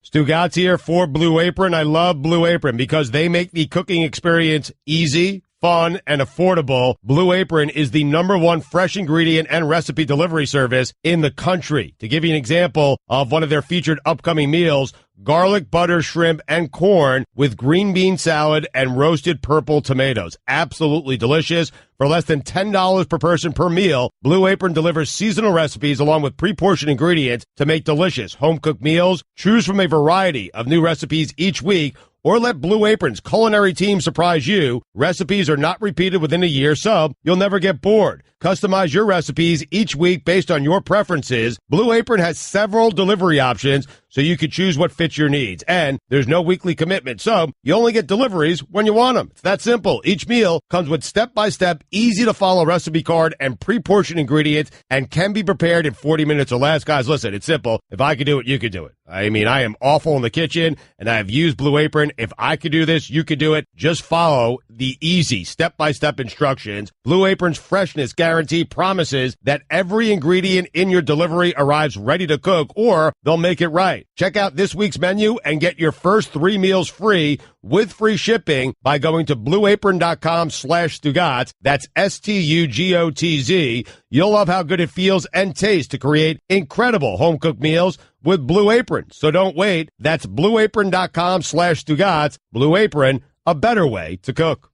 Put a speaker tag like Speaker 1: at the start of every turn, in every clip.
Speaker 1: Stugotz here for Blue Apron. I love Blue Apron because they make the cooking experience easy, fun, and affordable. Blue Apron is the #1 fresh ingredient and recipe delivery service in the country. To give you an example of one of their featured upcoming meals, garlic butter shrimp and corn with green bean salad and roasted purple tomatoes. Absolutely delicious. For less than $10 per person per meal, Blue Apron delivers seasonal recipes along with pre-portioned ingredients to make delicious home-cooked meals. Choose from a variety of new recipes each week, or let Blue Apron's culinary team surprise you. Recipes are not repeated within a year, so you'll never get bored. Customize your recipes each week based on your preferences. Blue Apron has several delivery options, so you can choose what fits your needs. And there's no weekly commitment, so you only get deliveries when you want them. It's that simple. Each meal comes with step-by-step, easy-to-follow recipe card and pre-portioned ingredients and can be prepared in 40 minutes or less. Guys, listen, it's simple. If I could do it, you could do it. I mean, I am awful in the kitchen, and I have used Blue Apron. If I could do this, you could do it. Just follow the easy step-by-step instructions. Blue Apron's freshness guarantee promises that every ingredient in your delivery arrives ready to cook, or they'll make it right. Check out this week's menu and get your first 3 meals free with free shipping by going to blueapron.com/Stugotz. That's STUGOTZ. You'll love how good it feels and tastes to create incredible home-cooked meals with Blue Apron. So don't wait. That's blueapron.com/Stugotz. Blue Apron, a better way to cook.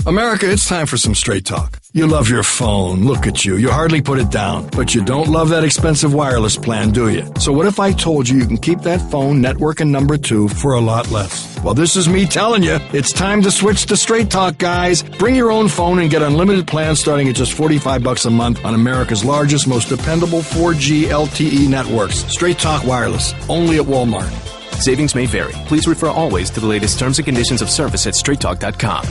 Speaker 2: America, it's time for some straight talk. You love your phone. Look at you. You hardly put it down. But you don't love that expensive wireless plan, do you? So what if I told you can keep that phone, network, and number 2 for a lot less? Well, this is me telling you. It's time to switch to Straight Talk, guys. Bring your own phone and get unlimited plans starting at just $45 a month on America's largest, most dependable 4G LTE networks. Straight Talk Wireless. Only at Walmart.
Speaker 3: Savings may vary. Please refer always to the latest terms and conditions of service at straighttalk.com.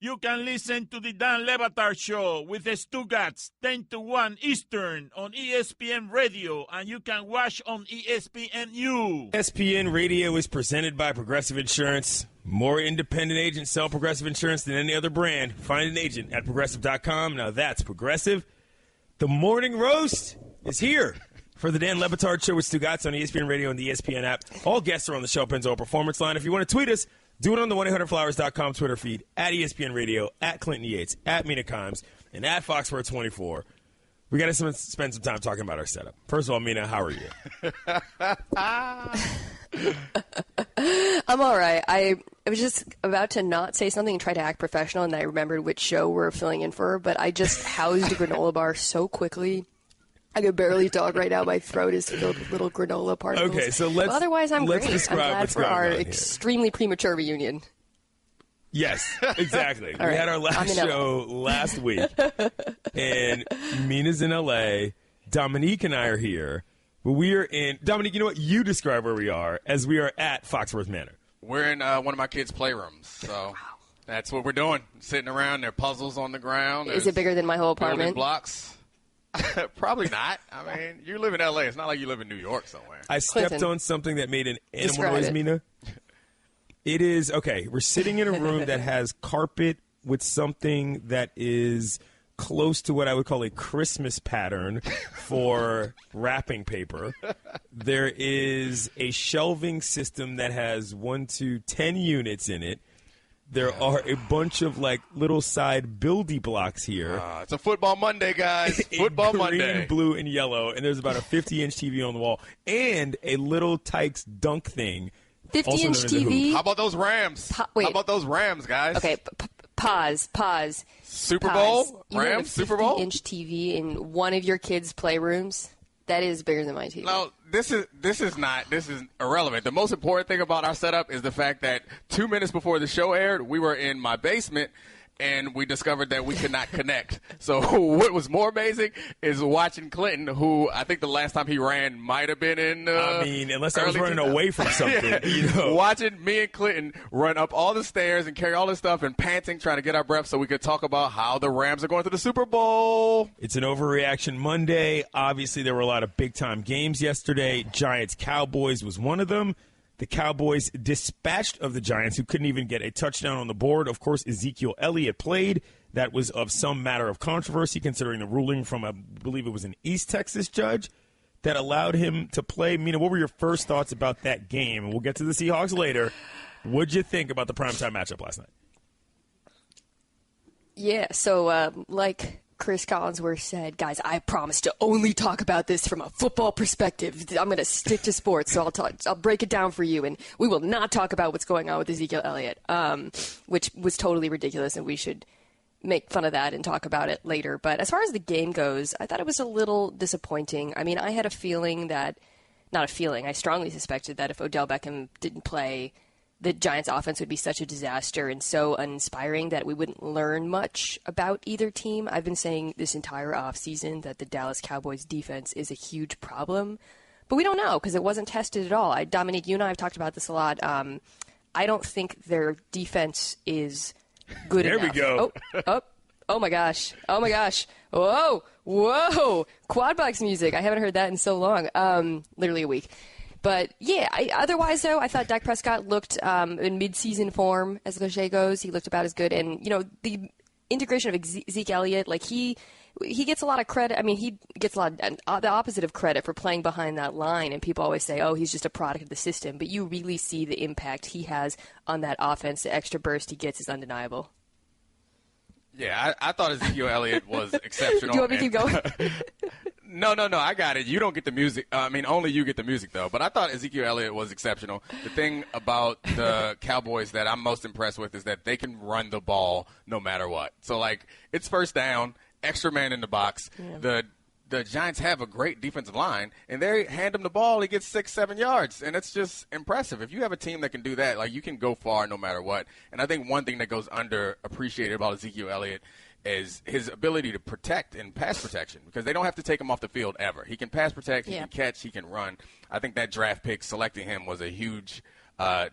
Speaker 4: You can listen to the Dan Le Batard Show with the Stugotz 10 to 1 Eastern on ESPN Radio, and you can watch on ESPNU.
Speaker 5: ESPN Radio is presented by Progressive Insurance. More independent agents sell Progressive Insurance than any other brand. Find an agent at Progressive.com. Now that's Progressive. The Morning Roast is here for the Dan Le Batard Show with Stugotz on ESPN Radio and the ESPN app. All guests are on the show, Penzo Performance Line. If you want to tweet us, do it on the 1-800-Flowers.com Twitter feed, at ESPN Radio, at Clinton Yates, at Mina Kimes, and at Foxworth24. We got to spend some time talking about our setup. First of all, Mina, how are you?
Speaker 6: I'm all right. I was just about to not say something and try to act professional, and I remembered which show we're filling in for, but I just housed a granola bar so quickly. I can barely talk right now. My throat is filled with little granola particles.
Speaker 5: Okay, so let's.
Speaker 6: But otherwise, I'm great. I'm glad for our
Speaker 5: here.
Speaker 6: extremely premature reunion.
Speaker 5: Yes, exactly. We
Speaker 6: right.
Speaker 5: had our last show last week, and Mina's in L.A. Dominique and I are here, but we are in. Dominique, you know what? You describe where we are, as we are at Foxworth Manor.
Speaker 7: We're in one of my kids' playrooms, so that's what we're doing. Sitting around, there are puzzles on the ground.
Speaker 6: Is it bigger than my whole apartment?
Speaker 7: Blocks. Probably not. I mean, you live in L.A. It's not like you live in New York somewhere.
Speaker 5: I stepped on something that made an animal noise, Mina. It is, okay, we're sitting in a room that has carpet with something that is close to what I would call a Christmas pattern for wrapping paper. There is a shelving system that has 1 to 10 units in it. There are a bunch of, like, little side buildy blocks here.
Speaker 7: It's a Football Monday, guys. Football Monday.
Speaker 5: Green, blue, and yellow. And there's about a 50-inch TV on the wall. And a little Tykes dunk thing.
Speaker 6: 50-inch TV?
Speaker 7: How about those Rams?
Speaker 6: Wait.
Speaker 7: How about those Rams, guys?
Speaker 6: Okay, pause.
Speaker 7: Super Bowl? Rams? Super Bowl?
Speaker 6: 50-inch TV in one of your kids' playrooms? That is bigger than my TV.
Speaker 7: No, this is irrelevant. The most important thing about our setup is the fact that 2 minutes before the show aired, we were in my basement and we discovered that we could not connect. So what was more amazing is watching Clinton, who I think the last time he ran might have been in
Speaker 5: I mean, unless I was running away from something.
Speaker 7: Yeah.
Speaker 5: You know.
Speaker 7: Watching me and Clinton run up all the stairs and carry all this stuff and panting, trying to get our breath so we could talk about how the Rams are going to the Super Bowl.
Speaker 5: It's an overreaction Monday. Obviously, there were a lot of big-time games yesterday. Giants-Cowboys was one of them. The Cowboys dispatched of the Giants, who couldn't even get a touchdown on the board. Of course, Ezekiel Elliott played. That was of some matter of controversy, considering the ruling from, I believe it was an East Texas judge. that allowed him to play? Mina, what were your first thoughts about that game? And we'll get to the Seahawks later. What'd you think about the primetime matchup last night?
Speaker 6: Yeah, so like Chris Collinsworth said, guys, I promise to only talk about this from a football perspective. I'm going to stick to sports, so I'll break it down for you, and we will not talk about what's going on with Ezekiel Elliott, which was totally ridiculous, and we should make fun of that and talk about it later. But as far as the game goes, I thought it was a little disappointing. I mean, I had a feeling that, not a feeling, I strongly suspected that if Odell Beckham didn't play, the Giants' offense would be such a disaster and so uninspiring that we wouldn't learn much about either team. I've been saying this entire offseason that the Dallas Cowboys' defense is a huge problem, but we don't know because it wasn't tested at all. Dominique, you and I have talked about this a lot. I don't think their defense is good enough.
Speaker 5: There we go.
Speaker 6: Oh my gosh. Whoa. Quadbox music. I haven't heard that in so long. Literally a week. But, yeah, otherwise, though, I thought Dak Prescott looked in mid-season form, as cliche goes. He looked about as good. And, the integration of Zeke Elliott, like, he gets a lot of credit. I mean, he gets a lot of the opposite of credit for playing behind that line. And people always say, oh, he's just a product of the system. But you really see the impact he has on that offense. The extra burst he gets is undeniable.
Speaker 7: Yeah, I thought Ezekiel Elliott was exceptional.
Speaker 6: Do you want me to keep going?
Speaker 7: No, I got it. You don't get the music. Only you get the music, though. But I thought Ezekiel Elliott was exceptional. The thing about the Cowboys that I'm most impressed with is that they can run the ball no matter what. So, like, it's first down, extra man in the box. Yeah. The Giants have a great defensive line, and they hand him the ball, he gets 6-7 yards, and it's just impressive. If you have a team that can do that, like, you can go far no matter what. And I think one thing that goes underappreciated about Ezekiel Elliott is his ability to protect and pass protection, because they don't have to take him off the field ever. He can pass protect, he can catch, he can run. I think that draft pick selecting him was a huge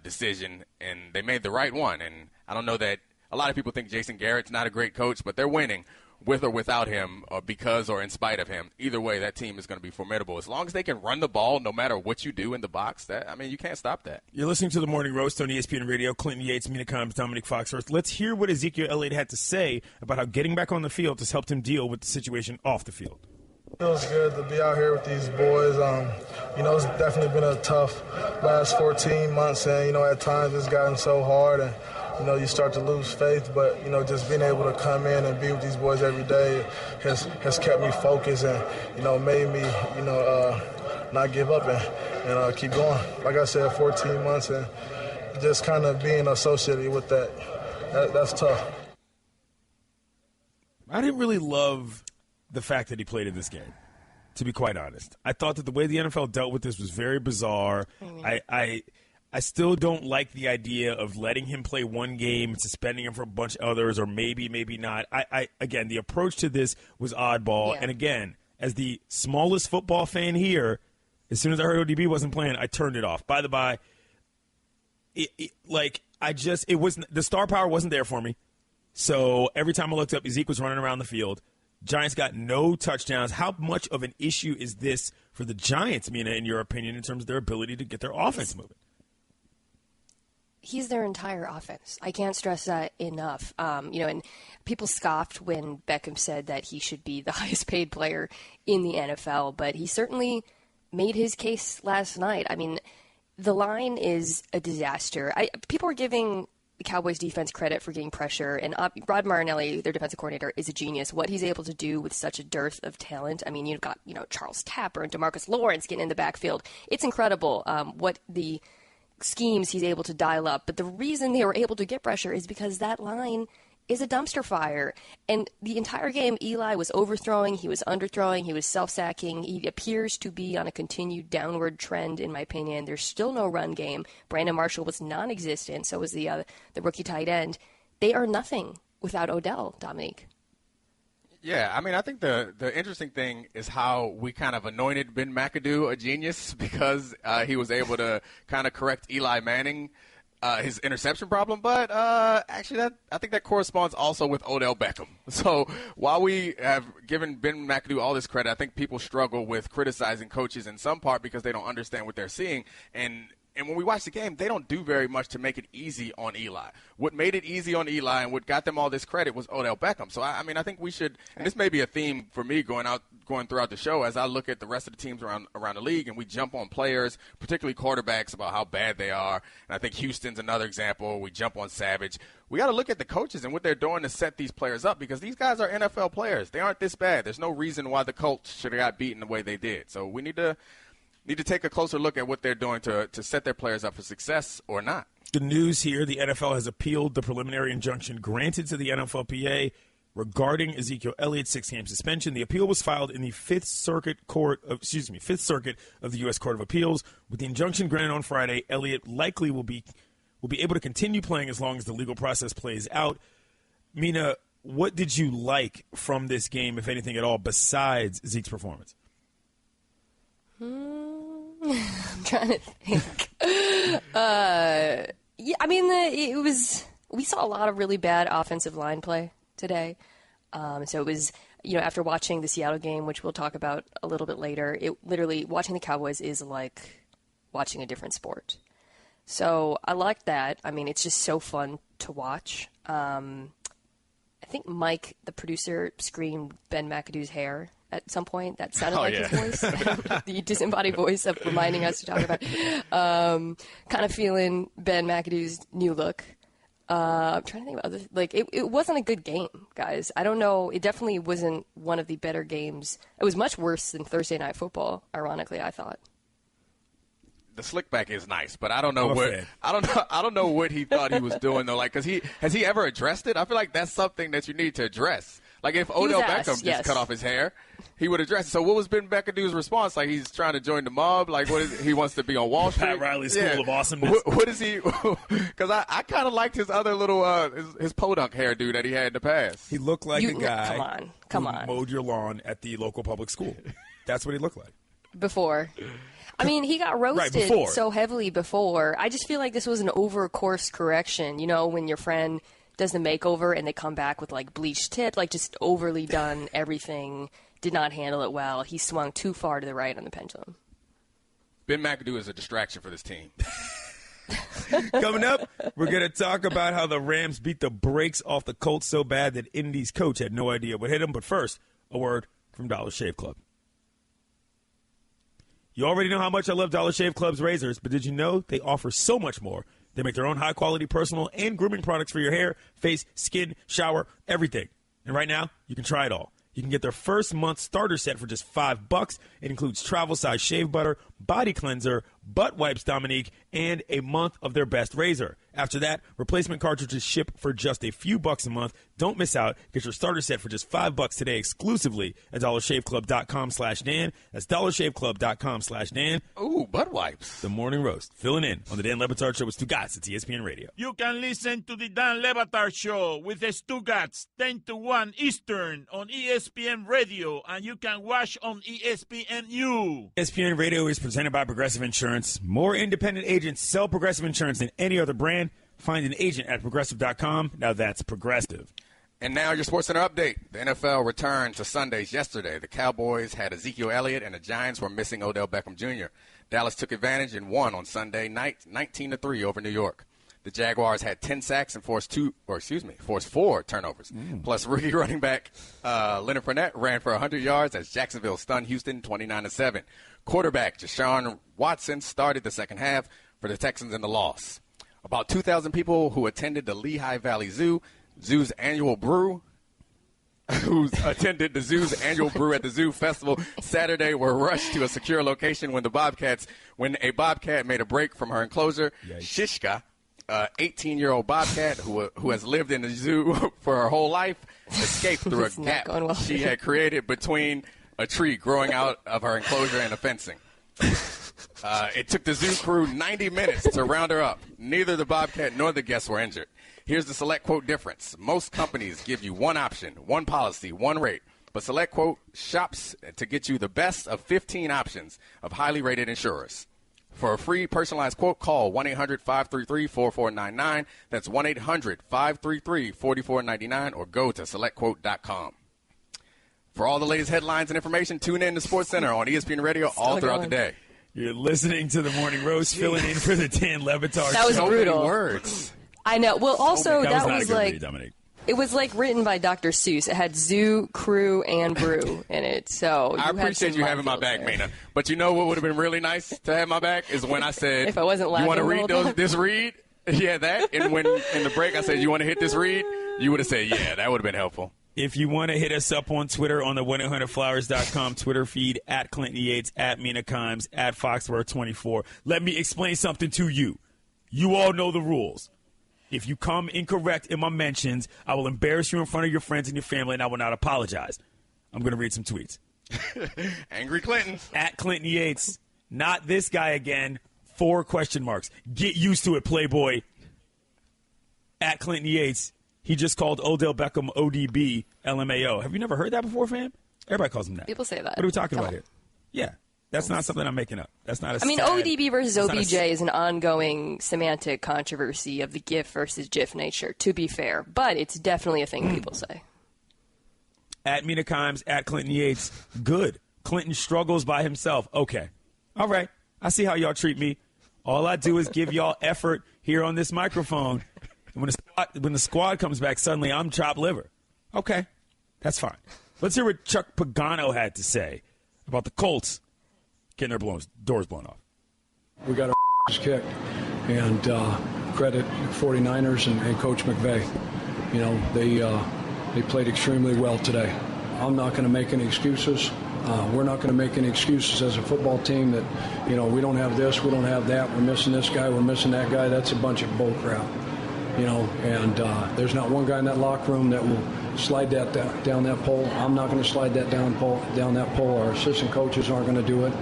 Speaker 7: decision, and they made the right one. And I don't know that a lot of people think Jason Garrett's not a great coach, but they're winning with or without him, or because or in spite of him. Either way, that team is going to be formidable. As long as they can run the ball no matter what you do in the box, you can't stop that.
Speaker 5: You're listening to The Morning Roast on ESPN Radio. Clinton Yates, Mina Kimes, Dominic Foxworth. Let's hear what Ezekiel Elliott had to say about how getting back on the field has helped him deal with the situation off the field.
Speaker 8: It feels good to be out here with these boys. It's definitely been a tough last 14 months, and, at times it's gotten so hard, and, you start to lose faith, but, just being able to come in and be with these boys every day has kept me focused and, made me, not give up and keep going. Like I said, 14 months, and just kind of being associated with that's tough.
Speaker 5: I didn't really love the fact that he played in this game, to be quite honest. I thought that the way the NFL dealt with this was very bizarre. I still don't like the idea of letting him play one game and suspending him for a bunch of others, or maybe not. Again, the approach to this was oddball. Yeah. And again, as the smallest football fan here, as soon as I heard ODB wasn't playing, I turned it off. By the by, the star power wasn't there for me. So every time I looked up, Zeke was running around the field. Giants got no touchdowns. How much of an issue is this for the Giants, Mina, in your opinion, in terms of their ability to get their offense moving?
Speaker 6: He's their entire offense. I can't stress that enough. And people scoffed when Beckham said that he should be the highest paid player in the NFL, but he certainly made his case last night. I mean, the line is a disaster. People are giving the Cowboys defense credit for getting pressure, and Rod Marinelli, their defensive coordinator, is a genius. What he's able to do with such a dearth of talent. I mean, you've got, Charles Tapper and DeMarcus Lawrence getting in the backfield. It's incredible what the schemes he's able to dial up. But the reason they were able to get pressure is because that line is a dumpster fire. And the entire game, Eli was overthrowing, he was underthrowing, he was self-sacking. He appears to be on a continued downward trend, in my opinion. There's still no run game. Brandon Marshall was non-existent, so was the rookie tight end. They are nothing without Odell, Dominique.
Speaker 7: Yeah, I think the interesting thing is how we kind of anointed Ben McAdoo a genius because he was able to kind of correct Eli Manning, his interception problem. But actually, I think that corresponds also with Odell Beckham. So while we have given Ben McAdoo all this credit, I think people struggle with criticizing coaches in some part because they don't understand what they're seeing. And And when we watch the game, they don't do very much to make it easy on Eli. What made it easy on Eli and what got them all this credit was Odell Beckham. So, I mean, I think we should – and this may be a theme for me going throughout the show as I look at the rest of the teams around the league and we jump on players, particularly quarterbacks, about how bad they are. And I think Houston's another example. We jump on Savage. We got to look at the coaches and what they're doing to set these players up because these guys are NFL players. They aren't this bad. There's no reason why the Colts should have got beaten the way they did. So we need to take a closer look at what they're doing to set their players up for success or not.
Speaker 5: The news here, the NFL has appealed the preliminary injunction granted to the NFLPA regarding Ezekiel Elliott's 6-game suspension. The appeal was filed in the Fifth Circuit of the U.S. Court of Appeals. With the injunction granted on Friday, Elliott likely will be able to continue playing as long as the legal process plays out. Mina, what did you like from this game, if anything at all, besides Zeke's performance?
Speaker 6: I'm trying to think. I mean, we saw a lot of really bad offensive line play today. So it was, after watching the Seattle game, which we'll talk about a little bit later, watching the Cowboys is like watching a different sport. So I liked that. I mean, it's just so fun to watch. I think Mike, the producer, screamed Ben McAdoo's hair at some point. That sounded his voice. The disembodied voice of reminding us to talk about kind of feeling Ben McAdoo's new look. I'm trying to think about other, it wasn't a good game, guys. I don't know. It definitely wasn't one of the better games. It was much worse than Thursday Night Football, ironically, I thought.
Speaker 7: The slick back is nice, but I don't know what he thought he was doing though. Like, has he ever addressed it? I feel like that's something that you need to address. Like if Odell Beckham just cut off his hair, he would address it. So what was Ben McAdoo's response? Like he's trying to join the mob? Like he wants to be on Wall Street?
Speaker 5: Pat Riley's School of Awesomeness.
Speaker 7: What is he? Because I kind of liked his other little his podunk hairdo that he had in the past.
Speaker 5: He looked like a guy
Speaker 6: come on,
Speaker 5: mowed your lawn at the local public school. That's what he looked like.
Speaker 6: Before. I mean, he got roasted so heavily before. I just feel like this was an over-course correction. When your friend does the makeover and they come back with, bleached tip, just overly done everything, did not handle it well. He swung too far to the right on the pendulum.
Speaker 7: Ben McAdoo is a distraction for this team.
Speaker 5: Coming up, we're going to talk about how the Rams beat the brakes off the Colts so bad that Indy's coach had no idea what hit him. But first, a word from Dollar Shave Club. You already know how much I love Dollar Shave Club's razors, but did you know they offer so much more? They make their own high-quality personal and grooming products for your hair, face, skin, shower, everything. And right now, you can try it all. You can get their first month starter set for just $5. It includes travel-size shave butter, body cleanser, butt wipes, Dominique, and a month of their best razor. After that, replacement cartridges ship for just a few bucks a month. Don't miss out. Get your starter set for just $5 today exclusively at dollarshaveclub.com/Dan. That's dollarshaveclub.com/Dan.
Speaker 7: Ooh, butt wipes.
Speaker 5: The Morning Roast. Filling in on the Dan Le Batard Show with Stugotz at ESPN Radio.
Speaker 4: You can listen to the Dan Le Batard Show with the Stugotz 10 to 1 Eastern on ESPN Radio, and you can watch on ESPNU.
Speaker 5: ESPN Radio is presented by Progressive Insurance. More independent agents sell Progressive Insurance than any other brand. Find an agent at Progressive.com. Now that's Progressive.
Speaker 7: And now your SportsCenter update. The NFL returned to Sundays yesterday. The Cowboys had Ezekiel Elliott, and the Giants were missing Odell Beckham Jr. Dallas took advantage and won on Sunday night, 19-3 over New York. The Jaguars had 10 sacks and forced 4 turnovers. Plus, rookie running back Leonard Fournette ran for 100 yards as Jacksonville stunned Houston 29-7. Quarterback Deshaun Watson started the second half for the Texans in the loss. About 2,000 people who attended the Lehigh Valley Zoo's annual brew, at the Zoo Festival Saturday were rushed to a secure location when a bobcat made a break from her enclosure. Yikes. Shishka, 18-year-old bobcat who has lived in the zoo for her whole life, escaped through a gap she had created between a tree growing out of her enclosure and the fencing. It took the zoo crew 90 minutes to round her up. Neither the bobcat nor the guests were injured. Here's the Select Quote difference. Most companies give you one option, one policy, one rate. But Select Quote shops to get you the best of 15 options of highly rated insurers. For a free personalized quote, call 1-800-533-4499. That's 1-800-533-4499 or go to selectquote.com. For all the latest headlines and information, tune in to SportsCenter on ESPN Radio all throughout the day.
Speaker 5: You're listening to the Morning Roast, filling in for the Dan Le Batard.
Speaker 6: That was
Speaker 7: So
Speaker 6: brutal.
Speaker 7: many words.
Speaker 6: I know. Well, also,
Speaker 5: that was not a good
Speaker 6: like...
Speaker 5: read, Dominic.
Speaker 6: It was like written by Dr. Seuss. It had Zoo, Crew, and Brew in it. So
Speaker 7: I appreciate you having my back, Mina. But you know what would have been really nice to have my back is when I said,
Speaker 6: if I wasn't laughing,
Speaker 7: you want to read
Speaker 6: the whole time?
Speaker 7: this read? Yeah, that. And when in the break I said, you want to hit this read? You would have said, yeah, that would have been helpful.
Speaker 5: If you want to hit us up on Twitter on the 1-800-Flowers.com Twitter feed, at Clinton Yates, at Mina Kimes, at Foxworth24. Let me explain something to you. You all know the rules. If you come incorrect in my mentions, I will embarrass you in front of your friends and your family, and I will not apologize. I'm going to read some tweets.
Speaker 7: Angry Clinton.
Speaker 5: At Clinton Yates, not this guy again, 4 question marks. Get used to it, Playboy. At Clinton Yates, he just called Odell Beckham ODB LMAO. Have you never heard that before, fam? Everybody calls him that.
Speaker 6: People say that.
Speaker 5: What are we talking about here? Yeah. That's not something I'm making up. That's not a
Speaker 6: ODB versus OBJ is an ongoing semantic controversy of the GIF versus GIF nature, to be fair. But it's definitely a thing people say.
Speaker 5: At Mina Kimes, at Clinton Yates, good. Clinton struggles by himself. Okay. All right. I see how y'all treat me. All I do is give y'all effort here on this microphone. And when the squad comes back, suddenly I'm chopped liver. Okay. That's fine. Let's hear what Chuck Pagano had to say about the Colts getting their doors blown off.
Speaker 2: We got our kicked, and credit 49ers and Coach McVay. You know, they played extremely well today. I'm not going to make any excuses. We're not going to make any excuses as a football team that, you know, we don't have this, we don't have that, we're missing this guy, we're missing that guy. That's a bunch of bull crap. You know, and there's not one guy in that locker room that will slide that down that pole. I'm not going to slide that down that pole. Our assistant coaches aren't going to do it,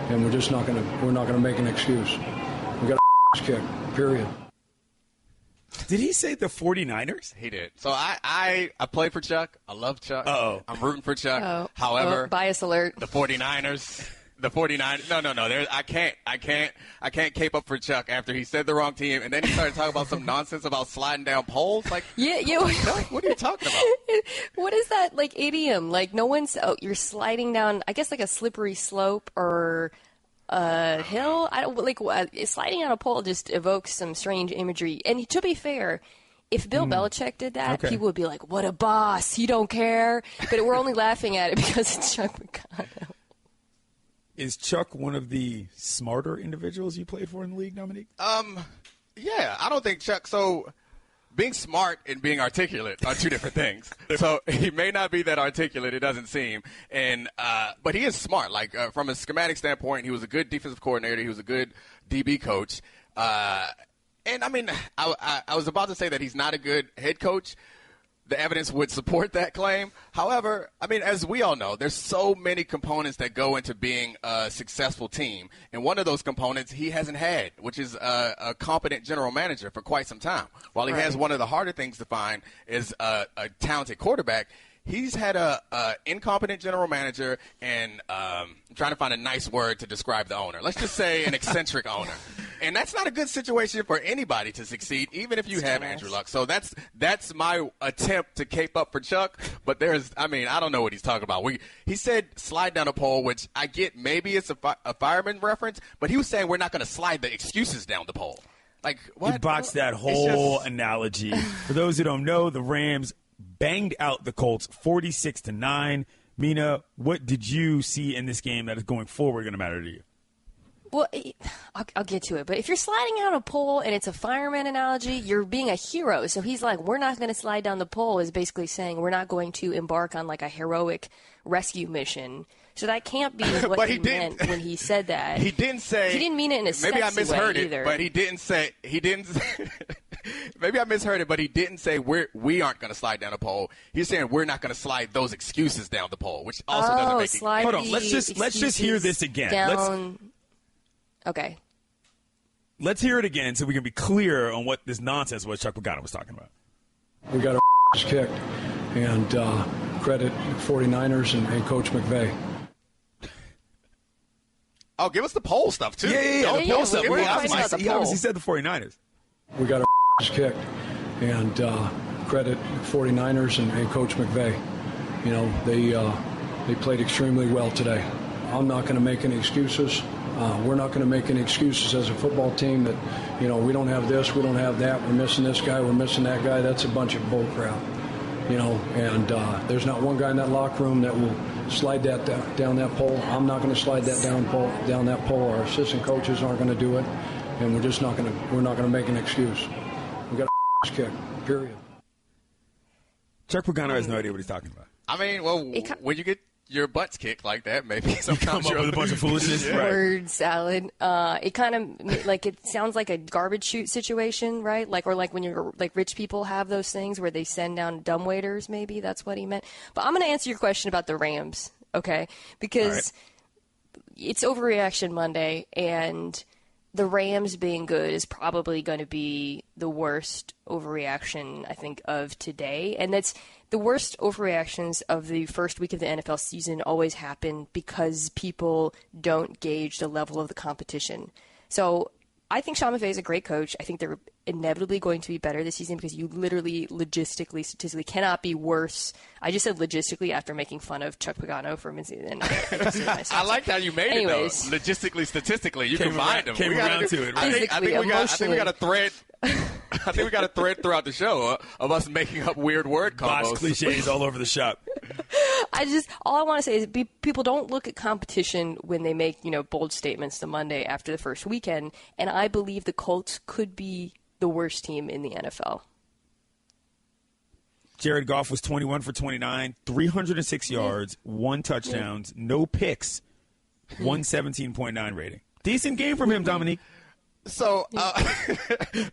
Speaker 2: and we're not going to make an excuse. We got a kick. Period.
Speaker 5: Did he say the 49ers?
Speaker 7: He did. So I play for Chuck. I love Chuck.
Speaker 5: Uh-oh.
Speaker 7: I'm rooting for Chuck. However,
Speaker 6: bias alert.
Speaker 7: The 49ers. The 49ers. No. I can't cape up for Chuck after he said the wrong team, and then he started talking about some nonsense about sliding down poles. Like,
Speaker 6: yeah.
Speaker 7: What are you talking about?
Speaker 6: What is that like idiom? Like you're sliding down, I guess, like a slippery slope or a hill. I don't sliding down a pole just evokes some strange imagery. And to be fair, if Bill Belichick did that, people would be like, "What a boss! He don't care." But we're only laughing at it because it's Chuck Pagano.
Speaker 5: Is Chuck one of the smarter individuals you played for in the league, Dominique?
Speaker 7: Yeah, I don't think Chuck. So, being smart and being articulate are two different things. So he may not be that articulate, it doesn't seem, but he is smart. Like from a schematic standpoint, he was a good defensive coordinator. He was a good DB coach. And I mean, I was about to say that he's not a good head coach. The evidence would support that claim. However, I mean, as we all know, there's so many components that go into being a successful team. And one of those components he hasn't had, which is a competent general manager for quite some time. While he has one of the harder things to find is a talented quarterback, he's had a incompetent general manager and I'm trying to find a nice word to describe the owner. Let's just say an eccentric owner. And that's not a good situation for anybody to succeed, even if you have Andrew Luck. So that's my attempt to cape up for Chuck. But I don't know what he's talking about. He said slide down a pole, which I get maybe it's a fireman reference, but he was saying we're not going to slide the excuses down the pole. Like, what?
Speaker 5: He botched that whole analogy. For those who don't know, the Rams banged out the Colts 46-9. Mina, what did you see in this game that is going forward going to matter to you?
Speaker 6: Well, I'll get to it. But if you're sliding down a pole and it's a fireman analogy, you're being a hero. So he's like, we're not going to slide down the pole is basically saying we're not going to embark on like a heroic rescue mission. So that can't be what he meant when he said that.
Speaker 7: He didn't say.
Speaker 6: He didn't mean it in a sexy
Speaker 7: maybe I misheard
Speaker 6: way
Speaker 7: it,
Speaker 6: either.
Speaker 7: but he didn't say. Maybe I misheard it, but he didn't say we aren't going to slide down a pole. He's saying we're not going to slide those excuses down the pole, which also doesn't make it.
Speaker 5: Hold on, let's just hear this again.
Speaker 6: Okay.
Speaker 5: Let's hear it again so we can be clear on what this nonsense was Chuck Pagano was talking about.
Speaker 2: We got our kicked, and credit 49ers and Coach McVay.
Speaker 7: Oh, give us the poll stuff, too.
Speaker 5: Yeah.
Speaker 6: The poll stuff.
Speaker 5: He obviously said the 49ers.
Speaker 2: We got our kicked, and credit 49ers and Coach McVay. You know, they played extremely well today. I'm not going to make any excuses. We're not going to make any excuses as a football team that, we don't have this, we don't have that, we're missing this guy, we're missing that guy. That's a bunch of bull crap, and there's not one guy in that locker room that will slide that down that pole. I'm not going to slide that down that pole. Our assistant coaches aren't going to do it, and we're not going to make an excuse. We got a kick, period.
Speaker 5: Chuck Pagano has no idea what he's talking about.
Speaker 7: I mean, when you get your butts kicked like that, maybe sometimes
Speaker 5: come up with a bunch of foolishness.
Speaker 6: Word salad. It kind of it sounds like a garbage chute situation, right? Or when you're rich people have those things where they send down dumbwaiters. Maybe that's what he meant. But I'm going to answer your question about the Rams, okay? Because it's overreaction Monday, and the Rams being good is probably going to be the worst overreaction, I think, of today. And that's the worst overreactions of the first week of the NFL season always happen because people don't gauge the level of the competition. So I think Sean McVay is a great coach. I think they're inevitably going to be better this season because you literally, logistically, statistically cannot be worse. I just said logistically after making fun of Chuck Pagano for mid-season.
Speaker 7: I liked how you made it, though. Logistically, statistically, you combined them.
Speaker 5: Came around to it.
Speaker 7: Right? I think we got a thread. I think we got a thread throughout the show of us making up weird word combos.
Speaker 5: Boss cliches all over the shop.
Speaker 6: All I want to say is people don't look at competition when they make, bold statements the Monday after the first weekend. And I believe the Colts could be the worst team in the NFL.
Speaker 5: Jared Goff was 21 for 29, 306 yards, 1 touchdown, no picks, 117.9 rating. Decent game from him, Dominique.
Speaker 7: So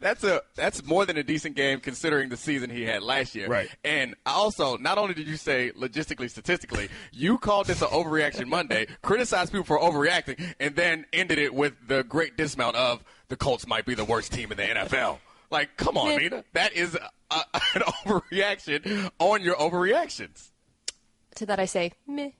Speaker 7: that's more than a decent game considering the season he had last year.
Speaker 5: Right.
Speaker 7: And also, not only did you say logistically, statistically, you called this an overreaction Monday, criticized people for overreacting, and then ended it with the great dismount of the Colts might be the worst team in the NFL. Like, come on, Mina. That is an overreaction on your overreactions.
Speaker 6: To that I say, meh.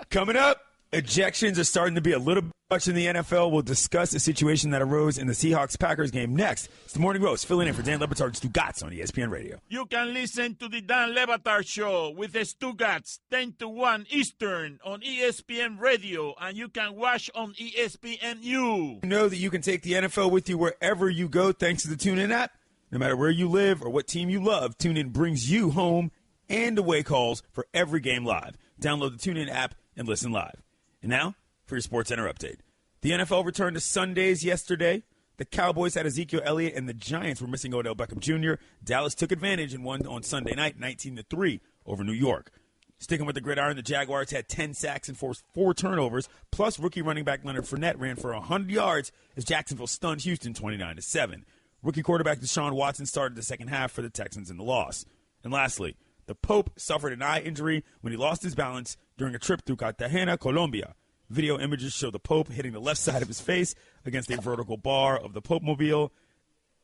Speaker 5: Coming up, ejections are starting to be a little much in the NFL. We'll discuss a situation that arose in the Seahawks-Packers game next. It's the Morning Roast, filling in for Dan Le Batard, Stugotz on ESPN Radio.
Speaker 4: You can listen to the Dan Le Batard Show with the Stugotz 10 to 1 Eastern on ESPN Radio, and you can watch on ESPNU.
Speaker 5: You know that you can take the NFL with you wherever you go thanks to the TuneIn app. No matter where you live or what team you love, TuneIn brings you home and away calls for every game live. Download the TuneIn app and listen live. And now, for your SportsCenter update. The NFL returned to Sundays yesterday. The Cowboys had Ezekiel Elliott, and the Giants were missing Odell Beckham Jr. Dallas took advantage and won on Sunday night, 19-3 over New York. Sticking with the gridiron, the Jaguars had 10 sacks and forced 4 turnovers, plus rookie running back Leonard Fournette ran for 100 yards as Jacksonville stunned Houston 29-7. Rookie quarterback Deshaun Watson started the second half for the Texans in the loss. And lastly, the Pope suffered an eye injury when he lost his balance during a trip through Cartagena, Colombia. Video images show the Pope hitting the left side of his face against a vertical bar of the Pope-mobile,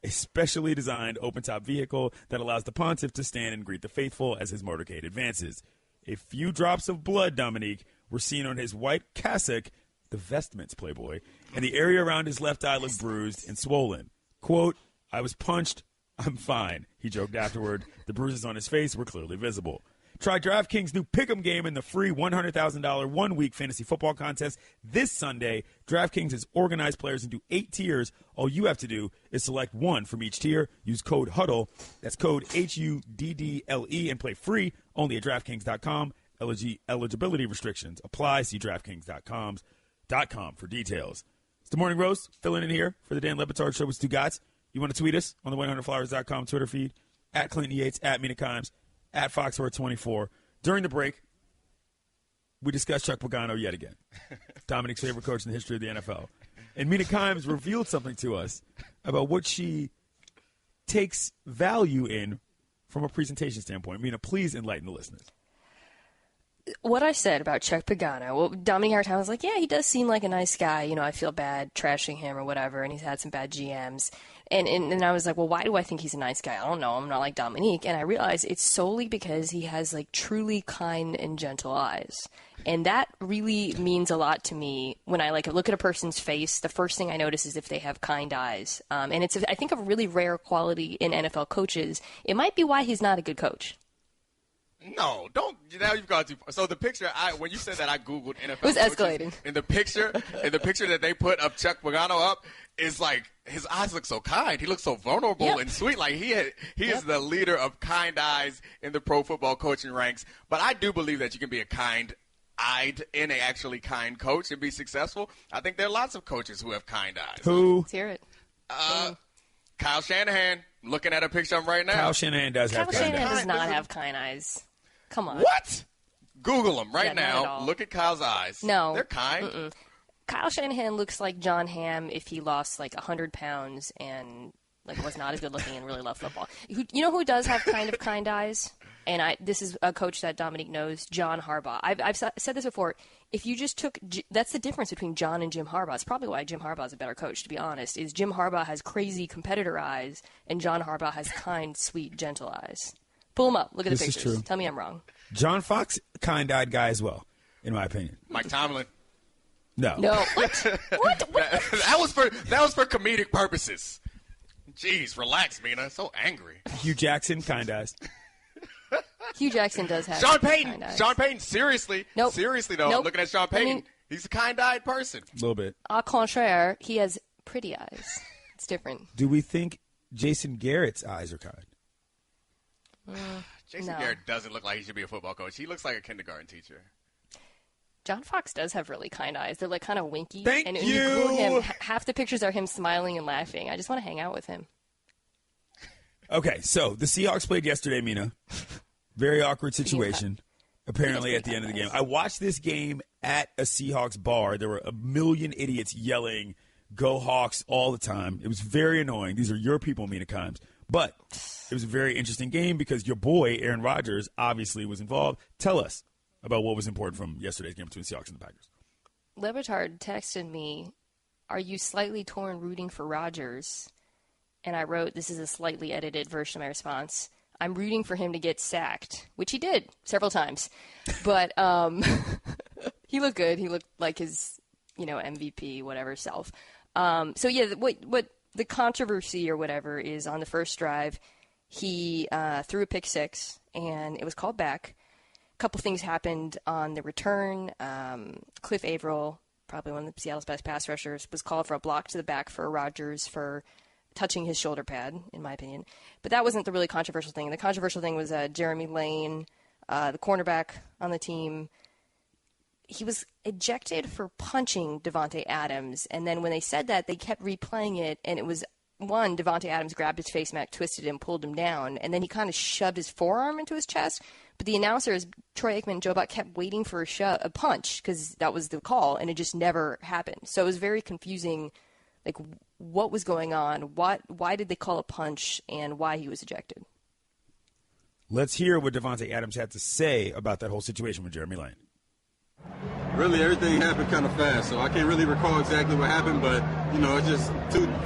Speaker 5: a specially designed open-top vehicle that allows the pontiff to stand and greet the faithful as his motorcade advances. A few drops of blood, Dominique, were seen on his white cassock, the vestments, Playboy, and the area around his left eye looked bruised and swollen. Quote, "I was punched. I'm fine," he joked afterward. The bruises on his face were clearly visible. Try DraftKings' new Pick'em game in the free $100,000 one-week fantasy football contest this Sunday. DraftKings has organized players into 8 tiers. All you have to do is select one from each tier. Use code HUDDLE. That's code HUDDLE and play free only at DraftKings.com. Eligibility restrictions apply. See DraftKings.com for details. It's the Morning Roast. Filling in here for the Dan Le Batard Show with Stugotz. You want to tweet us on the 100flowers.com Twitter feed, at Clinton Yates, at Mina Kimes, at Foxworth24. During the break, we discussed Chuck Pagano yet again, Dominique's favorite coach in the history of the NFL. And Mina Kimes revealed something to us about what she takes value in from a presentation standpoint. Mina, please enlighten the listeners.
Speaker 6: What I said about Chuck Pagano, well, Dominique Hartown was like, yeah, he does seem like a nice guy. I feel bad trashing him or whatever, and he's had some bad GMs. And I was like, well, why do I think he's a nice guy? I don't know. I'm not like Dominique. And I realized it's solely because he has, truly kind and gentle eyes. And that really means a lot to me when I, look at a person's face. The first thing I notice is if they have kind eyes. And it's, I think, a really rare quality in NFL coaches. It might be why he's not a good coach.
Speaker 7: No, don't. Now you've gone too far. So the picture, when you said that, I Googled NFL. It
Speaker 6: was escalating.
Speaker 7: In the picture that they put of Chuck Pagano up, is like his eyes look so kind. He looks so vulnerable and sweet. Like he is the leader of kind eyes in the pro football coaching ranks. But I do believe that you can be a kind-eyed and a actually kind coach and be successful. I think there are lots of coaches who have kind eyes.
Speaker 5: Who?
Speaker 6: Let's hear it.
Speaker 7: Kyle Shanahan. Looking at a picture of him right now.
Speaker 5: Kyle Shanahan does have kind eyes.
Speaker 6: Kyle Shanahan does not have kind eyes. Come on.
Speaker 7: What? Google him right
Speaker 6: Yeah, not at
Speaker 7: now.
Speaker 6: all.
Speaker 7: Look at Kyle's eyes.
Speaker 6: No.
Speaker 7: They're kind.
Speaker 6: Mm-mm. Kyle Shanahan looks like John Hamm if he lost like 100 pounds and like was not as good looking and really loved football. You know who does have kind eyes? And this is a coach that Dominique knows, John Harbaugh. I've said this before. If you just took – that's the difference between John and Jim Harbaugh. It's probably why Jim Harbaugh is a better coach, to be honest, is Jim Harbaugh has crazy competitor eyes and John Harbaugh has kind, sweet, gentle eyes. Pull them up. Look at the pictures.
Speaker 5: This is true.
Speaker 6: Tell me I'm wrong.
Speaker 5: John Fox, kind-eyed guy as well, in my opinion.
Speaker 7: Mike Tomlin.
Speaker 5: No.
Speaker 6: What?
Speaker 7: That was for comedic purposes. Jeez, relax, Mina. So angry.
Speaker 5: Hugh Jackson, kind eyes.
Speaker 6: Hugh Jackson does have
Speaker 7: Sean Payton.
Speaker 6: kind eyes.
Speaker 7: Sean Payton, seriously.
Speaker 6: Nope.
Speaker 7: Seriously, though,
Speaker 6: Nope.
Speaker 7: looking at Sean Payton,
Speaker 6: I mean-
Speaker 7: he's a kind-eyed person.
Speaker 5: A little bit.
Speaker 6: Au contraire, he has pretty eyes. It's different.
Speaker 5: Do we think Jason Garrett's eyes are kind?
Speaker 7: Jason
Speaker 6: No.
Speaker 7: Garrett doesn't look like he should be a football coach. He looks like a kindergarten teacher.
Speaker 6: John Fox does have really kind eyes. They're like kind of winky.
Speaker 5: Thank
Speaker 6: and when
Speaker 5: you.
Speaker 6: you Google him, half the pictures are him smiling and laughing. I just want to hang out with him.
Speaker 5: Okay, so the Seahawks played yesterday, Mina. Very awkward situation, apparently, at the end of the game. I watched this game at a Seahawks bar. There were a million idiots yelling, "Go Hawks," all the time. It was very annoying. These are your people, Mina Kimes. But it was a very interesting game because your boy, Aaron Rodgers, obviously was involved. Tell us about what was important from yesterday's game between the Seahawks and the Packers.
Speaker 6: Batard texted me, "Are you slightly torn rooting for Rodgers?" And I wrote, this is a slightly edited version of my response, "I'm rooting for him to get sacked," which he did several times. But he looked good. He looked like his, MVP, whatever self. So, yeah, what the controversy or whatever is on the first drive, he threw a pick six, and it was called back. A couple things happened on the return. Cliff Averill, probably one of Seattle's best pass rushers, was called for a block to the back for Rodgers for touching his shoulder pad, in my opinion. But that wasn't the really controversial thing. The controversial thing was Jeremy Lane, the cornerback on the team. He was ejected for punching Devontae Adams, and then when they said that, they kept replaying it, and it was, one, Devontae Adams grabbed his face mask, twisted it, and pulled him down, and then he kind of shoved his forearm into his chest. But the announcers, Troy Aikman and Joe Buck, kept waiting for a punch, because that was the call, and it just never happened. So it was very confusing, like, what was going on, why did they call a punch, and why he was ejected.
Speaker 5: Let's hear what Devontae Adams had to say about that whole situation with Jeremy Lane.
Speaker 9: Really, everything happened kind of fast, so I can't really recall exactly what happened, but, it's just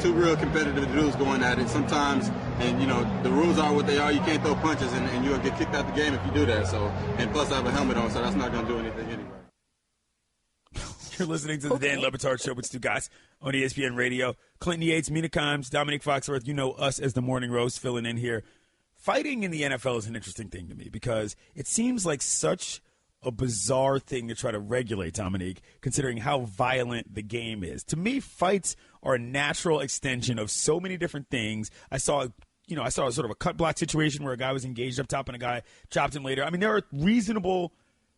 Speaker 9: two real competitive dudes going at it sometimes, and, the rules are what they are. You can't throw punches, and you'll get kicked out the game if you do that, so, and plus I have a helmet on, so that's not going to do anything anyway.
Speaker 5: You're listening to the Dan Le Batard Show with Stugotz on ESPN Radio. Clinton Yates, Mina Kimes, Dominique Foxworth. You know us as the Morning Roast filling in here. Fighting in the NFL is an interesting thing to me because it seems like such a bizarre thing to try to regulate, Dominique, considering how violent the game is. To me, fights are a natural extension of so many different things. I saw sort of a cut block situation where a guy was engaged up top and a guy chopped him later. I mean, there are reasonable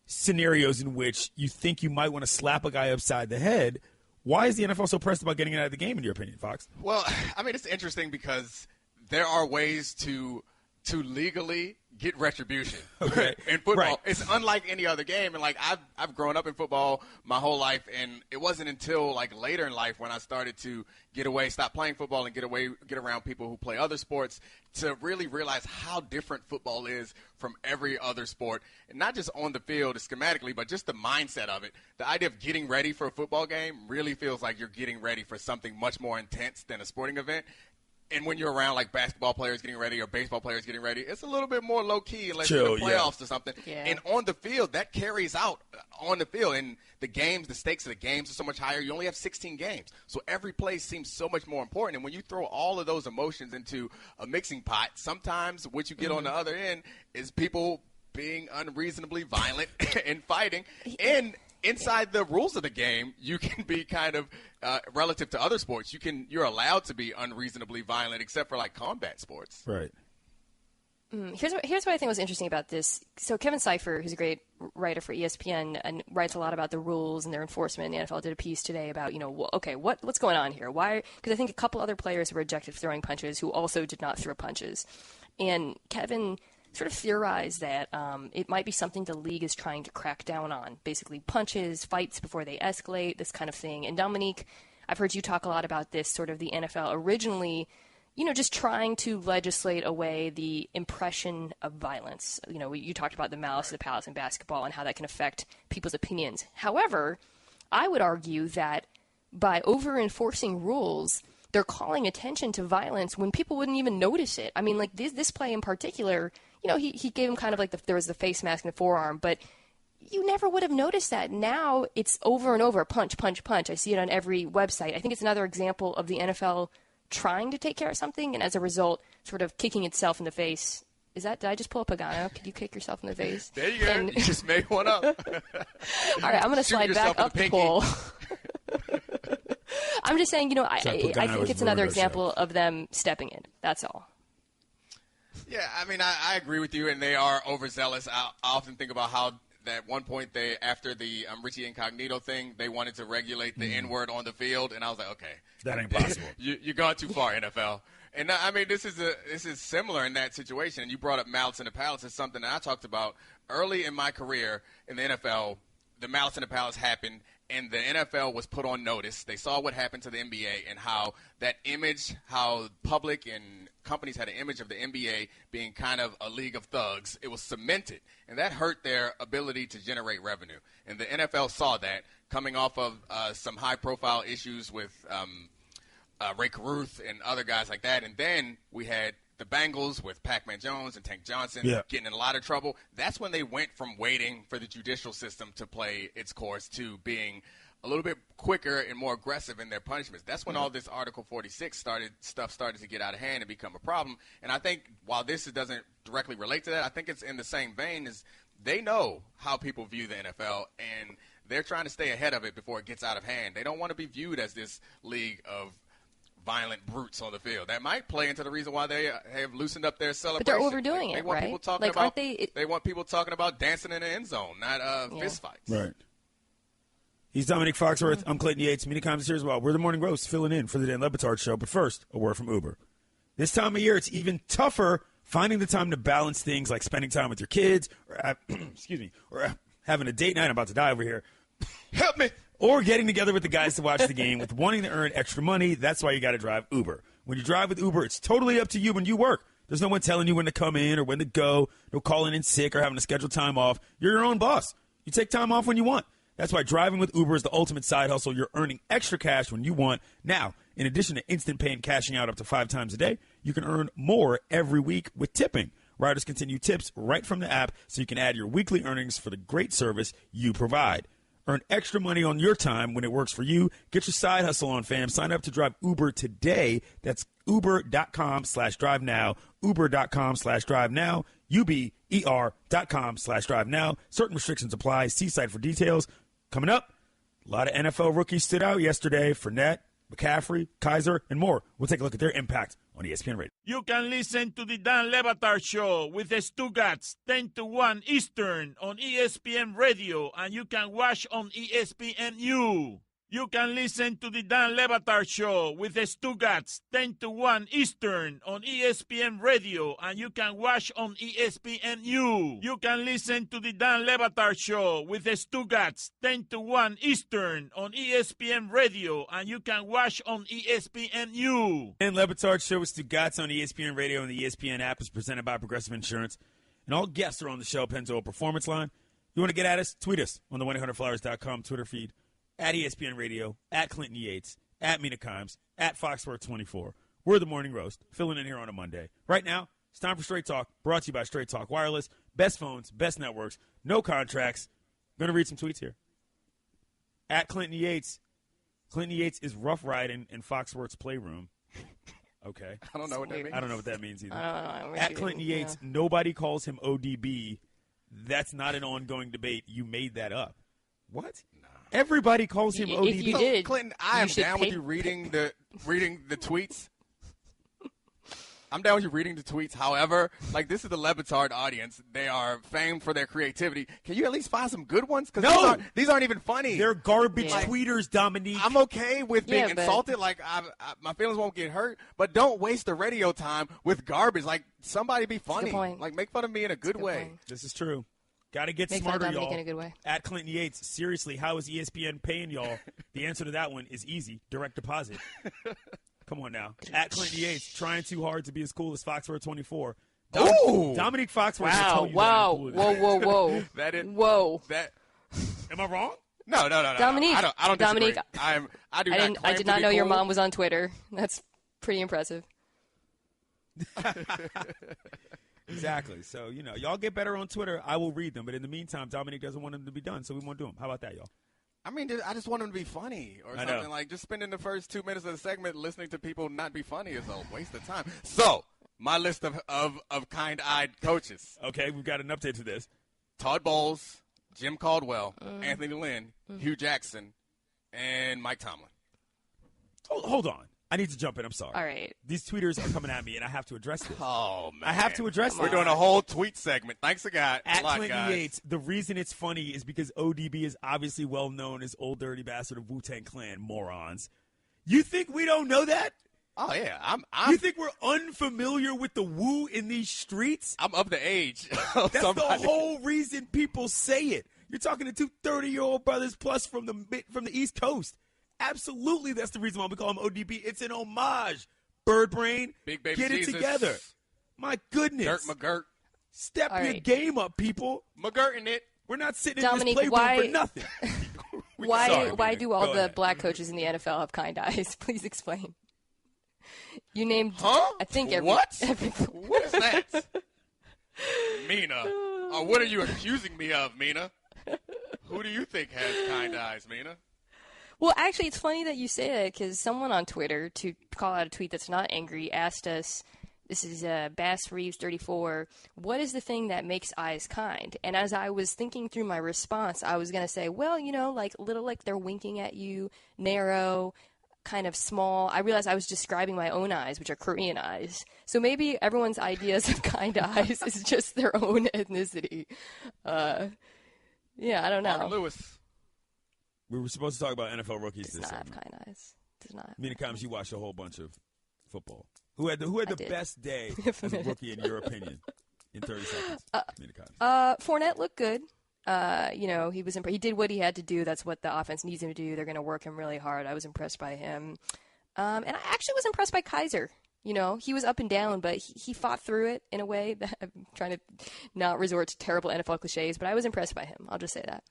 Speaker 5: scenarios in which you think you might want to slap a guy upside the head. Why is the NFL so pressed about getting it out of the game, in your opinion, Fox?
Speaker 7: Well, I mean, it's interesting because there are ways to legally get retribution
Speaker 5: okay.
Speaker 7: in football.
Speaker 5: Right.
Speaker 7: It's unlike any other game. And, I've grown up in football my whole life, and it wasn't until, later in life when I started to stop playing football and get around people who play other sports to really realize how different football is from every other sport. And not just on the field schematically, but just the mindset of it. The idea of getting ready for a football game really feels like you're getting ready for something much more intense than a sporting event. And when you're around basketball players getting ready or baseball players getting ready, it's a little bit more low key unless you're in the playoffs or something.
Speaker 6: Yeah.
Speaker 7: And on the field, that carries out on the field. And the stakes of the games are so much higher. You only have 16 games. So every play seems so much more important. And when you throw all of those emotions into a mixing pot, sometimes what you get on the other end is people being unreasonably violent and fighting. And inside the rules of the game, you can be kind of relative to other sports. You're allowed to be unreasonably violent, except for like combat sports.
Speaker 5: Right.
Speaker 6: Here's what I think was interesting about this. So Kevin Seifer, who's a great writer for ESPN and writes a lot about the rules and their enforcement, and the NFL did a piece today about, what's going on here? Why? Because I think a couple other players were ejected for throwing punches who also did not throw punches. And Kevin sort of theorized that it might be something the league is trying to crack down on, basically punches, fights before they escalate, this kind of thing. And Dominique, I've heard you talk a lot about this, sort of the NFL originally just trying to legislate away the impression of violence. You talked about the malice of the palace in basketball and how that can affect people's opinions. However, I would argue that by over-enforcing rules, they're calling attention to violence when people wouldn't even notice it. I mean, like this play in particular, he gave him kind of like there was the face mask and the forearm, but you never would have noticed that. Now it's over and over, punch, punch, punch. I see it on every website. I think it's another example of the NFL trying to take care of something, and as a result, sort of kicking itself in the face. Did I just pull a Pagano? Could you kick yourself in the face?
Speaker 7: There you go. You just made one up.
Speaker 6: All right, I'm going to slide back up the pole. I'm just saying, I think it's another example of them stepping in. That's all.
Speaker 7: Yeah, I mean, I agree with you, and they are overzealous. I often think about how at one point after the Richie Incognito thing, they wanted to regulate the N-word on the field, and I was like, okay,
Speaker 5: that ain't possible.
Speaker 7: You're going too far, NFL. And I mean, this is similar in that situation. And you brought up malice in the palace. It's something that I talked about early in my career in the NFL. The malice in the palace happened, and the NFL was put on notice. They saw what happened to the NBA and how that image, how public and companies had an image of the NBA being kind of a league of thugs. It was cemented, and that hurt their ability to generate revenue. And the NFL saw that coming off of some high-profile issues with Ray Caruth and other guys like that. And then we had the Bengals with Pac-Man Jones and Tank Johnson getting in a lot of trouble. That's when they went from waiting for the judicial system to play its course to being a little bit quicker and more aggressive in their punishments. That's when all this Article 46 started to get out of hand and become a problem. And I think while this doesn't directly relate to that, I think it's in the same vein as they know how people view the NFL, and they're trying to stay ahead of it before it gets out of hand. They don't want to be viewed as this league of violent brutes on the field. That might play into the reason why they have loosened up their celebration.
Speaker 6: But they're overdoing
Speaker 7: they want
Speaker 6: it,
Speaker 7: people
Speaker 6: right?
Speaker 7: talking about, they want people talking about dancing in the end zone, not fist fights.
Speaker 5: Right. He's Dominic Foxworth. I'm Clayton Yates. Many comments here as well. We're the Morning Roast, filling in for the Dan Batard Show. But first, a word from Uber. This time of year, it's even tougher finding the time to balance things like spending time with your kids, or or having a date night. I'm about to die over here. Help me. Or getting together with the guys to watch the game. With wanting to earn extra money, that's why you got to drive Uber. When you drive with Uber, it's totally up to you when you work. There's no one telling you when to come in or when to go, no calling in sick or having to schedule time off. You're your own boss. You take time off when you want. That's why driving with Uber is the ultimate side hustle. You're earning extra cash when you want. Now, in addition to instant pay and cashing out up to 5 times a day, you can earn more every week with tipping. Riders continue tips right from the app so you can add your weekly earnings for the great service you provide. Earn extra money on your time when it works for you. Get your side hustle on, fam. Sign up to drive Uber today. That's uber.com/drive now. Uber.com/drive now. UBER.com/drive now. Certain restrictions apply. See site for details. Coming up, a lot of NFL rookies stood out yesterday. Fournette, McCaffrey, Kaiser, and more. We'll take a look at their impact on ESPN Radio.
Speaker 4: You can listen to the Dan Le Batard Show with the Stugotz 10 to 1 Eastern on ESPN Radio, and you can watch on ESPNU. You can listen to the Dan Le Batard Show with the Stugotz 10 to 1 Eastern on ESPN Radio, and you can watch on ESPNU. You can listen to the Dan Le Batard Show with the Stugotz 10 to 1 Eastern on ESPN Radio, and you can watch on ESPNU.
Speaker 5: And Le Batard Show with Stugotz on ESPN Radio, and the ESPN app is presented by Progressive Insurance. And all guests are on the show, Penzo Performance Line. You want to get at us? Tweet us on the 1-800-Flowers.com Twitter feed. At ESPN Radio, at Clinton Yates, at Mina Kimes, at Foxworth24. We're the Morning Roast, filling in here on a Monday. Right now, it's time for Straight Talk, brought to you by Straight Talk Wireless. Best phones, best networks, no contracts. I'm going to read some tweets here. At Clinton Yates. Clinton Yates is rough riding in Foxworth's playroom. Okay.
Speaker 7: I don't know what that means.
Speaker 5: I don't know what that means either.
Speaker 6: I don't know.
Speaker 5: At Clinton Yates, nobody calls him ODB. That's not an ongoing debate. You made that up. What? Nah. Everybody calls him ODB.
Speaker 6: If you did,
Speaker 7: Clinton, I am down with you reading the tweets. I'm down with you reading the tweets. However, like, this is the Le Batard audience. They are famed for their creativity. Can you at least find some good ones? Because these aren't even funny.
Speaker 5: They're garbage tweeters, Dominique.
Speaker 7: I'm okay with being insulted. Like, my feelings won't get hurt. But don't waste the radio time with garbage. Like, somebody be funny. Like, make fun of me in a good way.
Speaker 6: Point.
Speaker 5: This is true. Got to get
Speaker 6: Make
Speaker 5: smarter,
Speaker 6: fun of
Speaker 5: y'all.
Speaker 6: Dominique in a good way.
Speaker 5: At Clinton Yates, seriously, how is ESPN paying y'all? The answer to that one is easy. Direct deposit. Come on now. At Clinton Yates, trying too hard to be as cool as Foxworth 24. Dominique Foxworth will tell you
Speaker 6: Whoa. Whoa.
Speaker 5: Am I wrong?
Speaker 7: No.
Speaker 6: Dominique.
Speaker 7: I don't
Speaker 6: Dominique.
Speaker 7: disagree.
Speaker 6: I did not know your mom was on Twitter. That's pretty impressive.
Speaker 5: Exactly. So, y'all get better on Twitter. I will read them. But in the meantime, Dominique doesn't want them to be done, so we won't do them. How about that, y'all?
Speaker 7: I mean, I just want them to be funny or something. Like, just spending the first 2 minutes of the segment listening to people not be funny is a waste of time. So, my list of kind-eyed coaches.
Speaker 5: Okay, we've got an update to this.
Speaker 7: Todd Bowles, Jim Caldwell, Anthony Lynn, Hugh Jackson, and Mike Tomlin.
Speaker 5: Hold on. I need to jump in. I'm sorry.
Speaker 6: All right.
Speaker 5: These tweeters are coming at me, and I have to address this.
Speaker 7: Oh, man.
Speaker 5: I have to address this.
Speaker 7: We're doing a whole tweet segment. Thanks a God.
Speaker 5: At Clinton Yates, the reason it's funny is because ODB is obviously well known as Old Dirty Bastard of Wu-Tang Clan, morons. You think we don't know that?
Speaker 7: Oh, yeah.
Speaker 5: You think we're unfamiliar with the Wu in these streets?
Speaker 7: I'm of the age.
Speaker 5: That's the whole reason people say it. You're talking to two 30-year-old brothers plus from the East Coast. Absolutely, that's the reason why we call him ODB. It's an homage. Bird brain,
Speaker 7: Big Baby
Speaker 5: get
Speaker 7: Jesus.
Speaker 5: it together. My goodness.
Speaker 7: Dirt McGirt.
Speaker 5: Step your game up, people.
Speaker 7: McGirting it.
Speaker 5: We're not sitting
Speaker 6: Dominique,
Speaker 5: in this playroom for nothing.
Speaker 6: Why do all the black coaches in the NFL have kind eyes? Please explain. You named, I think,
Speaker 7: What is that? Mina. What are you accusing me of, Mina? Who do you think has kind eyes, Mina?
Speaker 6: Well, actually, it's funny that you say that because someone on Twitter, to call out a tweet that's not angry, asked us, this is Bass Reeves 34, what is the thing that makes eyes kind? And as I was thinking through my response, I was going to say, well, like little like they're winking at you, narrow, kind of small. I realized I was describing my own eyes, which are Korean eyes. So maybe everyone's ideas of kind eyes is just their own ethnicity. Yeah, I don't know.
Speaker 7: Marvin Lewis.
Speaker 5: We were supposed to talk about NFL rookies
Speaker 6: Does
Speaker 5: this
Speaker 6: not
Speaker 5: segment.
Speaker 6: have kind eyes. Does not.
Speaker 5: Mina Combs, you watched a whole bunch of football. Who had the best day as a rookie in your opinion? In 30 seconds, Mina Combs.
Speaker 6: Fournette looked good. He was he did what he had to do. That's what the offense needs him to do. They're going to work him really hard. I was impressed by him. And I actually was impressed by Kaiser. He was up and down, but he fought through it in a way that I'm trying to not resort to terrible NFL cliches, but I was impressed by him. I'll just say that.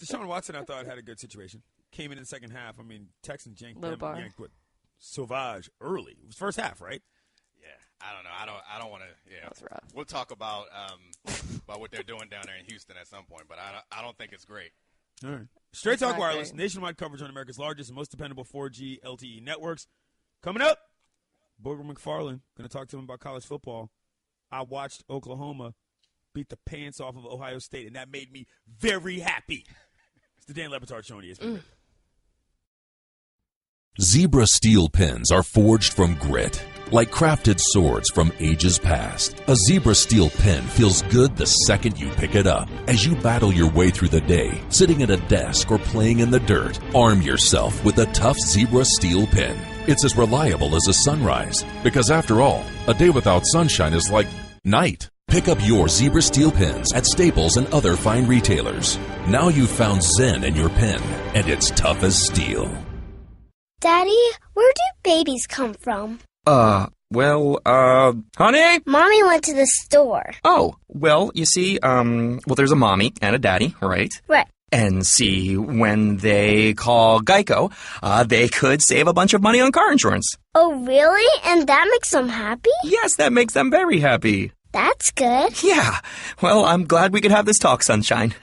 Speaker 5: Deshaun Watson, I thought, had a good situation. Came in the second half. I mean, Texans yanked Sauvage early. It was first half, right?
Speaker 7: Yeah, I don't know. I don't want to. Yeah,
Speaker 6: that's rough.
Speaker 7: We'll talk about what they're doing down there in Houston at some point, but I don't think it's great.
Speaker 5: All right. Straight Talk Wireless, nationwide coverage on America's largest and most dependable 4G LTE networks. Coming up, Booger McFarland. Going to talk to him about college football. I watched Oklahoma beat the pants off of Ohio State, and that made me very happy. It's the Dan Le Batard Show on ESPN.
Speaker 10: Zebra steel pens are forged from grit, like crafted swords from ages past. A Zebra steel pen feels good the second you pick it up. As you battle your way through the day, sitting at a desk or playing in the dirt, arm yourself with a tough Zebra steel pen. It's as reliable as a sunrise, because after all, a day without sunshine is like night. Pick up your Zebra steel pens at Staples and other fine retailers. Now you've found Zen in your pen, and it's tough as steel.
Speaker 11: Daddy, where do babies come from?
Speaker 12: Honey?
Speaker 11: Mommy went to the store.
Speaker 12: Oh, well, you see, there's a mommy and a daddy, right?
Speaker 11: Right.
Speaker 12: And see, when they call Geico, they could save a bunch of money on car insurance.
Speaker 11: Oh, really? And that makes them happy?
Speaker 12: Yes, that makes them very happy.
Speaker 11: That's good.
Speaker 12: Yeah. Well, I'm glad we could have this talk, Sunshine.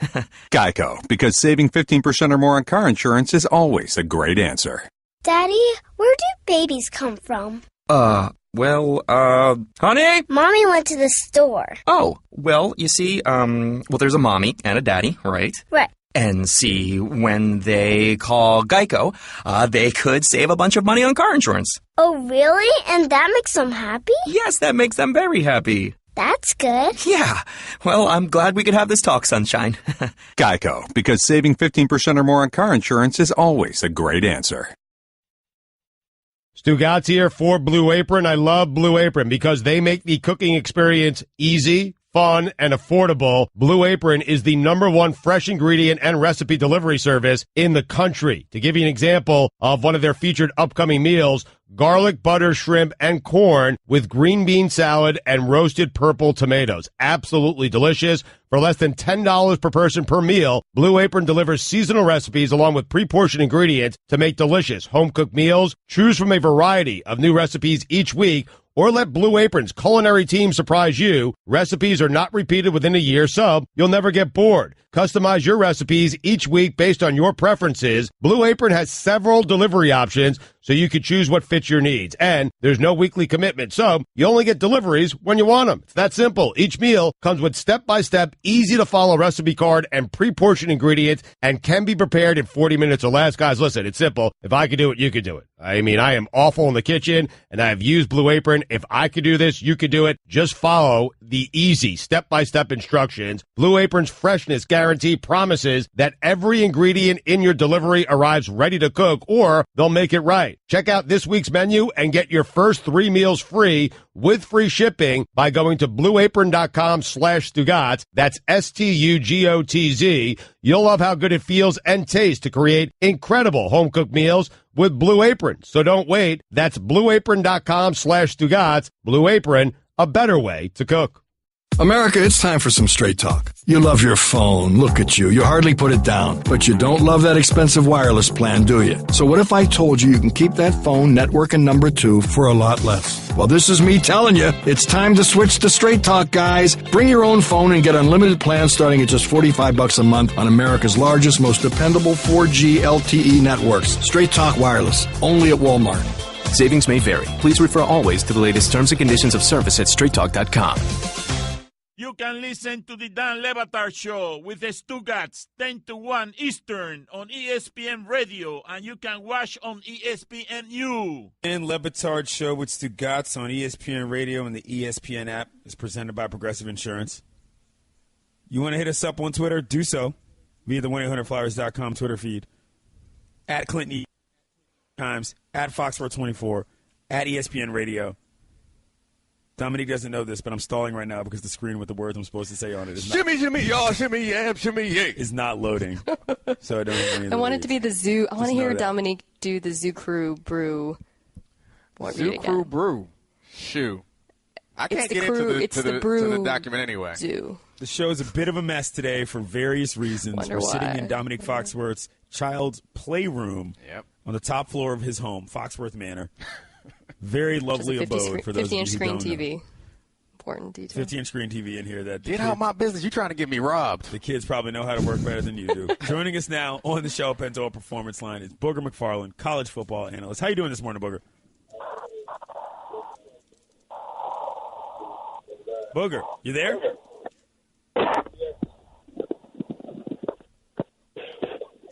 Speaker 13: Geico, because saving 15% or more on car insurance is always a great answer.
Speaker 11: Daddy, where do babies come from?
Speaker 12: Honey?
Speaker 11: Mommy went to the store.
Speaker 12: Oh, well, you see, there's a mommy and a daddy, right?
Speaker 11: Right.
Speaker 12: And see, when they call Geico, they could save a bunch of money on car insurance.
Speaker 11: Oh, really? And that makes them happy?
Speaker 12: Yes, that makes them very happy.
Speaker 11: That's good.
Speaker 12: Yeah. Well, I'm glad we could have this talk, Sunshine.
Speaker 13: Geico, because saving 15% or more on car insurance is always a great answer.
Speaker 1: Stugotz here for Blue Apron. I love Blue Apron because they make the cooking experience easy, fun, and affordable. Blue Apron is the #1 fresh ingredient and recipe delivery service in the country. To give you an example of one of their featured upcoming meals, garlic butter shrimp and corn with green bean salad and roasted purple tomatoes. Absolutely delicious. For less than $10 per person per meal, Blue Apron delivers seasonal recipes along with pre-portioned ingredients to make delicious home-cooked meals. Choose from a variety of new recipes each week, or let Blue Apron's culinary team surprise you. Recipes are not repeated within a year, so you'll never get bored. Customize your recipes each week based on your preferences. Blue Apron has several delivery options, so you can choose what fits your needs. And there's no weekly commitment, so you only get deliveries when you want them. It's that simple. Each meal comes with step-by-step, easy-to-follow recipe card and pre-portioned ingredients and can be prepared in 40 minutes or less. Guys, listen, it's simple. If I could do it, you could do it. I mean, I am awful in the kitchen, and I have used Blue Apron. If I could do this, you could do it. Just follow the easy step-by-step instructions. Blue Apron's freshness guarantee promises that every ingredient in your delivery arrives ready to cook, or they'll make it right. Check out this week's menu and get your first 3 meals free with free shipping by going to blueapron.com/Stugotz. That's STUGOTZ. You'll love how good it feels and tastes to create incredible home-cooked meals with Blue Apron. So don't wait. That's blueapron.com/Stugotz. Blue Apron, a better way to cook.
Speaker 2: America, it's time for some straight talk. You love your phone. Look at you. You hardly put it down. But you don't love that expensive wireless plan, do you? So what if I told you can keep that phone network and #2 for a lot less? Well, this is me telling you, it's time to switch to straight talk, guys. Bring your own phone and get unlimited plans starting at just $45 a month on America's largest, most dependable 4G LTE networks. Straight Talk Wireless, only at Walmart.
Speaker 3: Savings may vary. Please refer always to the latest terms and conditions of service at straighttalk.com.
Speaker 4: You can listen to the Dan Le Batard Show with the Stugotz 10 to 1 Eastern on ESPN Radio, and you can watch on ESPNU.
Speaker 5: And Le Batard Show with Stugotz on ESPN Radio and the ESPN app is presented by Progressive Insurance. You want to hit us up on Twitter? Do so via the 1-800-Flowers.com Twitter feed. At Clinton E. Times, at Foxworth24, at ESPN Radio. Dominique doesn't know this, but I'm stalling right now because the screen with the words I'm supposed to say on it is not,
Speaker 7: Shimmy, y'all, shimmy, yam, shimmy, yay.
Speaker 5: is not loading. So I don't have any of the
Speaker 6: I want it
Speaker 5: words.
Speaker 6: to be the zoo. I want to hear
Speaker 5: that.
Speaker 6: Dominique do the Zoo Crew brew.
Speaker 7: Zoo Crew brew. Shoo. I
Speaker 6: It's
Speaker 7: can't
Speaker 6: the
Speaker 7: get
Speaker 6: crew-
Speaker 7: into
Speaker 6: it's the
Speaker 7: the
Speaker 6: brew
Speaker 7: document anyway.
Speaker 6: Zoo.
Speaker 5: The show is a bit of a mess today for various reasons.
Speaker 6: Wonder
Speaker 5: We're sitting
Speaker 6: why.
Speaker 5: in Dominique Foxworth's child's playroom
Speaker 7: Yep.
Speaker 5: on the top floor of his home, Foxworth Manor. Very lovely
Speaker 6: Just a 50
Speaker 5: abode for those of you
Speaker 6: 50-inch
Speaker 5: who
Speaker 6: screen
Speaker 5: don't know.
Speaker 6: TV. Important detail.
Speaker 5: 50-inch screen TV in here that the
Speaker 7: Get out my business. You trying to get me robbed.
Speaker 5: The kids probably know how to work better than you do. Joining us now on the Shell Pentola Performance Line is Booger McFarland, college football analyst. How you doing this morning, Booger? Booger, you there?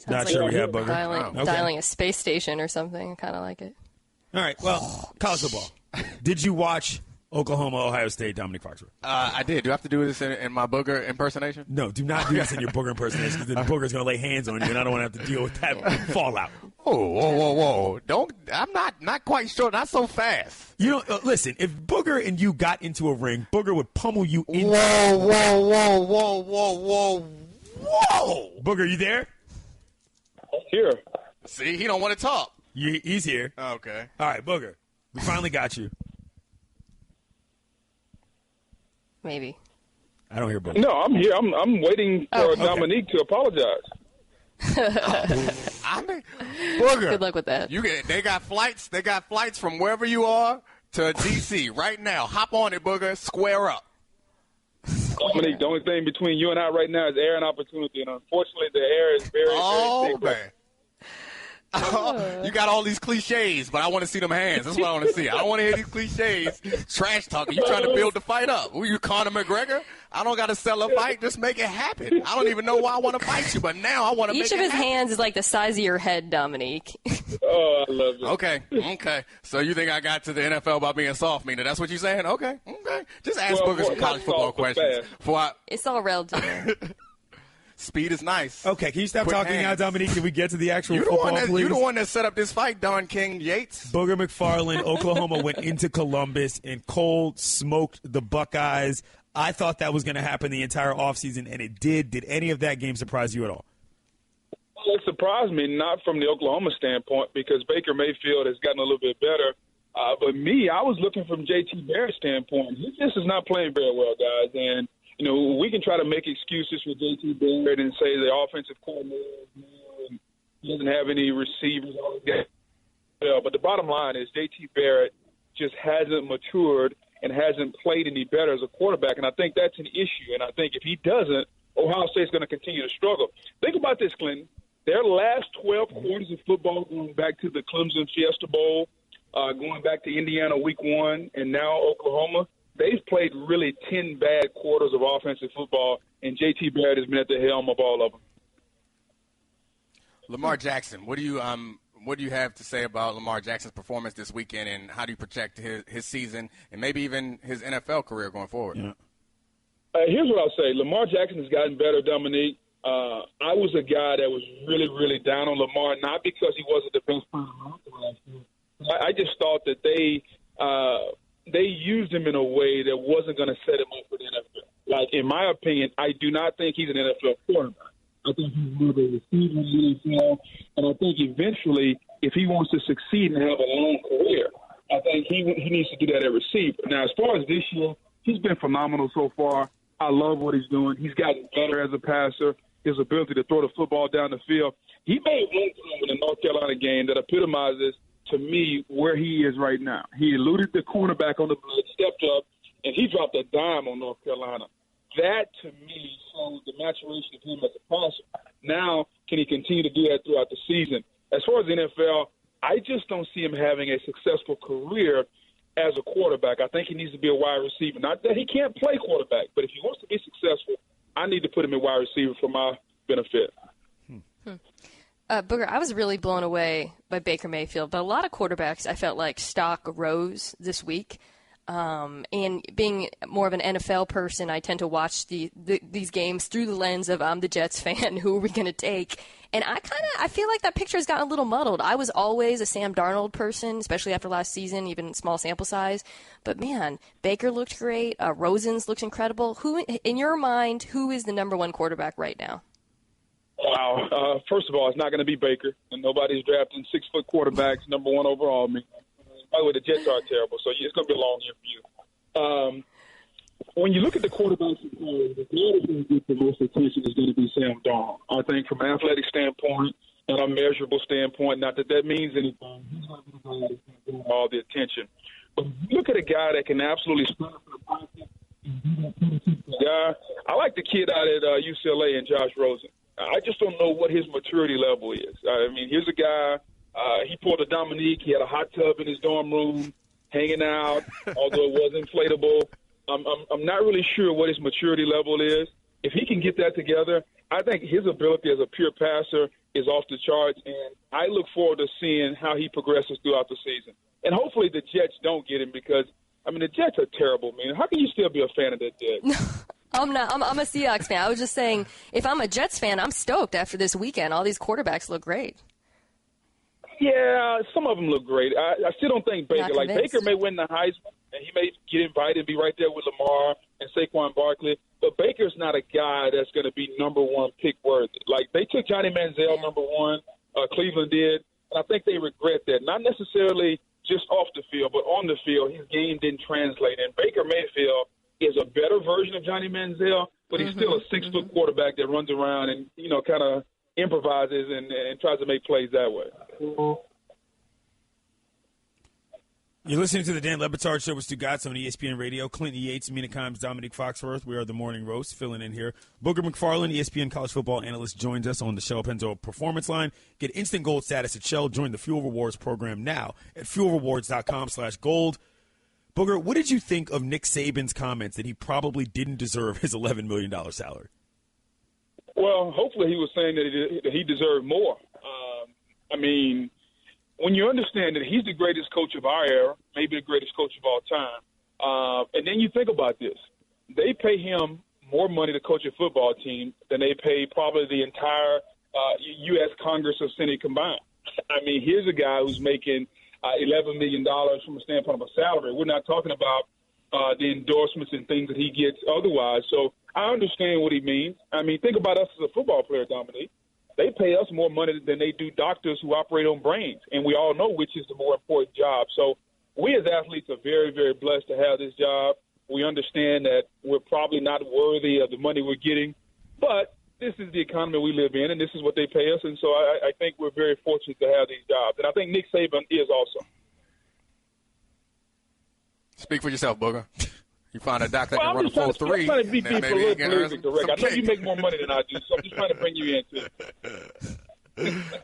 Speaker 5: Not
Speaker 6: Sounds
Speaker 5: sure
Speaker 6: like
Speaker 5: we have Booger.
Speaker 6: Dialing,
Speaker 5: Okay.
Speaker 6: dialing a space station or something. I kind of like it.
Speaker 5: All right, well, college football. Did you watch Oklahoma, Ohio State, Dominique Foxworth?
Speaker 7: I did. Do I have to do this in my booger impersonation?
Speaker 5: No, do not do this in your Booger impersonation because then Booger's going to lay hands on you, and I don't want to have to deal with that fallout.
Speaker 7: Whoa. Don't. I'm not quite sure. Not so fast.
Speaker 5: You know, listen, if Booger and you got into a ring, Booger would pummel you into Whoa! Booger, you there?
Speaker 14: Here.
Speaker 7: See, he don't want to talk.
Speaker 5: He's here.
Speaker 7: Okay.
Speaker 5: All right, Booger, we finally got you.
Speaker 6: Maybe.
Speaker 5: I don't hear Booger.
Speaker 14: No, I'm here. I'm waiting for Dominique to apologize.
Speaker 7: I mean, Booger.
Speaker 6: Good luck with that.
Speaker 7: They got flights. They got flights from wherever you are to D.C. right now. Hop on it, Booger. Square up.
Speaker 14: Dominique, the only thing between you and I right now is air and opportunity, and unfortunately, the air is very, very thick.
Speaker 7: Man. You got all these cliches, but I want to see them hands. That's what I want to see. I don't want to hear these cliches, trash talking. You trying to build the fight up. Who you, Conor McGregor? I don't got to sell a fight. Just make it happen. I don't even know why I want to fight you, but now I want to make it happen.
Speaker 6: Each of his hands is like the size of your head, Dominique.
Speaker 14: Oh, I love it.
Speaker 7: Okay. So you think I got to the NFL by being soft, Mina? That's what you're saying? Okay. Just ask Booger some college football questions.
Speaker 6: It's all relative.
Speaker 7: Speed is nice.
Speaker 5: Okay, can you stop
Speaker 7: Quick
Speaker 5: talking
Speaker 7: hands.
Speaker 5: now, Dominique? Can we get to the actual football, please?
Speaker 7: You're the one that set up this fight, Don King Yates.
Speaker 5: Booger McFarland, Oklahoma went into Columbus and cold smoked the Buckeyes. I thought that was going to happen the entire offseason, and it did. Did any of that game surprise you at all?
Speaker 14: Well, it surprised me, not from the Oklahoma standpoint, because Baker Mayfield has gotten a little bit better. But me, I was looking from JT Barrett's standpoint. He just is not playing very well, guys. And we can try to make excuses for JT Barrett and say the offensive coordinator and he doesn't have any receivers. But the bottom line is JT Barrett just hasn't matured and hasn't played any better as a quarterback, and I think that's an issue. And I think if he doesn't, Ohio State's going to continue to struggle. Think about this, Clinton. Their last 12 quarters of football, going back to the Clemson Fiesta Bowl, going back to Indiana Week 1, and now Oklahoma, they've played really 10 bad quarters of offensive football, and JT Barrett has been at the helm of all of them.
Speaker 7: Lamar Jackson, what do you have to say about Lamar Jackson's performance this weekend, and how do you protect his season and maybe even his NFL career going forward?
Speaker 14: Yeah. Here's what I'll say. Lamar Jackson has gotten better, Dominique. I was a guy that was really, really down on Lamar, not because he wasn't the best player last year. I just thought that they used him in a way that wasn't going to set him up for the NFL. Like, in my opinion, I do not think he's an NFL quarterback. I think he's more of a receiver in the NFL, and I think eventually, if he wants to succeed and have a long career, I think he needs to do that at receiver. Now, as far as this year, he's been phenomenal so far. I love what he's doing. He's gotten better as a passer. His ability to throw the football down the field. He made one throw in the North Carolina game that epitomizes, to me, where he is right now. He eluded the cornerback on the blitz, stepped up, and he dropped a dime on North Carolina. That, to me, shows the maturation of him as a passer. Now, can he continue to do that throughout the season? As far as the NFL, I just don't see him having a successful career as a quarterback. I think he needs to be a wide receiver. Not that he can't play quarterback, but if he wants to be successful, I need to put him in wide receiver for my benefit.
Speaker 6: Booger, I was really blown away by Baker Mayfield, but a lot of quarterbacks I felt like stock rose this week. And being more of an NFL person, I tend to watch these games through the lens of I'm the Jets fan, who are we going to take? And I feel like that picture has gotten a little muddled. I was always a Sam Darnold person, especially after last season, even small sample size. But man, Baker looked great. Rosen's looks incredible. Who, in your mind, who is the number one quarterback right now?
Speaker 14: Wow. First of all, it's not going to be Baker, and nobody's drafting 6-foot quarterbacks number one overall. By the way, the Jets are terrible, so it's going to be a long year for you. When you look at the quarterbacks, the guy that's going to get the most attention is going to be Sam Darnold. I think from an athletic standpoint and a measurable standpoint, not that means anything, he's going to be the guy that's going to get all the attention. But look at a guy that can absolutely sprint for the pocket. I like the kid out at UCLA and Josh Rosen. I just don't know what his maturity level is. I mean, here's a guy, he pulled a Dominique. He had a hot tub in his dorm room, hanging out, although it was inflatable. I'm not really sure what his maturity level is. If he can get that together, I think his ability as a pure passer is off the charts, and I look forward to seeing how he progresses throughout the season. And hopefully the Jets don't get him because, I mean, the Jets are terrible, man. How can you still be a fan of the Jets?
Speaker 6: I'm not. I'm a Seahawks fan. I was just saying, if I'm a Jets fan, I'm stoked after this weekend. All these quarterbacks look great.
Speaker 14: Yeah, some of them look great. I still don't think Baker. Like, Baker may win the Heisman, and he may get invited and be right there with Lamar and Saquon Barkley. But Baker's not a guy that's going to be number one pick worthy. Like, they took Johnny Manziel number one. Cleveland did. And I think they regret that. Not necessarily just off the field, but on the field, his game didn't translate. And Baker Mayfield is a better version of Johnny Manziel, but he's still a 6-foot quarterback that runs around and, kind of improvises and tries to make plays that way.
Speaker 5: You're listening to the Dan Le Batard Show with Stugotz on ESPN Radio. Clinton Yates, Mina Kimes, Dominique Foxworth. We are the Morning Roast, filling in here. Booger McFarland, ESPN college football analyst, joins us on the Shell Penzo Performance Line. Get instant gold status at Shell. Join the Fuel Rewards program now at fuelrewards.com/gold. Booger, what did you think of Nick Saban's comments that he probably didn't deserve his $11 million salary?
Speaker 14: Well, hopefully he was saying that he deserved more. I mean, when you understand that he's the greatest coach of our era, maybe the greatest coach of all time, and then you think about this. They pay him more money to coach a football team than they pay probably the entire U.S. Congress or Senate combined. I mean, here's a guy who's making $11 million from a standpoint of a salary. We're not talking about the endorsements and things that he gets otherwise. So I understand what he means. I mean, think about us as a football player, Dominique. They pay us more money than they do doctors who operate on brains, and we all know which is the more important job. So we as athletes are very, very blessed to have this job. We understand that we're probably not worthy of the money we're getting, but this is the economy we live in, and this is what they pay us, and so I think we're very fortunate to have these jobs. And I think Nick Saban is also.
Speaker 7: Speak for yourself, Booger. You find a doc that can run a 4.3.
Speaker 14: I'm trying to be people a little politically correct. I know you make more money than I do, so I'm just trying to bring you in, too.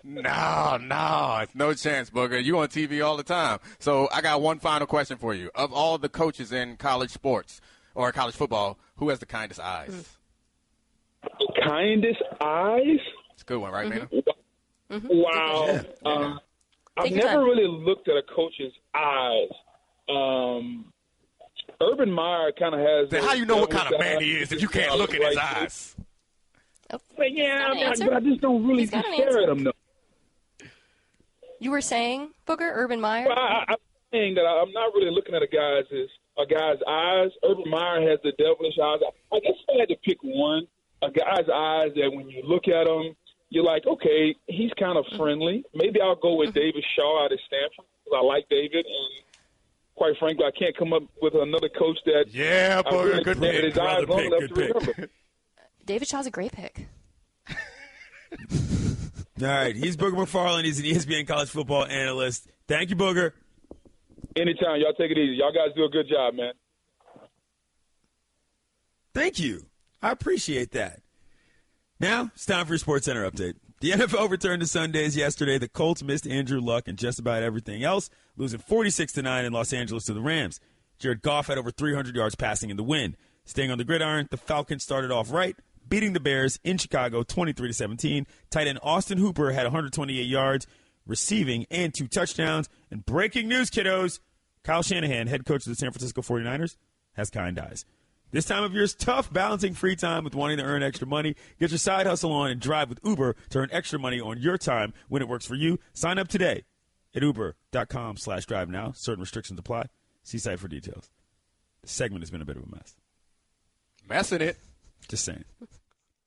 Speaker 7: No, no chance, Booger. You on TV all the time. So I got one final question for you. Of all the coaches in college sports or college football, who has the kindest eyes?
Speaker 14: The kindest eyes?
Speaker 7: It's a good one, right, Mina?
Speaker 14: Wow. I've never really looked at a coach's eyes. Urban Meyer kind of has.
Speaker 7: Then how you know what kind of man he is if you can't look in his eyes?
Speaker 6: Oh,
Speaker 14: but I just don't really stare at him, though.
Speaker 6: You were saying, Booger, Urban Meyer?
Speaker 14: Well, I'm saying that I'm not really looking at a guy's eyes. Urban Meyer has the devilish eyes. I guess if I had to pick one, a guy's eyes that when you look at him, you're like, okay, he's kind of friendly. Maybe I'll go with David Shaw out of Stanford because I like David, and quite frankly, I can't come up with another coach that.
Speaker 5: Yeah, Booger,
Speaker 14: really
Speaker 5: good pick.
Speaker 14: His eyes long enough to remember.
Speaker 6: David Shaw's a great pick.
Speaker 5: All right, he's Booger McFarland. He's an ESPN college football analyst. Thank you, Booger.
Speaker 14: Anytime. Y'all take it easy. Y'all guys do a good job, man.
Speaker 5: Thank you. I appreciate that. Now, it's time for your SportsCenter update. The NFL returned to Sundays yesterday. The Colts missed Andrew Luck and just about everything else, losing 46-9 in Los Angeles to the Rams. Jared Goff had over 300 yards passing in the win. Staying on the gridiron, the Falcons started off right, beating the Bears in Chicago 23-17. Tight end Austin Hooper had 128 yards receiving and 2 touchdowns. And breaking news, kiddos, Kyle Shanahan, head coach of the San Francisco 49ers, has kind eyes. This time of year is tough, balancing free time with wanting to earn extra money. Get your side hustle on and drive with Uber to earn extra money on your time when it works for you. Sign up today at uber.com/drive now. Certain restrictions apply. See site for details. This segment has been a bit of a mess.
Speaker 7: Messing it.
Speaker 5: Just saying.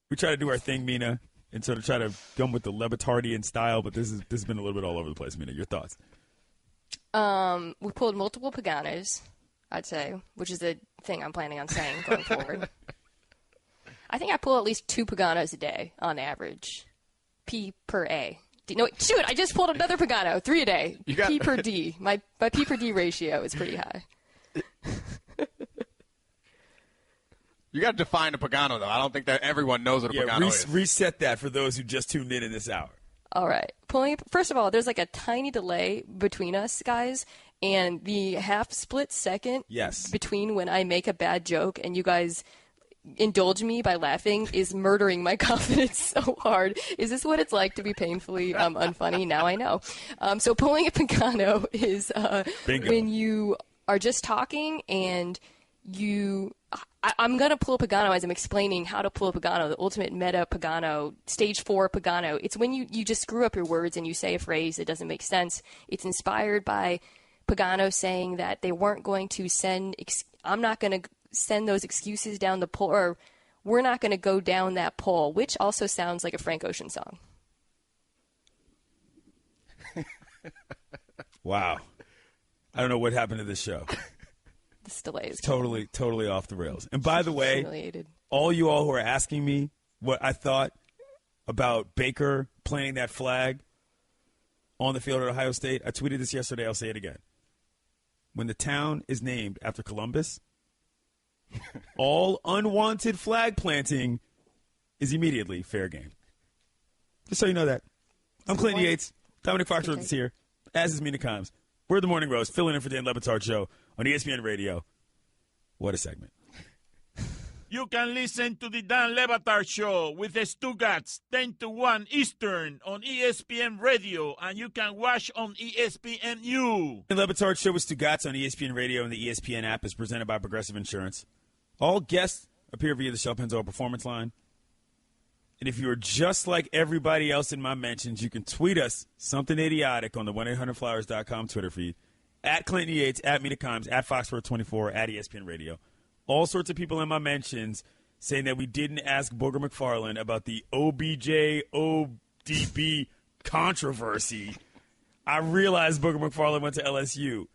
Speaker 5: We try to do our thing, Mina, and sort of try to come with the Le Batardian style, but this has been a little bit all over the place, Mina. Your thoughts?
Speaker 6: We pulled multiple Paganos, I'd say, which is the thing I'm planning on saying going forward. I think I pull at least 2 Paganos a day on average. P per A. No, shoot, I just pulled another Pagano. 3 a day. P per D. My P per D ratio is pretty high.
Speaker 7: You got to define a Pagano, though. I don't think that everyone knows what a Pagano is.
Speaker 5: Reset that for those who just tuned in this hour.
Speaker 6: All right. First of all, there's like a tiny delay between us guys, and the half-split second between when I make a bad joke and you guys indulge me by laughing is murdering my confidence so hard. Is this what it's like to be painfully unfunny? Now I know. So pulling a Pagano is when you are just talking and I'm going to pull a Pagano as I'm explaining how to pull a Pagano, the ultimate meta Pagano, stage 4 Pagano. It's when you just screw up your words and you say a phrase that doesn't make sense. It's inspired by Pagano saying that they weren't going to I'm not going to send those excuses down the pole, or we're not going to go down that pole, which also sounds like a Frank Ocean song.
Speaker 5: Wow. I don't know what happened to this show.
Speaker 6: This delay is
Speaker 5: totally off the rails. And by the way, all you all who are asking me what I thought about Baker planting that flag on the field at Ohio State, I tweeted this yesterday. I'll say it again. when the town is named after Columbus, all unwanted flag planting is immediately fair game. Just so you know that. I'm Clinton Yates. Dominic Foxworth is here, as is Mina Kimes. We're the Morning Roast, filling in for Dan Le Batard Show on ESPN Radio. What a segment.
Speaker 4: You can listen to the Dan Le Batard Show with the Stugotz 10 to 1 Eastern on ESPN Radio, and you can watch on ESPNU.
Speaker 5: The Le Batard Show with Stugotz on ESPN Radio and the ESPN app is presented by Progressive Insurance. All guests appear via the Shell Pennzoil Performance Line. And if you're just like everybody else in my mentions, you can tweet us something idiotic on the 1-800-Flowers.com Twitter feed, at Clinton Yates, at Mina Kimes, at Foxworth24, at ESPN Radio. All sorts of people in my mentions saying that we didn't ask Booger McFarland about the OBJ-ODB controversy. I realize Booger McFarland went to LSU.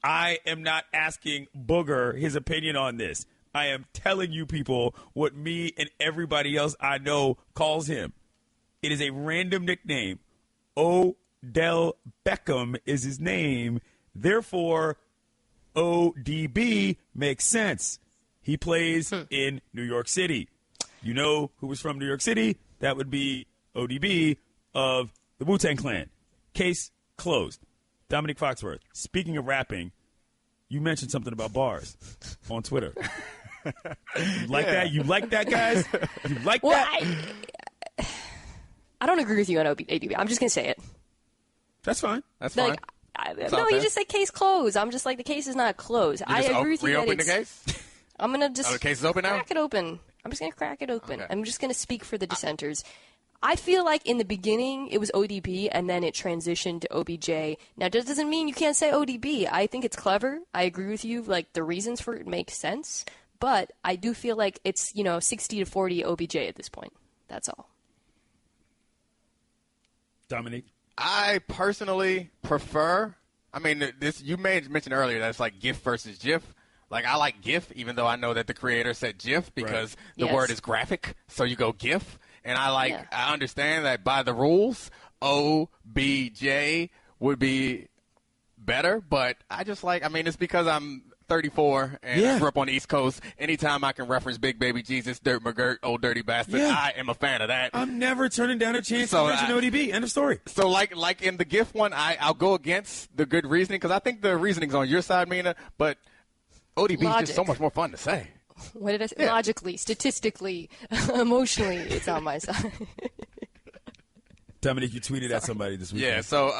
Speaker 5: I am not asking Booger his opinion on this. I am telling you people what me and everybody else I know calls him. It is a random nickname. Odell Beckham is his name. Therefore, ODB makes sense. He plays in New York City. You know who was from New York City? That would be ODB of the Wu-Tang Clan. Case closed. Dominic Foxworth, speaking of rapping, you mentioned something about bars on Twitter. You like that? You like that, guys? You like that?
Speaker 6: I don't agree with you on ODB. I'm just going to say it.
Speaker 5: That's fine.
Speaker 7: That's fine.
Speaker 6: No, you just say case closed. I'm just like, the case is not closed. I agree with you.
Speaker 7: Reopen the case?
Speaker 6: I'm going to just
Speaker 7: the case is open now?
Speaker 6: Crack it open. I'm just going to crack it open.
Speaker 7: Okay.
Speaker 6: I'm just going to speak for the dissenters. I feel like in the beginning it was ODB and then it transitioned to OBJ. Now, that doesn't mean you can't say ODB. I think it's clever. I agree with you. Like, the reasons for it make sense. But I do feel like it's, 60-40 OBJ at this point. That's all.
Speaker 5: Dominique?
Speaker 7: I personally prefer, this you mentioned earlier that it's like GIF versus GIF. Like, I like GIF, even though I know that the creator said GIF because the word is graphic, so you go GIF. And I understand that by the rules, OBJ would be better, but I just it's because I'm 34 and I grew up on the East Coast. Anytime I can reference Big Baby Jesus, Dirt McGirt, old dirty bastard, I am a fan of that.
Speaker 5: I'm never turning down a chance to mention ODB. End of story.
Speaker 7: So like in the GIF one, I'll go against the good reasoning because I think the reasoning's on your side, Mina, but ODB is just so much more fun to say.
Speaker 6: What did I say? Yeah. Logically, statistically, emotionally, it's on my side.
Speaker 5: Dominic, you tweeted at somebody this weekend.
Speaker 7: Yeah, so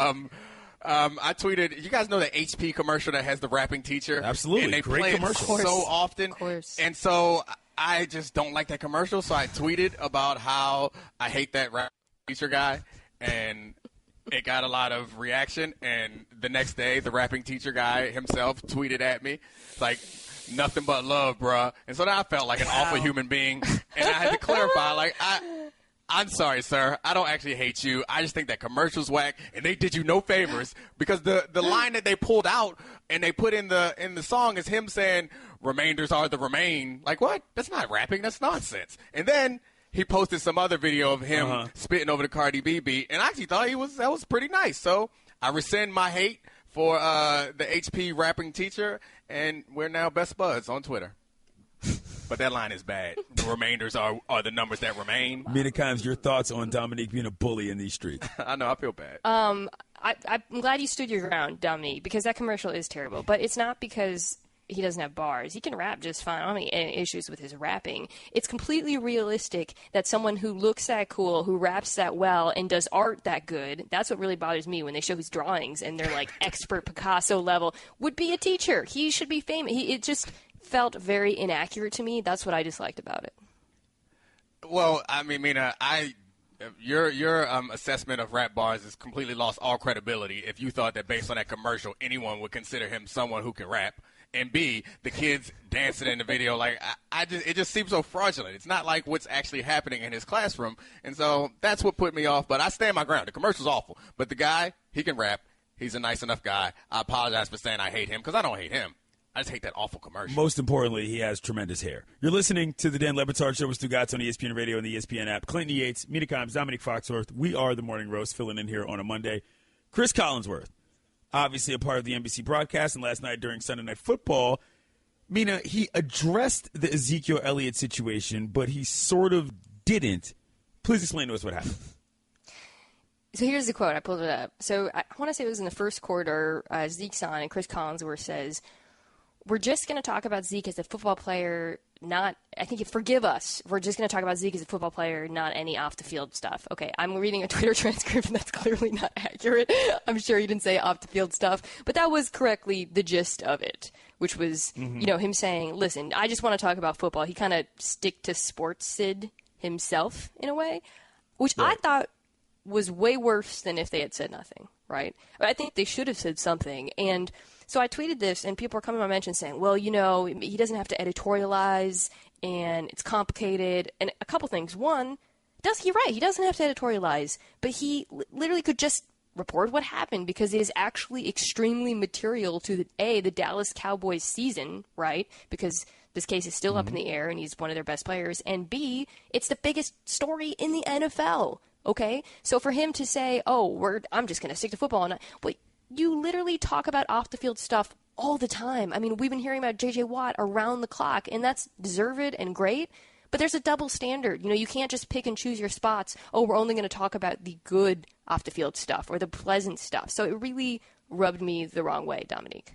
Speaker 7: I tweeted, you guys know the HP commercial that has the rapping teacher?
Speaker 5: Absolutely.
Speaker 7: And they
Speaker 5: Great
Speaker 7: play
Speaker 5: commercial.
Speaker 7: it so often.
Speaker 6: Of course.
Speaker 7: And so I just don't like that commercial, so I tweeted about how I hate that rapping teacher guy, and it got a lot of reaction. And the next day, the rapping teacher guy himself tweeted at me, like, nothing but love, bruh. And so then I felt like an awful human being, and I had to clarify, I'm sorry, sir. I don't actually hate you. I just think that commercial's whack, and they did you no favors because the line that they pulled out and they put in the song is him saying remainders are the remain. Like, what? That's not rapping. That's nonsense. And then he posted some other video of him spitting over the Cardi B beat, and I actually thought that was pretty nice. So I rescind my hate for the HP rapping teacher, and we're now best buds on Twitter. But that line is bad. The remainders are the numbers that remain.
Speaker 5: Mina Kimes, your thoughts on Dominique being a bully in these streets?
Speaker 7: I know. I feel bad.
Speaker 6: I'm glad you stood your ground, Dominique, because that commercial is terrible. But it's not because he doesn't have bars. He can rap just fine. I don't have any issues with his rapping. It's completely realistic that someone who looks that cool, who raps that well, and does art that good, that's what really bothers me when they show his drawings and they're like expert Picasso level, would be a teacher. He should be famous. It just felt very inaccurate to me. That's what I disliked about it.
Speaker 7: Well, I mean, Mina, your assessment of rap bars has completely lost all credibility if you thought that based on that commercial, anyone would consider him someone who can rap. And B, the kids dancing in the video, it just seems so fraudulent. It's not like what's actually happening in his classroom. And so that's what put me off. But I stand my ground. The commercial's awful. But the guy, he can rap. He's a nice enough guy. I apologize for saying I hate him because I don't hate him. I just hate that awful commercial.
Speaker 5: Most importantly, he has tremendous hair. You're listening to the Dan Le Batard Show with Stugotz on ESPN Radio and the ESPN app. Clinton Yates, Mina Kimes, Dominic Foxworth. We are the Morning Roast, filling in here on a Monday. Chris Collinsworth. obviously a part of the NBC broadcast, and last night during Sunday Night Football, Mina, he addressed the Ezekiel Elliott situation, but he sort of didn't. Please explain to us what happened.
Speaker 6: So here's the quote. I pulled it up. So I want to say it was in the first quarter. Zeke's on, and Chris Collinsworth says, "We're just going to talk about Zeke as a football player, not, I think, forgive us. We're just going to talk about Zeke as a football player, not any off-the-field stuff." Okay, I'm reading a Twitter transcript, and that's clearly not accurate. I'm sure he didn't say off-the-field stuff, but that was correctly the gist of it, which was, him saying, listen, I just want to talk about football. He kind of stick to sports-sid himself, in a way, which I thought was way worse than if they had said nothing, right? But I think they should have said something, and so I tweeted this, and people are coming to my mention saying, well, he doesn't have to editorialize, and it's complicated, and a couple things. One, you're right, he doesn't have to editorialize, but he literally could just report what happened because it is actually extremely material to, the Dallas Cowboys season, right? Because this case is still up in the air, and he's one of their best players, and B, it's the biggest story in the NFL, okay? So for him to say, I'm just going to stick to football, you literally talk about off-the-field stuff all the time. I mean, we've been hearing about J.J. Watt around the clock, and that's deserved and great, but there's a double standard. You can't just pick and choose your spots. We're only going to talk about the good off-the-field stuff or the pleasant stuff. So it really rubbed me the wrong way, Dominique.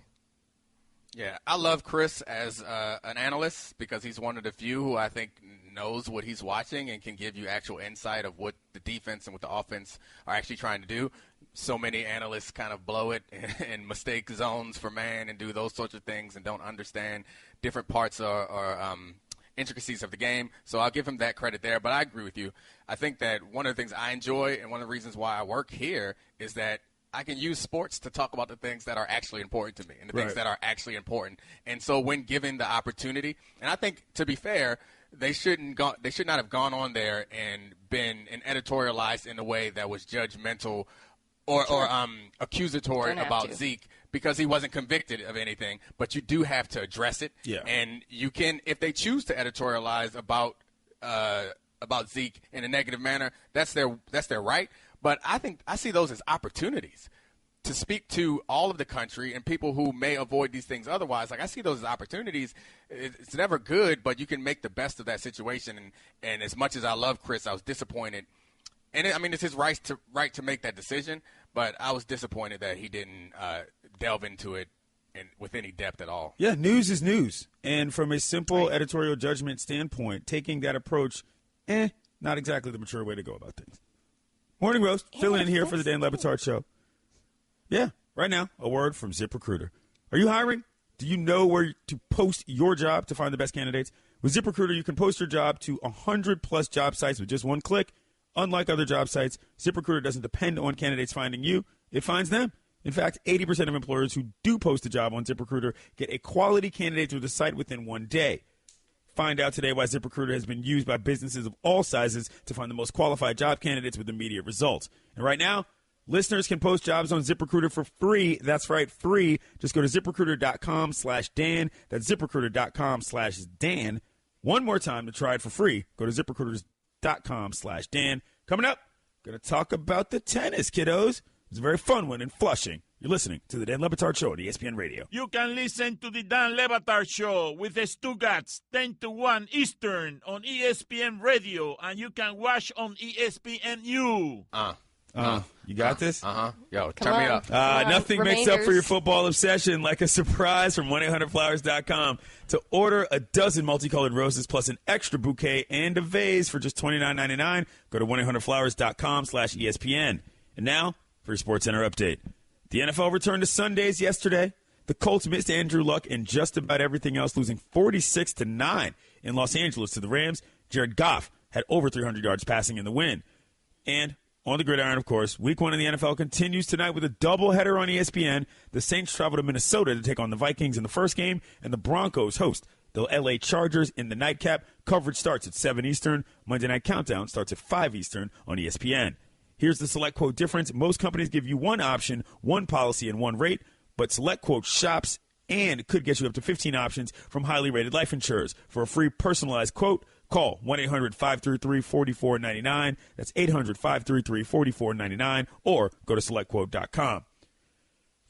Speaker 7: Yeah, I love Chris as an analyst because he's one of the few who I think knows what he's watching and can give you actual insight of what the defense and what the offense are actually trying to do. So many analysts kind of blow it and mistake zones for man and do those sorts of things and don't understand different parts or intricacies of the game. So I'll give him that credit there. But I agree with you. I think that one of the things I enjoy and one of the reasons why I work here is that I can use sports to talk about the things that are actually important to me and the things that are actually important. And so when given the opportunity, and I think, to be fair, they should not have gone on there and been editorialized in a way that was judgmental or accusatory about Zeke because he wasn't convicted of anything. But you do have to address it. Yeah. And you can, if they choose to editorialize about Zeke in a negative manner, that's their right. But I think I see those as opportunities to speak to all of the country and people who may avoid these things otherwise. Like, I see those as opportunities. It's never good, but you can make the best of that situation. And as much as I love Chris, I was disappointed. And it's his right to make that decision, but I was disappointed that he didn't delve into it with any depth at all.
Speaker 5: Yeah, news is news. And from a simple editorial judgment standpoint, taking that approach, not exactly the mature way to go about things. Morning Roast, filling in here for the Dan Le Batard Show. Yeah, right now, a word from ZipRecruiter. Are you hiring? Do you know where to post your job to find the best candidates? With ZipRecruiter, you can post your job to 100-plus job sites with just one click. Unlike other job sites, ZipRecruiter doesn't depend on candidates finding you. It finds them. In fact, 80% of employers who do post a job on ZipRecruiter get a quality candidate through the site within one day. Find out today why ZipRecruiter has been used by businesses of all sizes to find the most qualified job candidates with immediate results. And right now, listeners can post jobs on ZipRecruiter for free. That's right, free. Just go to ZipRecruiter.com/Dan. That's ZipRecruiter.com/Dan. One more time to try it for free. Go to ZipRecruiter.com/Dan. Coming up, going to talk about the tennis, kiddos. It's a very fun one in Flushing. You're listening to the Dan Le Batard Show on ESPN Radio.
Speaker 4: You can listen to the Dan Le Batard Show with the Stugotz 10 to 1 Eastern on ESPN Radio, and you can watch on ESPNU.
Speaker 5: You got this?
Speaker 7: Yo, turn me up.
Speaker 5: Nothing makes up for your football obsession like a surprise from 1-800-Flowers.com. To order a dozen multicolored roses plus an extra bouquet and a vase for just $29.99, go to 1-800-Flowers.com/ESPN. And now for your SportsCenter update. The NFL returned to Sundays yesterday. The Colts missed Andrew Luck and just about everything else, losing 46-9 in Los Angeles to the Rams. Jared Goff had over 300 yards passing in the win. And on the gridiron, of course, Week 1 in the NFL continues tonight with a doubleheader on ESPN. The Saints travel to Minnesota to take on the Vikings in the first game, and the Broncos host the L.A. Chargers in the nightcap. Coverage starts at 7 Eastern. Monday Night Countdown starts at 5 Eastern on ESPN. Here's the Select Quote difference. Most companies give you one option, one policy, and one rate, but Select Quote shops and could get you up to 15 options from highly rated life insurers. For a free personalized quote, call 1-800-533-4499. That's 800-533-4499, or go to SelectQuote.com.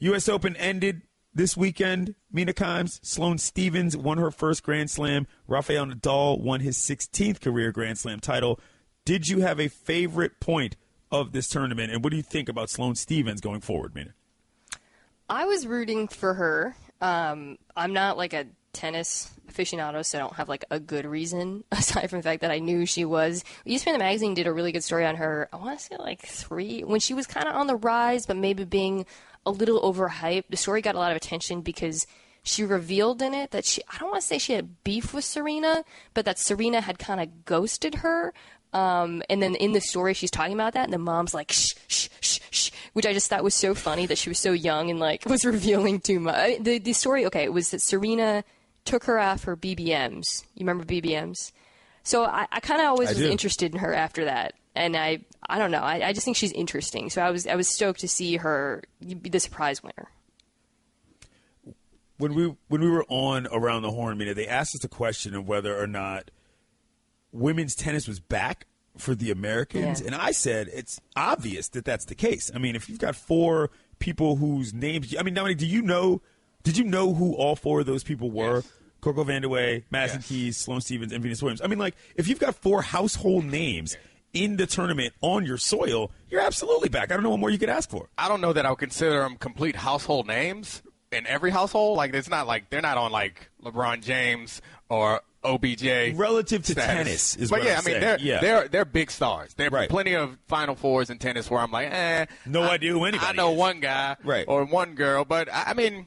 Speaker 5: U.S. Open ended this weekend. Mina Kimes, Sloane Stephens won her first Grand Slam. Rafael Nadal won his 16th career Grand Slam title. Did you have a favorite point of this tournament, and what do you think about Sloane Stephens going forward, Mina? I
Speaker 6: was rooting for her. I'm not like a tennis aficionado, so I don't have like a good reason aside from the fact that I knew she was. ESPN the magazine did a really good story on her. I want to say like 3 when she was kind of on the rise, but maybe being a little overhyped. The story got a lot of attention because she revealed in it that I don't want to say she had beef with Serena, but that Serena had kind of ghosted her. And then in the story, she's talking about that, and the mom's like, shh, shh, shh, shh, which I just thought was so funny that she was so young and like was revealing too much. The story, okay, it was that Serena took her off her BBMs. You remember BBMs? So I kind of always was interested in her after that. And I don't know. I just think she's interesting. So I was stoked to see her be the surprise winner.
Speaker 5: When we were on Around the Horn, Mina, they asked us a question of whether or not women's tennis was back for the Americans. Yeah. And I said it's obvious that that's the case. I mean, if you've got 4 people whose names – I mean, Dominic, did you know who all 4 of those people were? Yes. Coco Vandeweghe, Madison Keys, Sloane Stephens, and Venus Williams. I mean, like, if you've got 4 household names in the tournament on your soil, you're absolutely back. I don't know what more you could ask for.
Speaker 7: I don't know that I would consider them complete household names in every household. Like, it's not like they're not on, like, LeBron James or – OBJ
Speaker 5: relative to tennis is what I'm saying.
Speaker 7: But they're big stars. There are plenty of Final Fours in tennis where I'm like,
Speaker 5: no idea who anybody
Speaker 7: I know
Speaker 5: is.
Speaker 7: one guy or one girl, but I mean,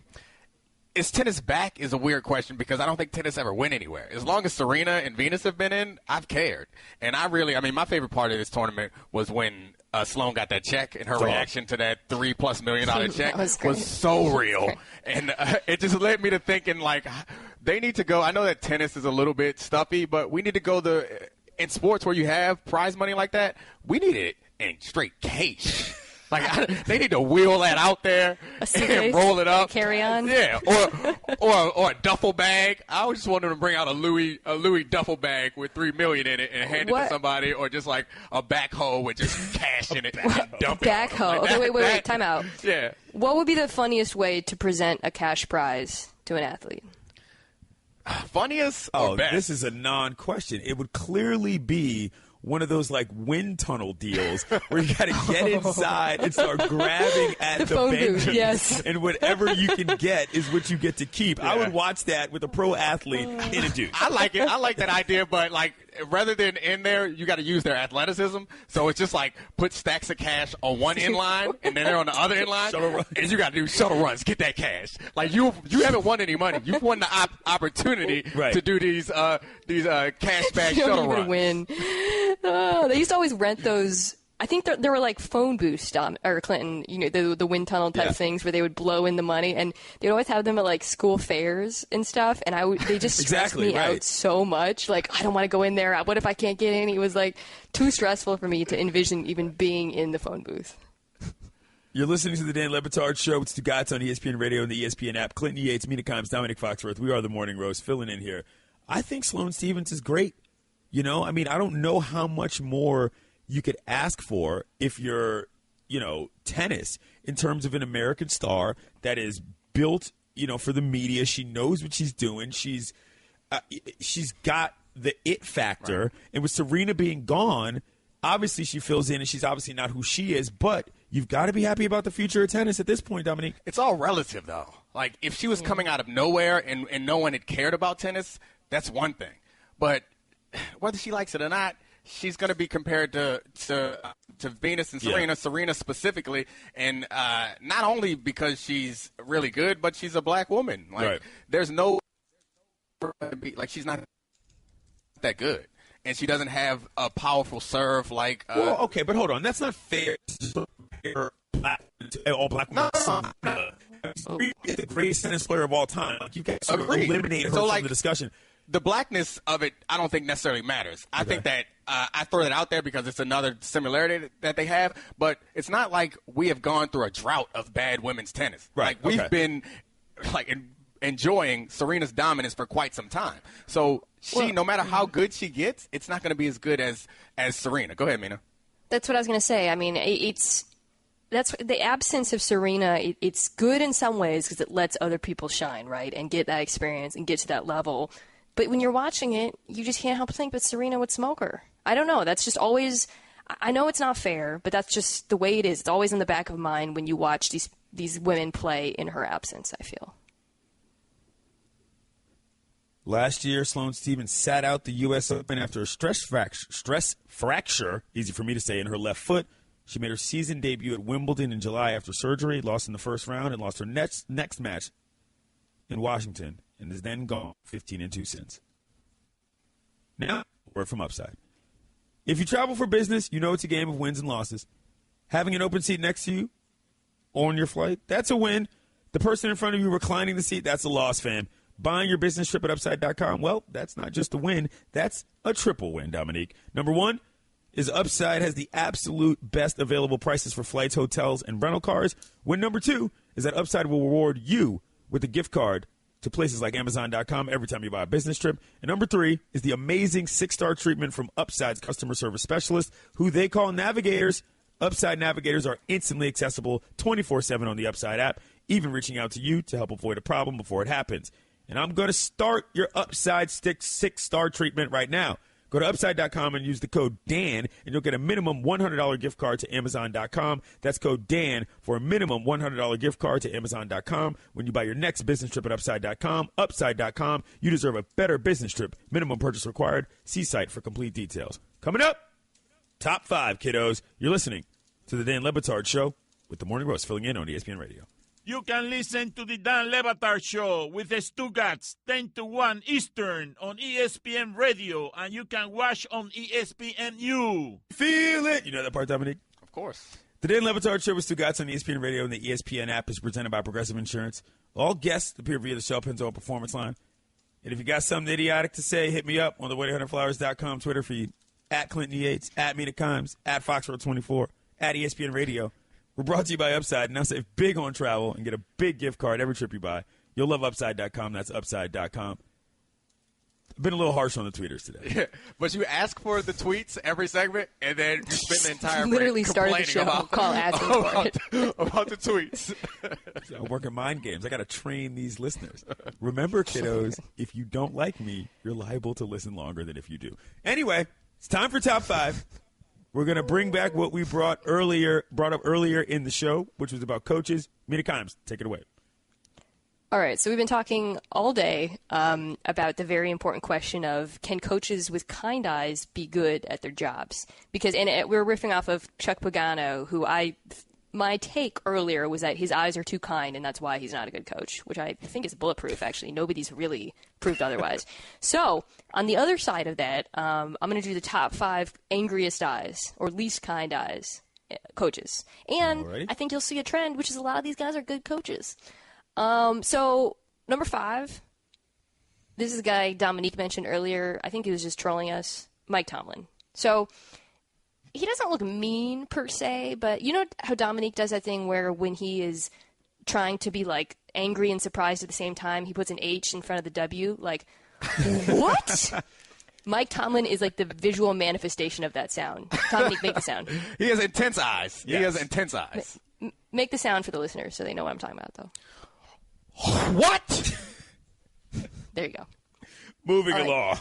Speaker 7: is tennis back is a weird question because I don't think tennis ever went anywhere. As long as Serena and Venus have been in, I've cared. And my favorite part of this tournament was when Sloane got that check and her reaction to that $3+ million check was so real. And it just led me to thinking, like, they need to go. I know that tennis is a little bit stuffy, but we need to go in sports where you have prize money like that, we need it in straight cash. Like, they need to wheel that out there and roll it up.
Speaker 6: Carry on.
Speaker 7: Yeah, or a duffel bag. I just want them to bring out a Louis duffel bag with $3 million in it and hand it to somebody, or just like a backhoe with just cash in it and dump it.
Speaker 6: Backhoe. Okay, wait. Time out.
Speaker 7: Yeah.
Speaker 6: What would be the funniest way to present a cash prize to an athlete?
Speaker 7: Funniest or best?
Speaker 5: This is a non-question. It would clearly be one of those like wind tunnel deals where you got to get inside and start grabbing at the
Speaker 6: phone
Speaker 5: benches,
Speaker 6: booth, yes.
Speaker 5: and whatever you can get is what you get to keep. Yeah. I would watch that with a pro athlete in a dude.
Speaker 7: I like it. I like that idea, but like rather than in there, you got to use their athleticism. So it's just like put stacks of cash on one end line, and then they're on the other end line, and you got to do shuttle runs, get that cash. Like you haven't won any money. You've won the opportunity to do these cash bag shuttle runs.
Speaker 6: Win. They used to always rent those. I think there were like phone booths, or Clinton, the wind tunnel type things where they would blow in the money, and they'd always have them at like school fairs and stuff. And they just stressed me out so much. Like, I don't want to go in there. What if I can't get in? It was like too stressful for me to envision even being in the phone booth.
Speaker 5: You're listening to the Dan Le Batard Show. It's Stugotz on ESPN Radio and the ESPN app. Clinton Yates, Mina Kimes, Dominic Foxworth. We are the Morning Roast, filling in here. I think Sloane Stephens is great. I mean, I don't know how much more you could ask for if you're, tennis in terms of an American star that is built, for the media. She knows what she's doing. She's got the it factor. Right. And with Serena being gone, obviously she fills in, and she's obviously not who she is. But you've got to be happy about the future of tennis at this point, Dominique.
Speaker 7: It's all relative, though. Like, if she was coming out of nowhere and no one had cared about tennis, that's one thing. But whether she likes it or not, she's going to be compared to Venus and Serena, Serena specifically, and not only because she's really good, but she's a black woman. Like, there's no – she's not that good. And she doesn't have a powerful serve like
Speaker 5: well, okay, but hold on. That's not fair to compare all black women. She's the greatest tennis player of all time. Like, you got to eliminate her from the discussion.
Speaker 7: The blackness of it, I don't think necessarily matters. I think that I throw that out there because it's another similarity that they have. But it's not like we have gone through a drought of bad women's tennis.
Speaker 5: Right.
Speaker 7: Like, we've been enjoying Serena's dominance for quite some time. So no matter how good she gets, it's not going to be as good as Serena. Go ahead, Mina.
Speaker 6: That's what I was going to say. I mean, that's the absence of Serena. It's good in some ways because it lets other people shine, right, and get that experience and get to that level. But when you're watching it, you just can't help but think, but Serena would smoke her. I don't know. That's just always, I know it's not fair, but that's just the way it is. It's always in the back of mind when you watch these women play in her absence, I feel.
Speaker 5: Last year, Sloane Stephens sat out the U.S. Open after a stress fracture, easy for me to say, in her left foot. She made her season debut at Wimbledon in July after surgery, lost in the first round, and lost her next match in Washington, and is then gone 15-2 since. Now, word from Upside. If you travel for business, you know it's a game of wins and losses. Having an open seat next to you on your flight, that's a win. The person in front of you reclining the seat, that's a loss, fam. Buying your business trip at Upside.com, well, that's not just a win. That's a triple win, Dominique. Number one is Upside has the absolute best available prices for flights, hotels, and rental cars. Win number two is that Upside will reward you with a gift card to places like Amazon.com every time you buy a business trip. And number three is the amazing 6-star treatment from Upside's customer service specialists, who they call navigators. Upside navigators are instantly accessible 24/7 on the Upside app, even reaching out to you to help avoid a problem before it happens. And I'm going to start your Upside Stick 6-star treatment right now. Go to Upside.com and use the code DAN, and you'll get a minimum $100 gift card to Amazon.com. That's code DAN for a minimum $100 gift card to Amazon.com when you buy your next business trip at Upside.com. Upside.com. You deserve a better business trip. Minimum purchase required. See site for complete details. Coming up, top 5, kiddos. You're listening to the Dan Le Batard Show with the Morning Roast filling in on ESPN Radio.
Speaker 4: You can listen to the Dan Le Batard Show with the Stugotz 10 to 1 Eastern on ESPN Radio, and you can watch on ESPNU.
Speaker 5: Feel it. You know that part, Dominique?
Speaker 7: Of course.
Speaker 5: The Dan Le Batard Show with Stugotz on ESPN Radio and the ESPN app is presented by Progressive Insurance. All guests appear via the show Penn's own performance line. And if you got something idiotic to say, hit me up on the 1-800-Flowers.com Twitter feed, at Clinton Yates, at Mina Kimes, at Foxroad24, at ESPN Radio. We're brought to you by Upside. Now save big on travel and get a big gift card every trip you buy. You'll love Upside.com. That's Upside.com. I've been a little harsh on the tweeters today.
Speaker 7: Yeah, but you ask for the tweets every segment, and then you spend the entire
Speaker 6: literally
Speaker 7: break
Speaker 6: started the show asking for it.
Speaker 7: about the tweets.
Speaker 5: I'm working mind games. I got to train these listeners. Remember, kiddos, if you don't like me, you're liable to listen longer than if you do. Anyway, it's time for Top 5. We're going to bring back what we brought up earlier in the show, which was about coaches. Mina Kimes, take it away.
Speaker 6: All right, so we've been talking all day about the very important question of, can coaches with kind eyes be good at their jobs? Because we're riffing off of Chuck Pagano, who my take earlier was that his eyes are too kind, and that's why he's not a good coach, which I think is bulletproof, actually. Nobody's really proved otherwise. So on the other side of that, I'm going to do the top 5 angriest eyes or least kind eyes coaches. And Alrighty. I think you'll see a trend, which is a lot of these guys are good coaches. So number 5, this is a guy Dominique mentioned earlier. I think he was just trolling us, Mike Tomlin. So he doesn't look mean per se, but you know how Dominique does that thing where when he is trying to be like angry and surprised at the same time, he puts an H in front of the W, like, what? Mike Tomlin is like the visual manifestation of that sound. Dominique, make the sound.
Speaker 7: He has intense eyes. Yes. He has intense eyes.
Speaker 6: Make the sound for the listeners so they know what I'm talking about, though.
Speaker 7: What?
Speaker 6: There you go.
Speaker 5: Moving along.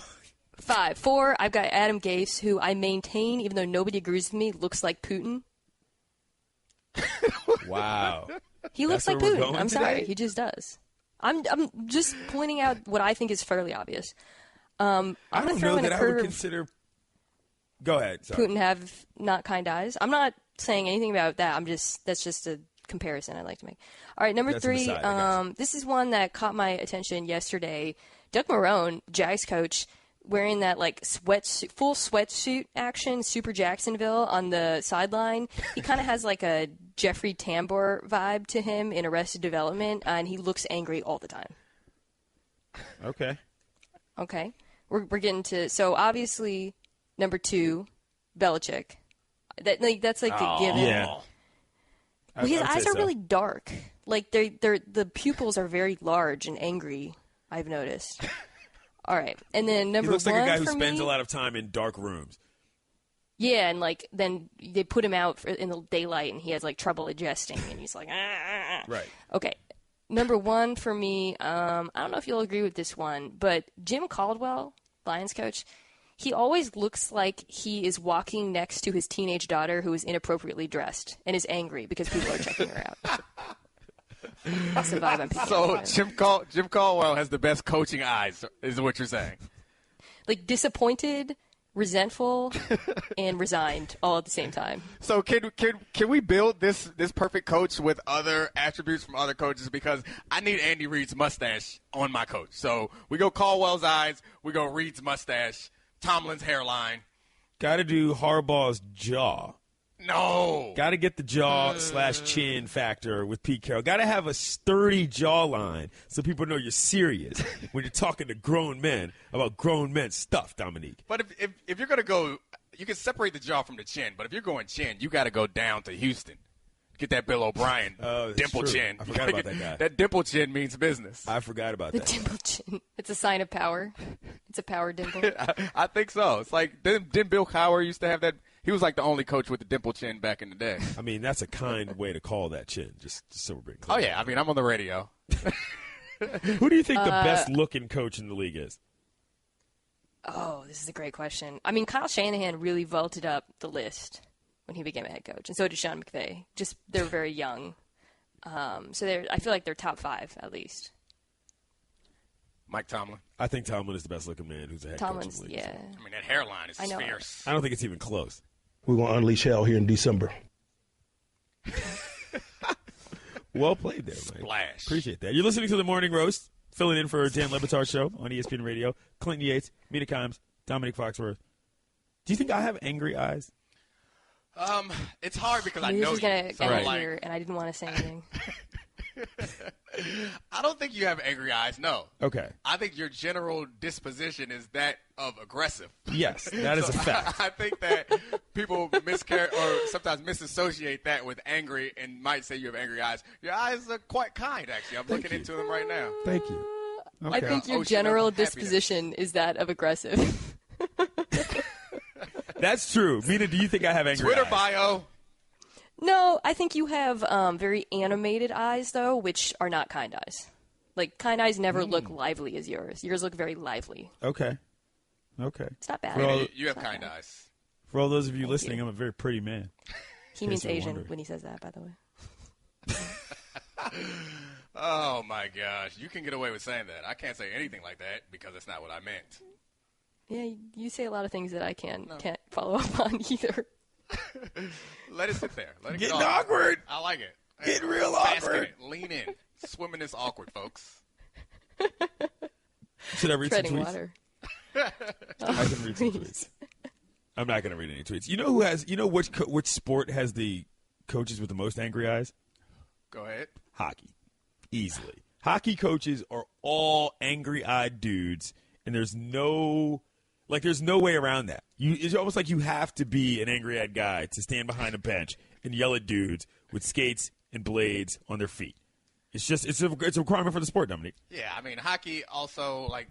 Speaker 6: 5. 4, I've got Adam Gase, who I maintain, even though nobody agrees with me, looks like Putin.
Speaker 5: Wow.
Speaker 6: He looks like Putin. I'm sorry. He just does. I'm just pointing out what I think is fairly obvious. I'm
Speaker 5: I don't know that I would consider. Go ahead. Sorry.
Speaker 6: Putin have not kind eyes. I'm not saying anything about that. That's just a comparison I'd like to make. All right, number 3. This is one that caught my attention yesterday. Doug Marrone, Jags coach, wearing that like full sweatsuit action, Super Jacksonville on the sideline. He kind of has like a Jeffrey Tambor vibe to him in Arrested Development, and he looks angry all the time. Okay. We're getting to, so obviously number 2, Belichick. That's like a given.
Speaker 5: Yeah.
Speaker 6: Well, his eyes are really dark. Like the pupils are very large and angry, I've noticed. All right. And then number 1
Speaker 5: he looks like a guy who
Speaker 6: for
Speaker 5: spends
Speaker 6: me,
Speaker 5: a lot of time in dark rooms.
Speaker 6: Yeah, and like then they put him out in the daylight, and he has like trouble adjusting, and he's like,
Speaker 5: Right.
Speaker 6: Okay, number one for me. I don't know if you'll agree with this one, but Jim Caldwell, Lions coach, he always looks like he is walking next to his teenage daughter who is inappropriately dressed and is angry because people are checking her out. That's the vibe I'm picking up.
Speaker 7: So Jim Caldwell has the best coaching eyes, is what you're saying?
Speaker 6: Like disappointed, resentful, and resigned all at the same time.
Speaker 7: So can we build this perfect coach with other attributes from other coaches? Because I need Andy Reid's mustache on my coach. So we go Caldwell's eyes, we go Reid's mustache, Tomlin's hairline.
Speaker 5: Got to do Harbaugh's jaw.
Speaker 7: No.
Speaker 5: Got to get the jaw/chin factor with Pete Carroll. Got to have a sturdy jawline so people know you're serious when you're talking to grown men about grown men stuff, Dominique.
Speaker 7: But if you're going to go, you can separate the jaw from the chin. But if you're going chin, you got to go down to Houston. Get that Bill O'Brien dimple
Speaker 5: true.
Speaker 7: chin.
Speaker 5: I forgot about that guy.
Speaker 7: That dimple chin means business.
Speaker 5: I forgot about that.
Speaker 6: The dimple chin. It's a sign of power. It's a power dimple.
Speaker 7: I think so. It's like, didn't Bill Cowher used to have that? He was like the only coach with the dimple chin back in the day.
Speaker 5: I mean, that's a kind way to call that chin, just so we're being clear.
Speaker 7: Oh, yeah. I mean, I'm on the radio.
Speaker 5: Who do you think the best-looking coach in the league is?
Speaker 6: Oh, this is a great question. I mean, Kyle Shanahan really vaulted up the list when he became a head coach, and so did Sean McVay. Just they're very young, so I feel like they're top 5 at least.
Speaker 7: Mike Tomlin.
Speaker 5: I think Tomlin is the best-looking man who's a head coach in the league.
Speaker 6: Yeah.
Speaker 7: I mean, that hairline is fierce.
Speaker 5: I don't think it's even close.
Speaker 15: We're going to unleash hell here in December.
Speaker 5: Well played there, Mike.
Speaker 7: Splash.
Speaker 5: Appreciate that. You're listening to The Morning Roast, filling in for Dan Le Batard Show on ESPN Radio. Clinton Yates, Mina Kimes, Dominic Foxworth. Do you think I have angry eyes?
Speaker 7: It's hard because I
Speaker 6: knew
Speaker 7: know
Speaker 6: this was going to end
Speaker 7: like,
Speaker 6: here, and I didn't want to say anything.
Speaker 7: I don't think you have angry eyes, no.
Speaker 5: Okay.
Speaker 7: I think your general disposition is that of aggressive.
Speaker 5: Yes, that is a fact.
Speaker 7: I think that people sometimes misassociate that with angry and might say you have angry eyes. Your eyes are quite kind, actually. I'm looking into them right now.
Speaker 5: Thank you.
Speaker 6: Okay. I think your general disposition is that of aggressive.
Speaker 5: That's true. Mina, do you think I have angry
Speaker 7: Twitter
Speaker 5: eyes?
Speaker 7: bio.
Speaker 6: No, I think you have very animated eyes, though, which are not kind eyes. Like, kind eyes never look lively as yours. Yours look very lively.
Speaker 5: Okay.
Speaker 6: It's not bad.
Speaker 7: You have kind eyes.
Speaker 5: For all those of you listening, I'm a very pretty man.
Speaker 6: He means Asian when he says that, by the way.
Speaker 7: Oh, my gosh. You can get away with saying that. I can't say anything like that because that's not what I meant.
Speaker 6: Yeah, you say a lot of things that I can't follow up on either.
Speaker 7: Let it sit there. Let it
Speaker 5: Getting
Speaker 7: get
Speaker 5: awkward.
Speaker 7: I like it.
Speaker 5: Getting real awkward.
Speaker 7: Lean in. Swim in this awkward, folks.
Speaker 5: Should I read
Speaker 6: Treading
Speaker 5: some tweets?
Speaker 6: water.
Speaker 5: I can read some tweets. I'm not going to read any tweets. You know which sport has the coaches with the most angry eyes?
Speaker 7: Go ahead.
Speaker 5: Hockey. Easily. Hockey coaches are all angry-eyed dudes, and there's no way around that. It's almost like you have to be an angry-eyed guy to stand behind a bench and yell at dudes with skates and blades on their feet. It's a requirement for the sport, Dominique.
Speaker 7: Yeah, I mean, hockey also like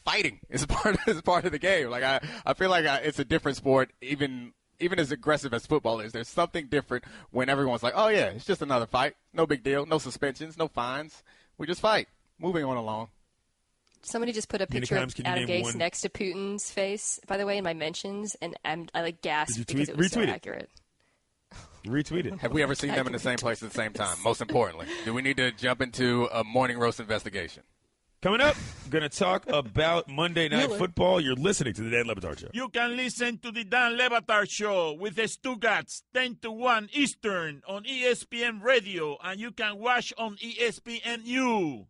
Speaker 7: fighting is part of the game. Like I feel like it's a different sport, even as aggressive as football is. There's something different when everyone's like, oh yeah, it's just another fight, no big deal, no suspensions, no fines, we just fight, moving on along.
Speaker 6: Somebody just put a picture of Adam Gase next to Putin's face, by the way, in my mentions, and I gasped because it was so accurate.
Speaker 5: Retweet it.
Speaker 7: Have we ever seen them in the same place at the same time? Most importantly, do we need to jump into a morning roast investigation?
Speaker 5: Coming up, going to talk about Monday Night Football. You're listening to the Dan Le Batard Show.
Speaker 4: You can listen to the Dan Le Batard Show with the Stugotz 10 to 1 Eastern on ESPN Radio, and you can watch on ESPNU.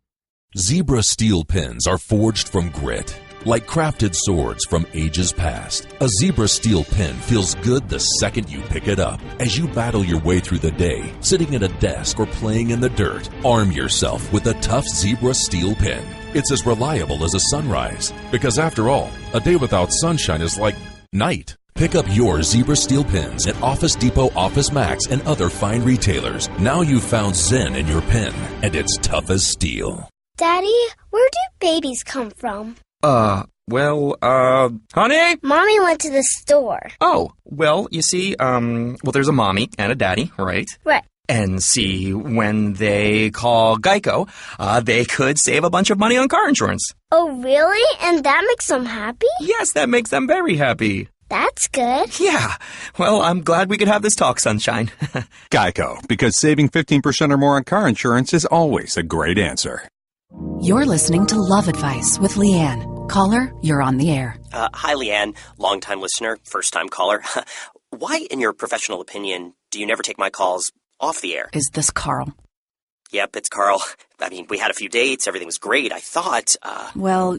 Speaker 10: Zebra steel pins are forged from grit. Like crafted swords from ages past, a Zebra steel pin feels good the second you pick it up. As you battle your way through the day, sitting at a desk or playing in the dirt, arm yourself with a tough Zebra steel pin. It's as reliable as a sunrise. Because after all, a day without sunshine is like night. Pick up your Zebra steel pins at Office Depot, Office Max, and other fine retailers. Now you've found Zen in your pin, and it's tough as steel.
Speaker 11: Daddy, where do babies come from?
Speaker 12: Well, honey?
Speaker 11: Mommy went to the store.
Speaker 12: Oh, well, you see, there's a mommy and a daddy, right?
Speaker 11: Right.
Speaker 12: And see, when they call Geico, they could save a bunch of money on car insurance.
Speaker 11: Oh, really? And that makes them happy?
Speaker 12: Yes, that makes them very happy.
Speaker 11: That's good.
Speaker 12: Yeah. Well, I'm glad we could have this talk, Sunshine.
Speaker 13: Geico, because saving 15% or more on car insurance is always a great answer.
Speaker 16: You're listening to Love Advice with Leanne. Caller, you're on the air.
Speaker 17: Hi, Leanne. Longtime listener, first-time caller. Why, in your professional opinion, do you never take my calls off the air?
Speaker 16: Is this Carl?
Speaker 17: Yep, it's Carl. I mean, we had a few dates. Everything was great. I thought,
Speaker 16: Well,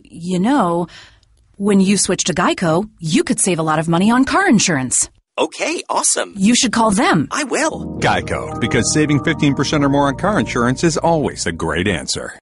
Speaker 16: when you switch to Geico, you could save a lot of money on car insurance.
Speaker 17: Okay, awesome.
Speaker 16: You should call them.
Speaker 17: I will.
Speaker 13: Geico, because saving 15% or more on car insurance is always a great answer.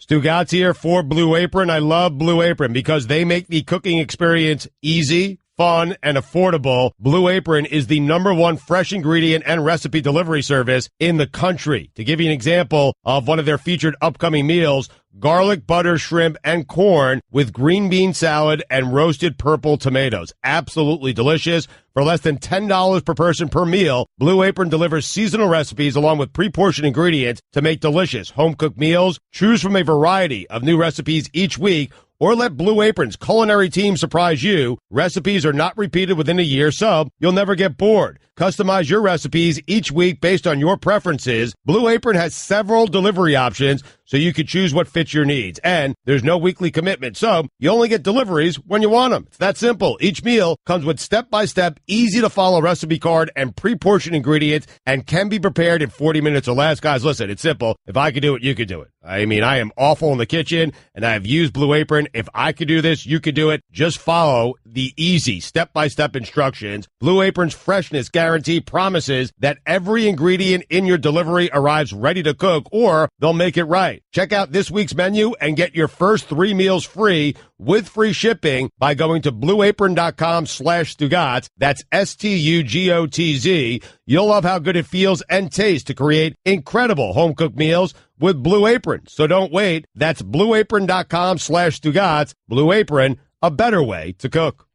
Speaker 1: Stugotz here for Blue Apron. I love Blue Apron because they make the cooking experience easy, fun, and affordable. Blue Apron is the #1 fresh ingredient and recipe delivery service in the country. To give you an example of one of their featured upcoming meals, garlic butter shrimp and corn with green bean salad and roasted purple tomatoes. Absolutely delicious. For less than $10 per person per meal, Blue Apron delivers seasonal recipes along with pre-portioned ingredients to make delicious home-cooked meals. Choose from a variety of new recipes each week, or let Blue Apron's culinary team surprise you. Recipes are not repeated within a year, so you'll never get bored. Customize your recipes each week based on your preferences. Blue Apron has several delivery options, so you can choose what fits your needs. And there's no weekly commitment, so you only get deliveries when you want them. It's that simple. Each meal comes with step-by-step, easy-to-follow recipe card and pre-portioned ingredients and can be prepared in 40 minutes or less. Guys, listen, it's simple. If I could do it, you could do it. I mean, I am awful in the kitchen, and I have used Blue Apron. If I could do this, you could do it. Just follow the easy step-by-step instructions. Blue Apron's freshness guarantee promises that every ingredient in your delivery arrives ready to cook, or they'll make it right. Check out this week's menu and get your first 3 meals free with free shipping by going to blueapron.com/Stugotz. That's STUGOTZ. You'll love how good it feels and tastes to create incredible home-cooked meals with Blue Apron. So don't wait. That's blueapron.com/Stugotz. Blue Apron, a better way to cook.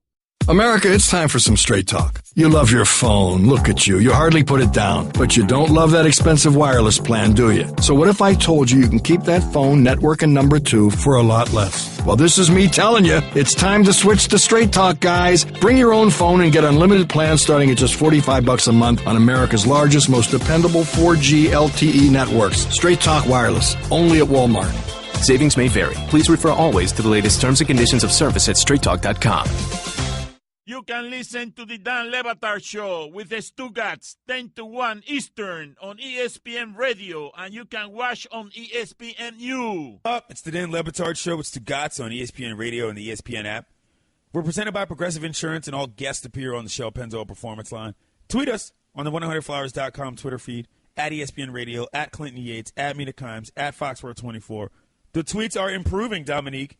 Speaker 2: America, it's time for some straight talk. You love your phone. Look at you. You hardly put it down. But you don't love that expensive wireless plan, do you? So what if I told you can keep that phone network and number 2 for a lot less? Well, this is me telling you. It's time to switch to straight talk, guys. Bring your own phone and get unlimited plans starting at just $45 a month on America's largest, most dependable 4G LTE networks. Straight Talk Wireless. Only at Walmart.
Speaker 3: Savings may vary. Please refer always to the latest terms and conditions of service at straighttalk.com.
Speaker 4: You can listen to the Dan Le Batard Show with the Stugotz 10 to 1 Eastern on ESPN Radio, and you can watch on ESPNU.
Speaker 5: It's the Dan Le Batard Show with Stugotz on ESPN Radio and the ESPN app. We're presented by Progressive Insurance, and all guests appear on the Shell Pennzoil Performance Line. Tweet us on the 100flowers.com Twitter feed, at ESPN Radio, at Clinton Yates, at Mina Kimes, at Foxworth24. The tweets are improving, Dominique.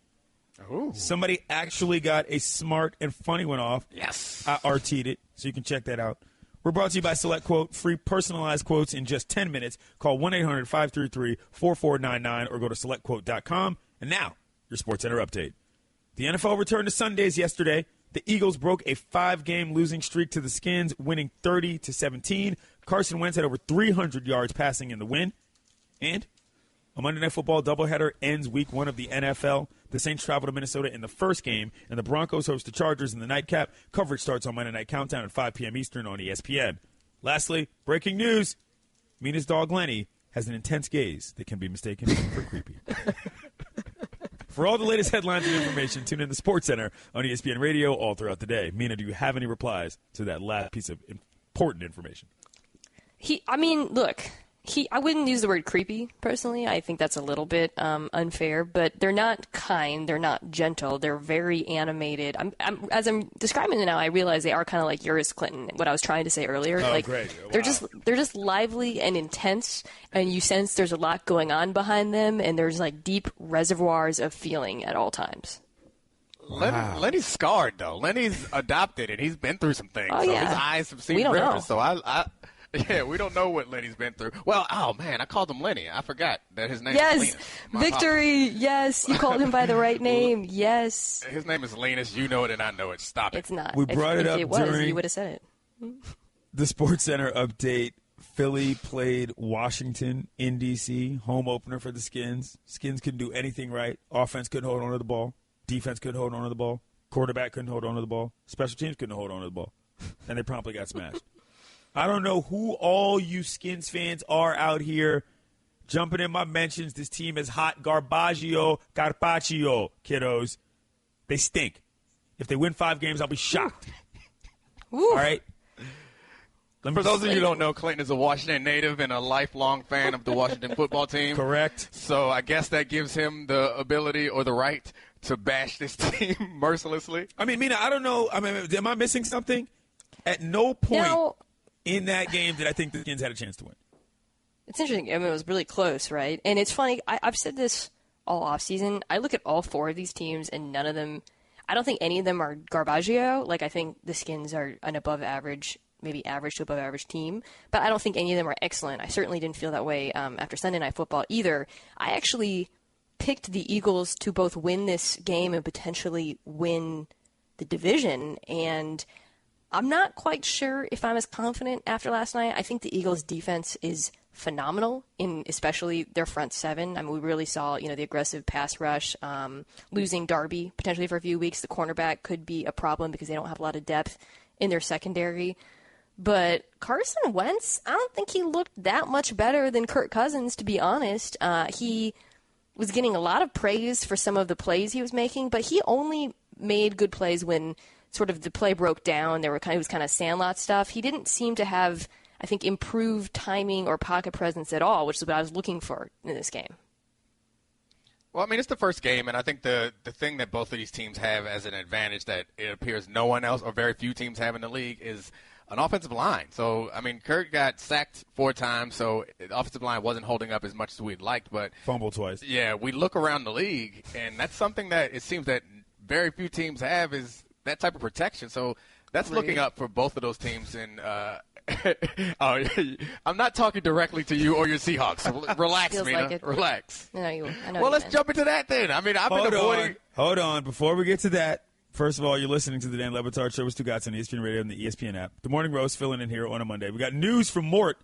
Speaker 7: Ooh.
Speaker 5: Somebody actually got a smart and funny one off.
Speaker 7: Yes.
Speaker 5: I RT'd it, so you can check that out. We're brought to you by Select Quote. Free personalized quotes in just 10 minutes. Call 1-800-533-4499 or go to selectquote.com. And now, your SportsCenter update. The NFL returned to Sundays yesterday. The Eagles broke a 5-game losing streak to the Skins, winning 30-17. Carson Wentz had over 300 yards passing in the win. And a Monday Night Football doubleheader ends week 1 of the NFL. The Saints travel to Minnesota in the first game, and the Broncos host the Chargers in the nightcap. Coverage starts on Monday Night Countdown at 5 p.m. Eastern on ESPN. Lastly, breaking news. Mina's dog Lenny has an intense gaze that can be mistaken for creepy. For all the latest headlines and information, tune in to SportsCenter on ESPN Radio all throughout the day. Mina, do you have any replies to that last piece of important information?
Speaker 6: I wouldn't use the word creepy, personally. I think that's a little bit unfair, but they're not kind. They're not gentle. They're very animated. As I'm describing it now, I realize they are kind of like Uris Clinton, what I was trying to say earlier.
Speaker 5: Oh,
Speaker 6: like,
Speaker 5: great. Wow.
Speaker 6: They're just lively and intense, and you sense there's a lot going on behind them, and there's like deep reservoirs of feeling at all times.
Speaker 7: Wow. Lenny's scarred, though. Lenny's adopted, and he's been through some things.
Speaker 6: Oh,
Speaker 7: so
Speaker 6: yeah.
Speaker 7: his eyes have seen
Speaker 6: We don't
Speaker 7: rivers.
Speaker 6: know.
Speaker 7: So Yeah, we don't know what Lenny's been through. Well, oh, man, I called him Lenny. I forgot that his name is
Speaker 6: Yes,
Speaker 7: Linus.
Speaker 6: Victory. Yes, you called him by the right name. Yes.
Speaker 7: His name is Linus. You know it, and I know it. Stop it.
Speaker 6: It's not.
Speaker 5: We brought it up
Speaker 6: if it was,
Speaker 5: during
Speaker 6: you would have said it.
Speaker 5: the SportsCenter update. Philly played Washington in D.C., home opener for the Skins. Skins couldn't do anything right. Offense couldn't hold on to the ball. Defense couldn't hold on to the ball. Quarterback couldn't hold on to the ball. Special teams couldn't hold on to the ball. And they promptly got smashed. I don't know who all you Skins fans are out here jumping in my mentions. This team is hot. Carpaccio, kiddos. They stink. If they win 5 games, I'll be shocked. All right?
Speaker 7: For those of you who don't know, Clayton is a Washington native and a lifelong fan of the Washington football team.
Speaker 5: Correct.
Speaker 7: So I guess that gives him the ability or the right to bash this team mercilessly.
Speaker 5: I mean, Mina, I don't know. I mean, am I missing something? At no point in that game did I think the Skins had a chance to win.
Speaker 6: It's interesting. I mean, it was really close, right? And it's funny. I've said this all offseason. I look at all 4 of these teams, and none of them – I don't think any of them are Carpaccio. Like, I think the Skins are an above-average – maybe average to above average team, but I don't think any of them are excellent. I certainly didn't feel that way after Sunday Night Football either. I actually picked the Eagles to both win this game and potentially win the division, and I'm not quite sure if I'm as confident after last night. I think the Eagles' defense is phenomenal, in especially their front 7. I mean, we really saw, the aggressive pass rush. Losing Darby potentially for a few weeks, the cornerback could be a problem because they don't have a lot of depth in their secondary. But Carson Wentz, I don't think he looked that much better than Kirk Cousins, to be honest. He was getting a lot of praise for some of the plays he was making, but he only made good plays when sort of the play broke down. It was kind of sandlot stuff. He didn't seem to have, I think, improved timing or pocket presence at all, which is what I was looking for in this game.
Speaker 7: Well, I mean, it's the first game, and I think the thing that both of these teams have as an advantage that it appears no one else or very few teams have in the league is an offensive line. So, I mean, Kurt got sacked 4 times, so the offensive line wasn't holding up as much as we'd liked. But
Speaker 5: fumbled twice.
Speaker 7: Yeah, we look around the league, and that's something that it seems that very few teams have is that type of protection. So that's looking up for both of those teams. And I'm not talking directly to you or your Seahawks. So relax, Mina.
Speaker 6: Like
Speaker 7: relax.
Speaker 6: I know
Speaker 7: well, let's jump into that then. I mean, I've been avoiding.
Speaker 5: Hold on. Before we get to that, first of all, you're listening to the Dan Le Batard Show with Stugotz on ESPN Radio and the ESPN app. The Morning Roast filling in here on a Monday. We got news from Mort.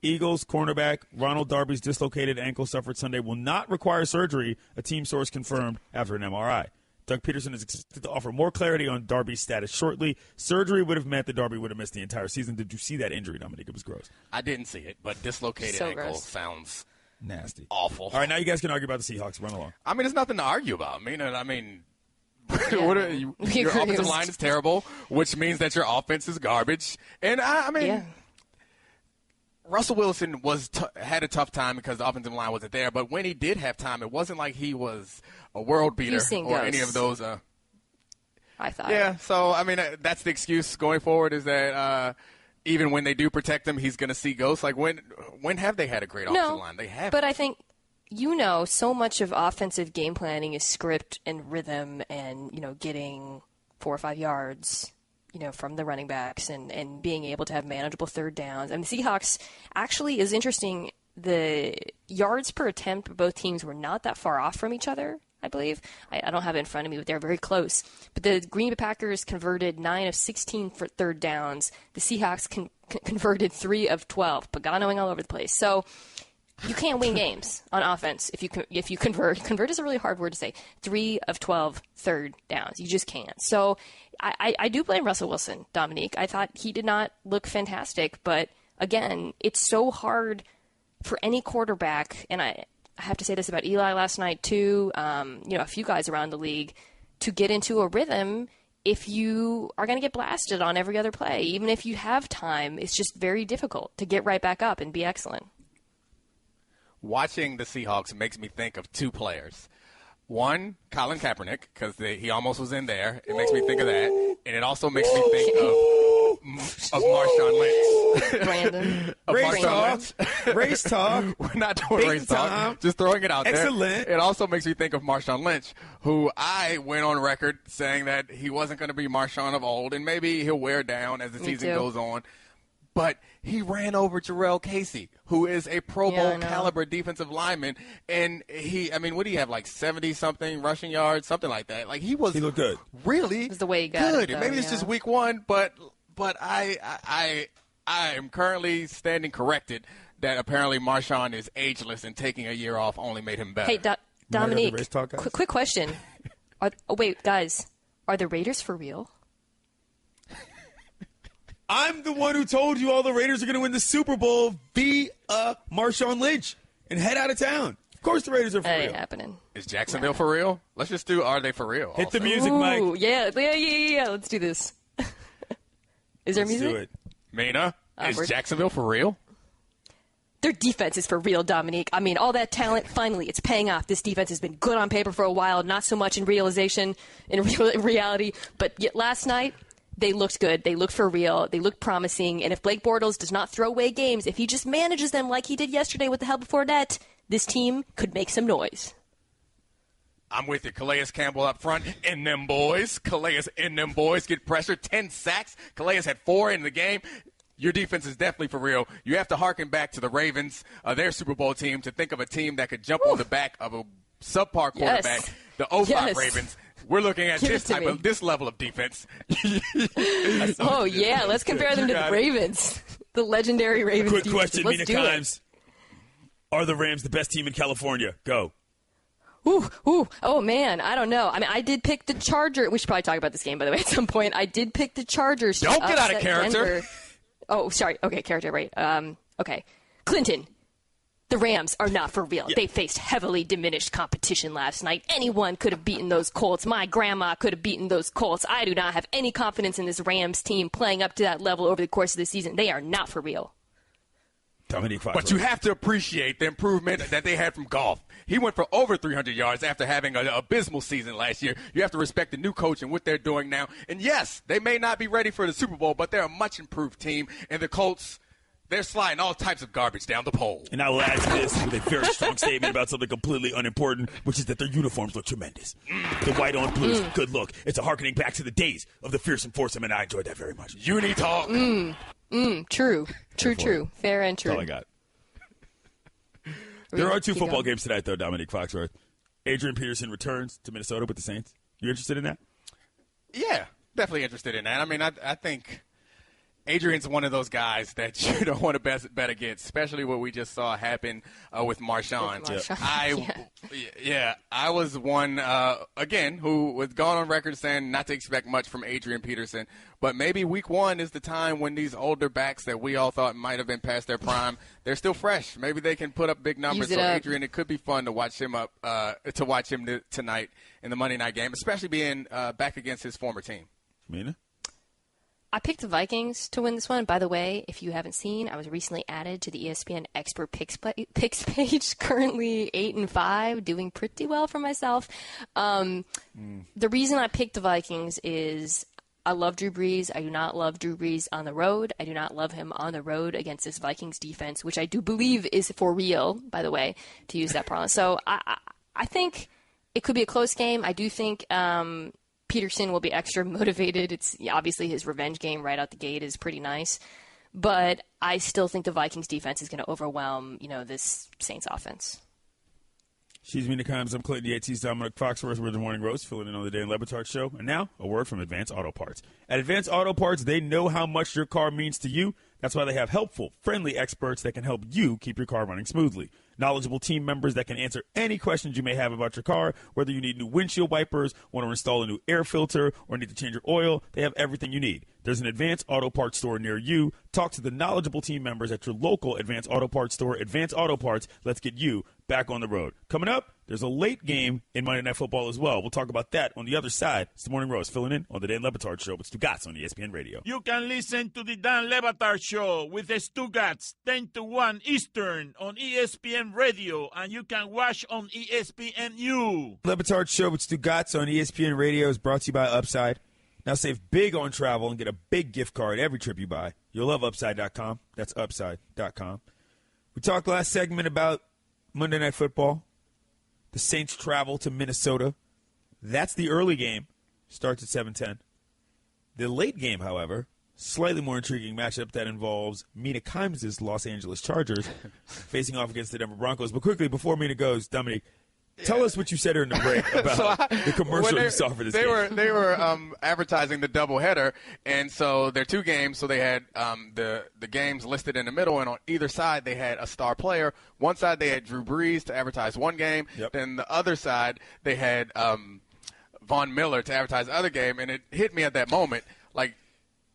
Speaker 5: Eagles cornerback Ronald Darby's dislocated ankle suffered Sunday will not require surgery, a team source confirmed after an MRI. Doug Peterson is expected to offer more clarity on Darby's status shortly. Surgery would have meant that Darby would have missed the entire season. Did you see that injury, Dominique? It was gross.
Speaker 7: I didn't see it, but dislocated ankle sounds
Speaker 5: nasty.
Speaker 7: Awful.
Speaker 5: All right, now you guys can argue about the Seahawks. Run along.
Speaker 7: I mean, there's nothing to argue about. Your offensive line is terrible, which means that your offense is garbage. And Russell Wilson had a tough time because the offensive line wasn't there. But when he did have time, it wasn't like he was a world beater or any of those.
Speaker 6: I thought.
Speaker 7: Yeah, so, I mean, that's the excuse going forward is that even when they do protect him, he's going to see ghosts. Like, when have they had a great offensive line? They haven't.
Speaker 6: But I think, so much of offensive game planning is script and rhythm and, getting 4 or 5 yards, from the running backs and being able to have manageable third downs. And the Seahawks actually is interesting. The yards per attempt of both teams were not that far off from each other, I believe. I don't have it in front of me, but they're very close. But the Green Bay Packers converted 9 of 16 for third downs. The Seahawks converted 3 of 12, Paganoing all over the place. So you can't win games on offense if you convert. Convert is a really hard word to say. 3 of 12 third downs. You just can't. So I do blame Russell Wilson, Dominique. I thought he did not look fantastic, but again, it's so hard for any quarterback, and I have to say this about Eli last night too, a few guys around the league, to get into a rhythm if you are going to get blasted on every other play. Even if you have time, it's just very difficult to get right back up and be excellent.
Speaker 7: Watching the Seahawks makes me think of 2 players. One, Colin Kaepernick, because he almost was in there. It makes me think of that. And it also makes me think of Marshawn Lynch.
Speaker 6: Brandon.
Speaker 5: Race talk.
Speaker 7: We're not doing race talk. Just throwing it out there.
Speaker 5: Excellent.
Speaker 7: It also makes me think of Marshawn Lynch, who I went on record saying that he wasn't going to be Marshawn of old, and maybe he'll wear down as the season goes on. But he ran over Jarrell Casey, who is a Pro Bowl caliber defensive lineman. And what do you have, like 70-something rushing yards, something like that? Like, he looked
Speaker 5: good.
Speaker 7: Really
Speaker 6: the way he got
Speaker 7: good.
Speaker 6: It, though,
Speaker 7: Maybe it's just week one, but I am currently standing corrected that apparently Marshawn is ageless and taking a year off only made him better.
Speaker 6: Hey, Dominique, quick question. Wait, guys, are the Raiders for real?
Speaker 5: I'm the one who told you all the Raiders are going to win the Super Bowl via Marshawn Lynch and head out of town. Of course the Raiders are for real.
Speaker 6: That ain't happening.
Speaker 7: Is Jacksonville for real? Let's just do Are They For Real?
Speaker 5: Hit the music, Mike.
Speaker 6: Yeah. Let's do this. Is there music?
Speaker 5: Let's do it.
Speaker 7: Mina, is Jacksonville for real?
Speaker 6: Their defense is for real, Dominique. I mean, all that talent, finally, it's paying off. This defense has been good on paper for a while, not so much in reality. But yet last night, they looked good. They looked for real. They looked promising. And if Blake Bortles does not throw away games, if he just manages them like he did yesterday with the help of Fournette, this team could make some noise.
Speaker 7: I'm with you. Calais Campbell up front. And them boys. Calais and them boys get pressure. 10 sacks. Calais had 4 in the game. Your defense is definitely for real. You have to harken back to the Ravens, their Super Bowl team, to think of a team that could jump on the back of a subpar quarterback.
Speaker 6: Yes.
Speaker 7: The 05
Speaker 6: Yes.
Speaker 7: Ravens. We're looking at this level of defense.
Speaker 6: Oh, yeah. Let's compare them to the Ravens. The legendary Ravens.
Speaker 5: Quick
Speaker 6: defense.
Speaker 5: question,
Speaker 6: Let's
Speaker 5: Mina
Speaker 6: do it.
Speaker 5: Kimes. Are the Rams the best team in California? Go.
Speaker 6: Oh, man. I don't know. I mean, I did pick the Chargers. We should probably talk about this game, by the way, at some point. I did pick the Chargers.
Speaker 7: Don't get out of character.
Speaker 6: Denver. Oh, sorry. Okay, character, right. Okay. Clinton. The Rams are not for real. Yeah. They faced heavily diminished competition last night. Anyone could have beaten those Colts. My grandma could have beaten those Colts. I do not have any confidence in this Rams team playing up to that level over the course of the season. They are not for real.
Speaker 7: But you have to appreciate the improvement that they had from Goff. He went for over 300 yards after having an abysmal season last year. You have to respect the new coach and what they're doing now. And yes, they may not be ready for the Super Bowl, but they're a much improved team. And the Colts, they're sliding all types of garbage down the pole.
Speaker 5: And I will add to this with a very strong statement about something completely unimportant, which is that their uniforms look tremendous. The white on blue is a good look. It's a harkening back to the days of the fearsome foursome, and I enjoyed that very much.
Speaker 7: Uni talk.
Speaker 6: True. Fair and true.
Speaker 5: That's all I got. There are 2 football games tonight, though, Dominique Foxworth. Adrian Peterson returns to Minnesota with the Saints. You interested in that?
Speaker 7: Yeah, definitely interested in that. I mean, I think Adrian's one of those guys that you don't want to bet against, especially what we just saw happen with Marshawn. I was one, again, who was gone on record saying not to expect much from Adrian Peterson. But maybe week 1 is the time when these older backs that we all thought might have been past their prime, they're still fresh. Maybe they can put up big numbers. So, Adrian, it could be fun to watch him tonight in the Monday night game, especially being back against his former team.
Speaker 5: Mina?
Speaker 6: I picked the Vikings to win this one. By the way, if you haven't seen, I was recently added to the ESPN Expert Picks page, currently 8-5, doing pretty well for myself. The reason I picked the Vikings is I love Drew Brees. I do not love Drew Brees on the road. I do not love him on the road against this Vikings defense, which I do believe is for real, by the way, to use that parlance. So I think it could be a close game. I do think Peterson will be extra motivated. It's obviously his revenge game right out the gate is pretty nice. But I still think the Vikings defense is going to overwhelm, this Saints offense.
Speaker 5: She's Mina Kimes. I'm Clinton Yates. He's Dominic Foxworth. We're the Morning Roast, filling in on the Dan Le Batard Show. And now, a word from Advance Auto Parts. At Advance Auto Parts, they know how much your car means to you. That's why they have helpful, friendly experts that can help you keep your car running smoothly. Knowledgeable team members that can answer any questions you may have about your car, whether you need new windshield wipers, want to install a new air filter, or need to change your oil. They have everything you need. There's an Advance Auto Parts store near you. Talk to the knowledgeable team members at your local Advance Auto Parts store. Advance Auto Parts, let's get you back on the road. Coming up, there's a late game in Monday Night Football as well. We'll talk about that on the other side. It's the Morning Roast, filling in on the Dan Le Batard Show with Stugotz on ESPN Radio.
Speaker 4: You can listen to the Dan Le Batard Show with the Stugotz 10 to 1 Eastern on ESPN Radio, and you can watch on ESPNU.
Speaker 5: Le Batard Show with Stugotz on ESPN Radio is brought to you by Upside. Now save big on travel and get a big gift card every trip you buy. You'll love Upside.com. That's Upside.com. We talked last segment about Monday Night Football. The Saints travel to Minnesota. That's the early game. Starts at 7:10. The late game, however, slightly more intriguing matchup that involves Mina Kimes' Los Angeles Chargers facing off against the Denver Broncos. But quickly, before Mina goes, Dominique, tell us what you said during the break about the commercial you saw for this game.
Speaker 7: They were advertising the doubleheader, and so there are 2 games. So they had the games listed in the middle, and on either side they had a star player. One side they had Drew Brees to advertise one game.
Speaker 5: Yep.
Speaker 7: Then the other side they had Von Miller to advertise the other game, and it hit me at that moment. Like,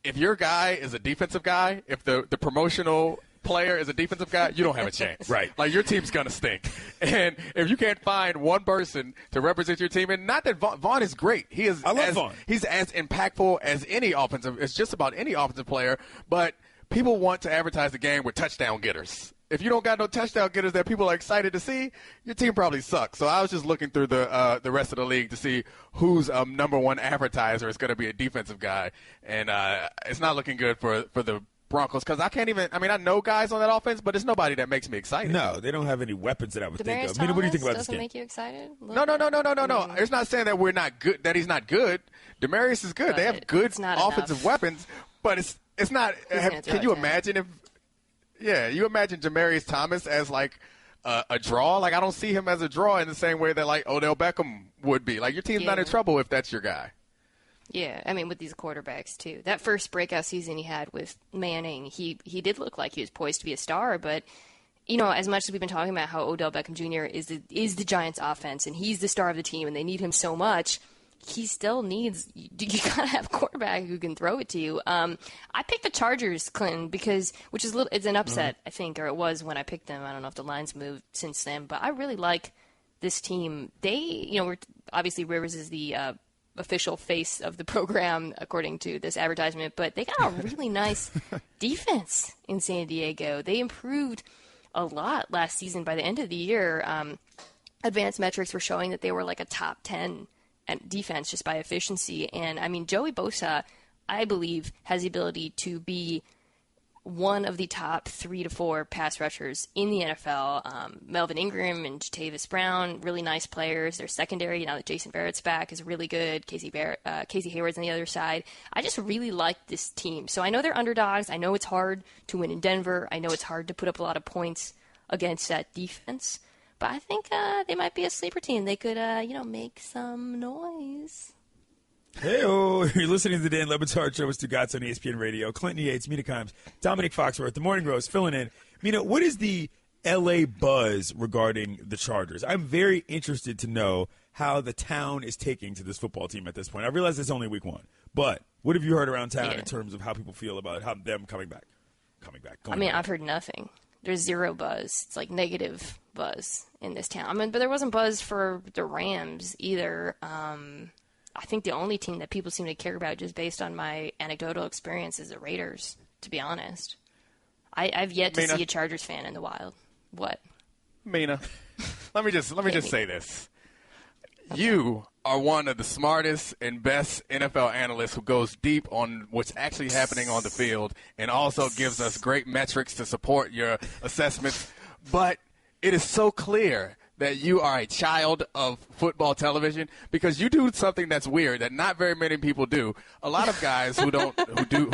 Speaker 7: if your guy is a defensive guy, if the promotional player is a defensive guy, you don't have a chance.
Speaker 5: Right.
Speaker 7: Like, your team's going to stink. And if you can't find one person to represent your team, and not that Vaughn is great. I love Vaughn. He's as impactful as it's just about any offensive player, but people want to advertise the game with touchdown getters. If you don't got no touchdown getters that people are excited to see, your team probably sucks. So I was just looking through the rest of the league to see whose number one advertiser is going to be a defensive guy, and it's not looking good for the Broncos because I know guys on that offense, but it's nobody that makes me excited.
Speaker 5: No, they don't have any weapons that I would think of.
Speaker 6: Thomas
Speaker 5: What do you think about this game?
Speaker 6: doesn't make you excited?
Speaker 7: No. It's not saying that we're not good. That he's not good. Demaryius is good.
Speaker 6: But
Speaker 7: they have good offensive
Speaker 6: enough.
Speaker 7: weapons, but it's not. Can you imagine if? Yeah, you imagine Demaryius Thomas as like a draw. Like, I don't see him as a draw in the same way that like Odell Beckham would be. Like, your team's not in trouble if that's your guy.
Speaker 6: Yeah, I mean, with these quarterbacks, too. That first breakout season he had with Manning, he did look like he was poised to be a star, but, you know, as much as we've been talking about how Odell Beckham Jr. is the Giants' offense, and he's the star of the team, and they need him so much, he still needs – you got to have a quarterback who can throw it to you. I picked the Chargers, Clinton, because – which is it's an upset, I think, or it was when I picked them. I don't know if the line's moved since then, but I really like this team. They – obviously Rivers is the official face of the program, according to this advertisement, but they got a really nice defense in San Diego. They improved a lot last season. By the end of the year, advanced metrics were showing that they were like a top 10 defense just by efficiency. And, I mean, Joey Bosa, I believe, has the ability to be one of the top 3 to 4 pass rushers in the NFL. Melvin Ingram and Jatavis Brown, really nice players. Their secondary, now that Jason Barrett's back, is really good. Casey Hayward's on the other side. I just really like this team. So I know they're underdogs. I know it's hard to win in Denver. I know it's hard to put up a lot of points against that defense. But I think they might be a sleeper team. They could, make some noise.
Speaker 5: Hey-oh, you're listening to the Dan Le Batard Show with Stugotz on ESPN Radio. Clinton Yates, Mina Kimes, Dominic Foxworth, The Morning Rose, filling in. Mina, what is the L.A. buzz regarding the Chargers? I'm very interested to know how the town is taking to this football team at this point. I realize it's only week 1, but what have you heard around town in terms of how people feel about them coming back?
Speaker 6: I've heard nothing. There's zero buzz. It's like negative buzz in this town. But there wasn't buzz for the Rams either. I think the only team that people seem to care about, just based on my anecdotal experience, is the Raiders, to be honest. I've yet to see a Chargers fan in the wild. What?
Speaker 7: Mina, let me just say this. Okay. You are one of the smartest and best NFL analysts who goes deep on what's actually happening on the field and also gives us great metrics to support your assessments. But it is so clear that you are a child of football television because you do something that's weird that not very many people do. A lot of guys who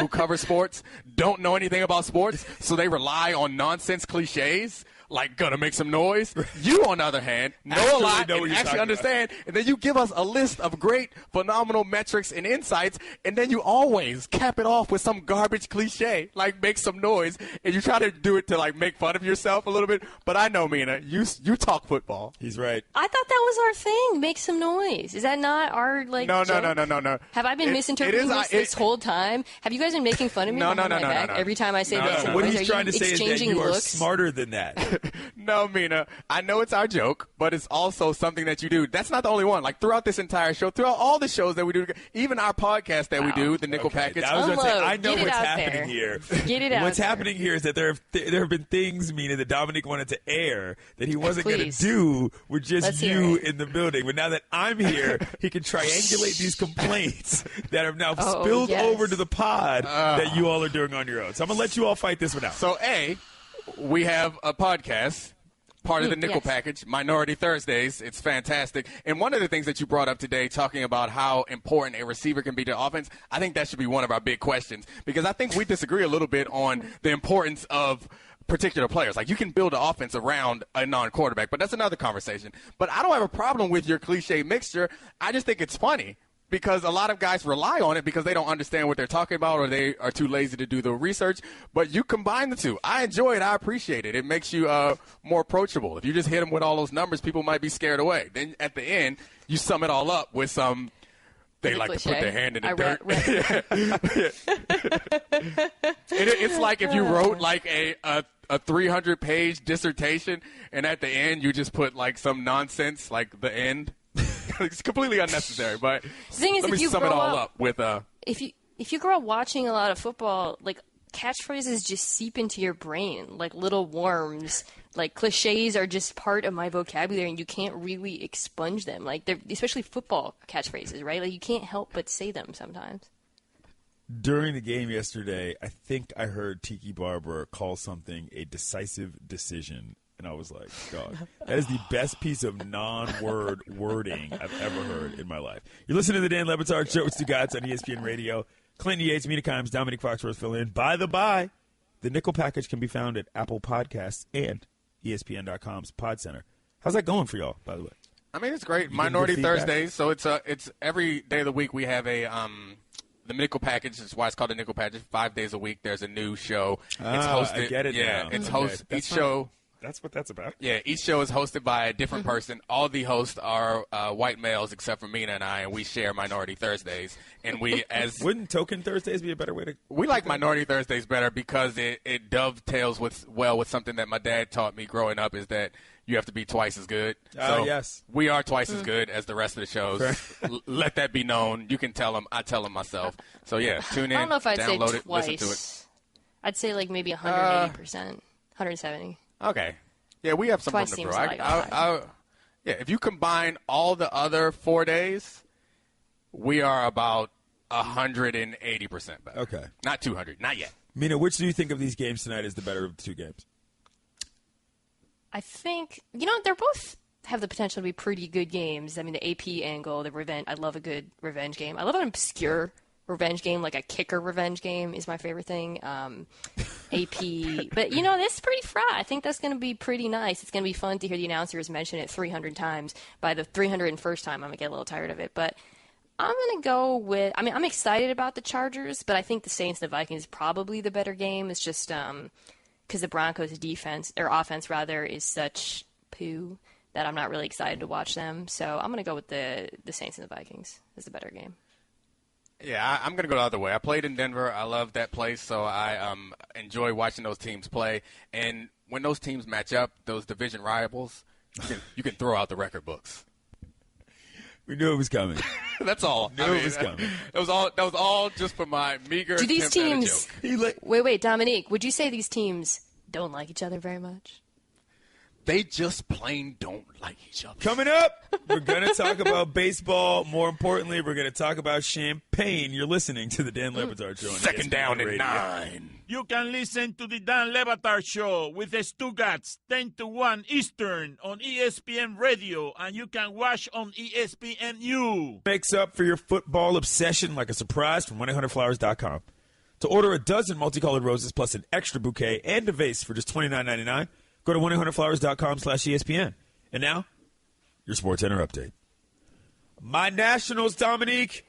Speaker 7: cover sports don't know anything about sports, so they rely on nonsense cliches like gonna make some noise. You, on the other hand, know a lot and actually understand, and then you give us a list of great, phenomenal metrics and insights, and then you always cap it off with some garbage cliche, like make some noise, and you try to do it to like make fun of yourself a little bit. But I know, Mina, you talk football.
Speaker 5: He's right.
Speaker 6: I thought that was our thing, make some noise. Is that not our joke?
Speaker 7: No.
Speaker 6: Have I been misinterpreting this whole time? Have you guys been making fun of me behind my back every time I say make some noise?
Speaker 5: What he's trying to say is that you are
Speaker 6: looks?
Speaker 5: smarter than that.
Speaker 7: No, Mina, I know it's our joke, but it's also something that you do. That's not the only one. Like, throughout this entire show, throughout all the shows that we do, even our podcast that we do, the Nickel Package.
Speaker 5: I was going to say, I know what's happening here.
Speaker 6: Get it out
Speaker 5: What's happening here is that there have been things, Mina, that Dominic wanted to air that he wasn't going to do with just you in the building. But now that I'm here, he can triangulate these complaints that have now spilled over to the pod that you all are doing on your own. So I'm going to let you all fight this one out.
Speaker 7: So, we have a podcast part of the nickel
Speaker 6: yes.
Speaker 7: package, Minority Thursdays. It's fantastic. And one of the things that you brought up today, talking about how important a receiver can be to offense, I think that should be one of our big questions, because I think we disagree a little bit on the importance of particular players. Like, you can build an offense around a non-quarterback, but that's another conversation. But I don't have a problem with your cliche mixture. I just think it's funny, because a lot of guys rely on it because they don't understand what they're talking about, or they are too lazy to do the research. But you combine the two. I enjoy it. I appreciate it. It makes you more approachable. If you just hit them with all those numbers, people might be scared away. Then at the end, you sum it all up with some, they like to put their hand in the dirt. It's like if you wrote like a 300-page dissertation, and at the end you just put like some nonsense, like the end. It's completely unnecessary, but
Speaker 6: the thing is,
Speaker 7: let me sum it all up with
Speaker 6: if you grow up watching a lot of football, like, catchphrases just seep into your brain like little worms. Like, cliches are just part of my vocabulary, and you can't really expunge them. Like, they're especially football catchphrases, right? Like, you can't help but say them sometimes.
Speaker 18: During the game yesterday, I think I heard Tiki Barber call something a decisive decision. And I was like, God, that is the best piece of non-word wording I've ever heard in my life. You're listening to the Dan Le Batard Show with Stugotz on ESPN Radio. Clinton Yates, Mina Kimes, Dominic Foxworth fill in. By the by, the nickel package can be found at Apple Podcasts and ESPN.com's Pod Center. How's that going for y'all, by the way?
Speaker 7: I mean, it's great. Minority Thursdays. So it's every day of the week we have a the nickel package. That's why it's called a nickel package. 5 days a week, there's a new show. It's hosted.
Speaker 18: I get it now.
Speaker 7: It's
Speaker 18: okay.
Speaker 7: host each show.
Speaker 18: That's what that's about.
Speaker 7: Yeah, each show is hosted by a different person. All the hosts are white males except for Mina and I, and we share Minority Thursdays. And we, as
Speaker 18: wouldn't Token Thursdays be a better way to?
Speaker 7: We like Minority Thursdays better because it dovetails with something that my dad taught me growing up, is that you have to be twice as good. So
Speaker 18: yes,
Speaker 7: we are twice as good as the rest of the shows. Let that be known. You can tell them. I tell them myself. So yeah, tune in.
Speaker 6: I don't know if I'd
Speaker 7: download
Speaker 6: say
Speaker 7: it,
Speaker 6: twice.
Speaker 7: listen to it.
Speaker 6: I'd say like maybe 180%, 170.
Speaker 7: Okay. Yeah, we have some room to grow. Yeah, if you combine all the other 4 days, we are about 180% better.
Speaker 18: Okay.
Speaker 7: Not 200. Not yet.
Speaker 18: Mina, which do you think of these games tonight is the better of the two games?
Speaker 6: I think, they're both have the potential to be pretty good games. I mean, the AP angle, the revenge. I love a good revenge game. I love an obscure revenge game, like a kicker revenge game is my favorite thing. AP, but this is pretty fraught. I think that's going to be pretty nice. It's going to be fun to hear the announcers mention it 300 times. By the 301st time, I'm going to get a little tired of it. But I'm going to go with, I'm excited about the Chargers, but I think the Saints and the Vikings is probably the better game. It's just because the Broncos' offense is such poo that I'm not really excited to watch them. So I'm going to go with the Saints and the Vikings as the better game.
Speaker 7: Yeah, I'm going to go the other way. I played in Denver. I love that place, so I enjoy watching those teams play. And when those teams match up, those division rivals, you can throw out the record books.
Speaker 18: We knew it was coming.
Speaker 7: That's all.
Speaker 18: It was coming.
Speaker 7: That was all just for my meager.
Speaker 6: Do these teams?
Speaker 7: Joke.
Speaker 6: Wait, Dominique. Would you say these teams don't like each other very much?
Speaker 7: They just plain don't like each other.
Speaker 18: Coming up, we're going to talk about baseball. More importantly, we're going to talk about champagne. You're listening to the Dan Le Batard Show.
Speaker 7: Second down and 9.
Speaker 4: You can listen to the Dan Le Batard Show with the Stugotz 10 to 1 Eastern on ESPN Radio, and you can watch on ESPNU.
Speaker 18: Makes up for your football obsession like a surprise from 1-800-Flowers.com. To order a dozen multicolored roses plus an extra bouquet and a vase for just $29.99, go to 1-800-Flowers.com/ESPN. And now, your Sports Center update. My Nationals, Dominique,